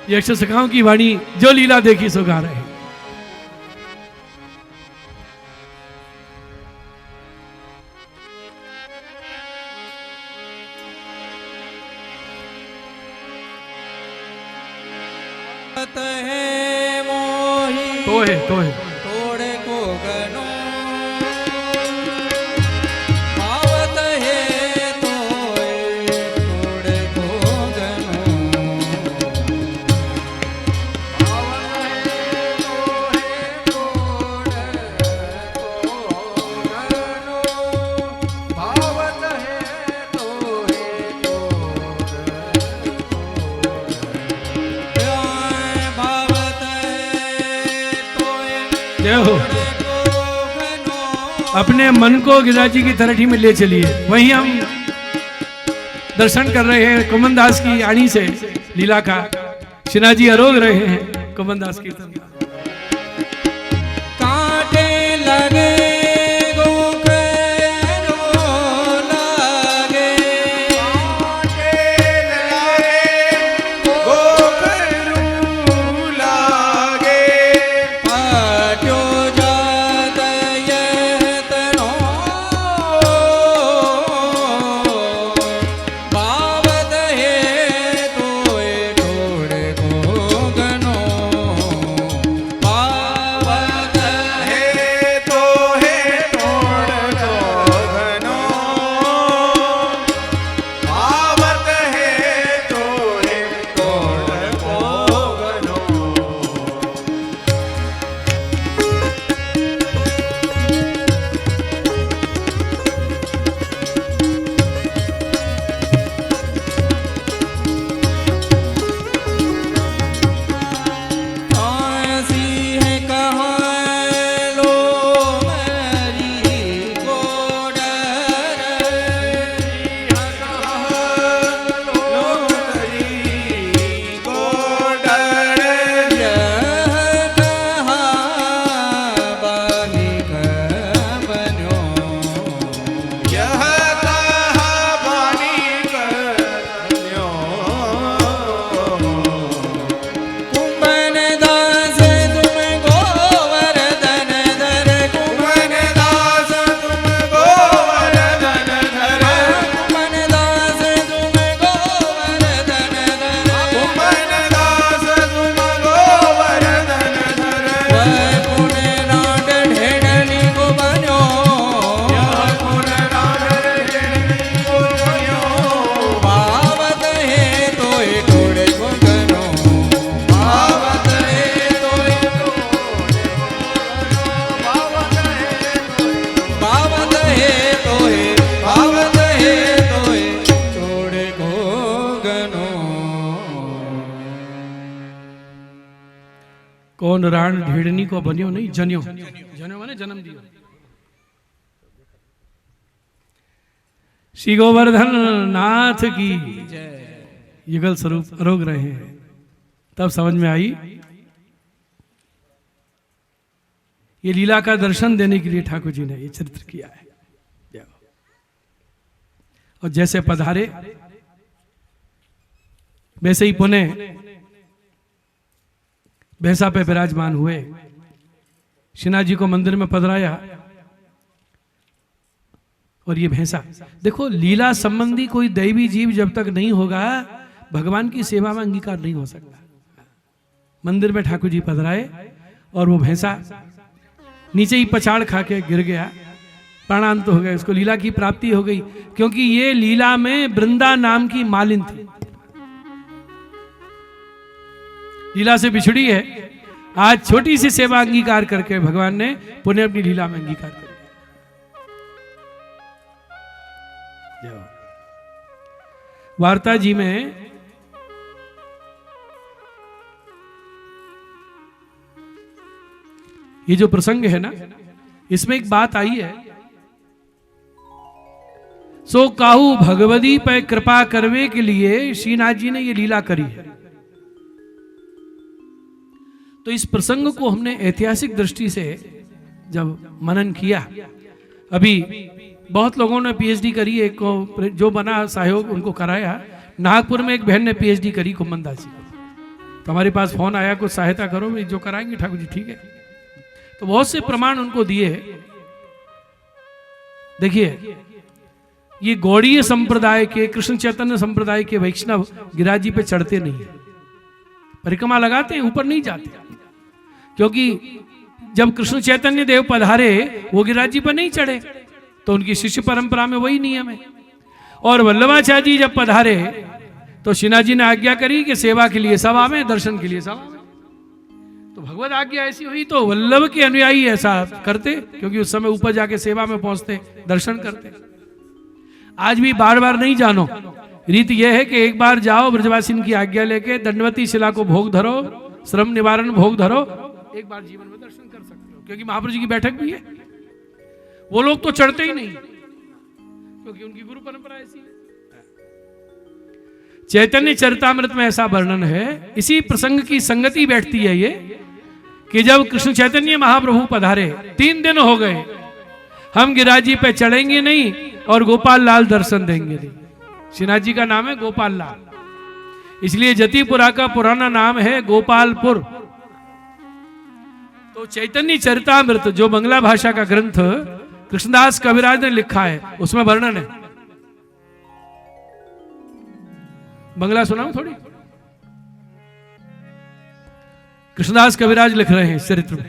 ये अक्षर सखाओं की वाणी जो लीला देखी सो गा रहे हैं। तो है तोड़े को गनो भावत है, तोड़े को गनो भावत है, हो। अपने मन को गिरिराज जी की तरठी में ले चलिए, वहीं हम दर्शन कर रहे हैं कुम्मन दास की आणी से लीला का। श्रीनाथ जी अरोग रहे हैं कुम्मन दास कीर्तन का। कांटे लगे कौन राण ढेड़नी को बनियो नहीं जनियो, जनियो माने जन्म दियो। श्री गोवर्धन नाथ की युगल स्वरूप अरोग रहे हैं। तब समझ में आई ये लीला का दर्शन देने के लिए ठाकुर जी ने ये चरित्र किया है। और जैसे पधारे वैसे ही पुनः भैंसा पे विराजमान हुए, श्रीनाथ जी को मंदिर में पधराया। और ये भैंसा देखो, लीला संबंधी कोई दैवी जीव जब तक नहीं होगा भगवान की सेवा में अंगीकार नहीं हो सकता। मंदिर में ठाकुर जी पधराए और वो भैंसा नीचे ही पछाड़ खा के गिर गया, प्राणांत हो गया, उसको लीला की प्राप्ति हो गई। क्योंकि ये लीला में वृंदा नाम की मालिन थी, लीला से बिछड़ी है। आज छोटी सी सेवा अंगीकार करके भगवान ने पुनः अपनी लीला में अंगीकार कर दिया। वार्ता जी में ये जो प्रसंग है ना, इसमें एक बात आई है, सो काहू भगवती पे कृपा करवे के लिए श्रीनाथ जी ने ये लीला करी है। तो इस प्रसंग को हमने ऐतिहासिक दृष्टि से जब मनन किया, अभी बहुत लोगों ने पीएचडी करी, एक को जो बना सहयोग उनको कराया। नागपुर में एक बहन ने पीएचडी करी कुम्मनदास जी, तो हमारे पास फोन आया कुछ सहायता करो, भाई जो कराएंगे ठाकुर जी ठीक है। तो बहुत से प्रमाण उनको दिए। देखिए ये गौड़ीय संप्रदाय के, कृष्ण चैतन्य संप्रदाय के वैष्णव गिरिराज जी पे चढ़ते नहीं है, परिक्रमा लगाते हैं, ऊपर नहीं जाते। क्योंकि जब कृष्ण चैतन्य देव पधारे वो गिरिराज जी पर नहीं चढ़े, तो उनकी शिष्य परंपरा में वही नियम है। और वल्लभाचार्य जी जब पधारे तो श्रीनाथ जी ने आज्ञा करी कि सेवा के लिए सब आवे, दर्शन के लिए सब आवे। तो भगवत आज्ञा ऐसी हुई तो वल्लभ के अनुयायी ऐसा करते, क्योंकि उस समय ऊपर जाके सेवा में पहुंचते, दर्शन करते। आज भी बार बार नहीं जानो, रीत यह है कि एक बार जाओ ब्रजवासिन की आज्ञा लेके, दंडवती शिला को भोग धरो, श्रम निवारण भोग धरो, एक बार जीवन में दर्शन कर सकते हो। क्योंकि महाप्रभु जी की बैठक भी है। वो लोग तो चढ़ते ही नहीं, क्योंकि उनकी गुरु परंपरा ऐसी है। चैतन्य चरितामृत में ऐसा वर्णन है, इसी प्रसंग की संगति बैठती है ये, कि जब कृष्ण चैतन्य महाप्रभु पधारे 3 दिन हो गए, हम गिरिराज जी पे चढ़ेंगे नहीं और गोपाल लाल दर्शन देंगे नहीं। श्रीनाथ जी का नाम है गोपाल लाल, इसलिए जतिपुरा का पुराना नाम है गोपालपुर। तो चैतन्य चरितामृत जो बंगला भाषा का ग्रंथ कृष्णदास कविराज ने लिखा है, उसमें वर्णन है। बंगला सुनाऊं थोड़ी? कृष्णदास कविराज लिख रहे हैं चरित्र में।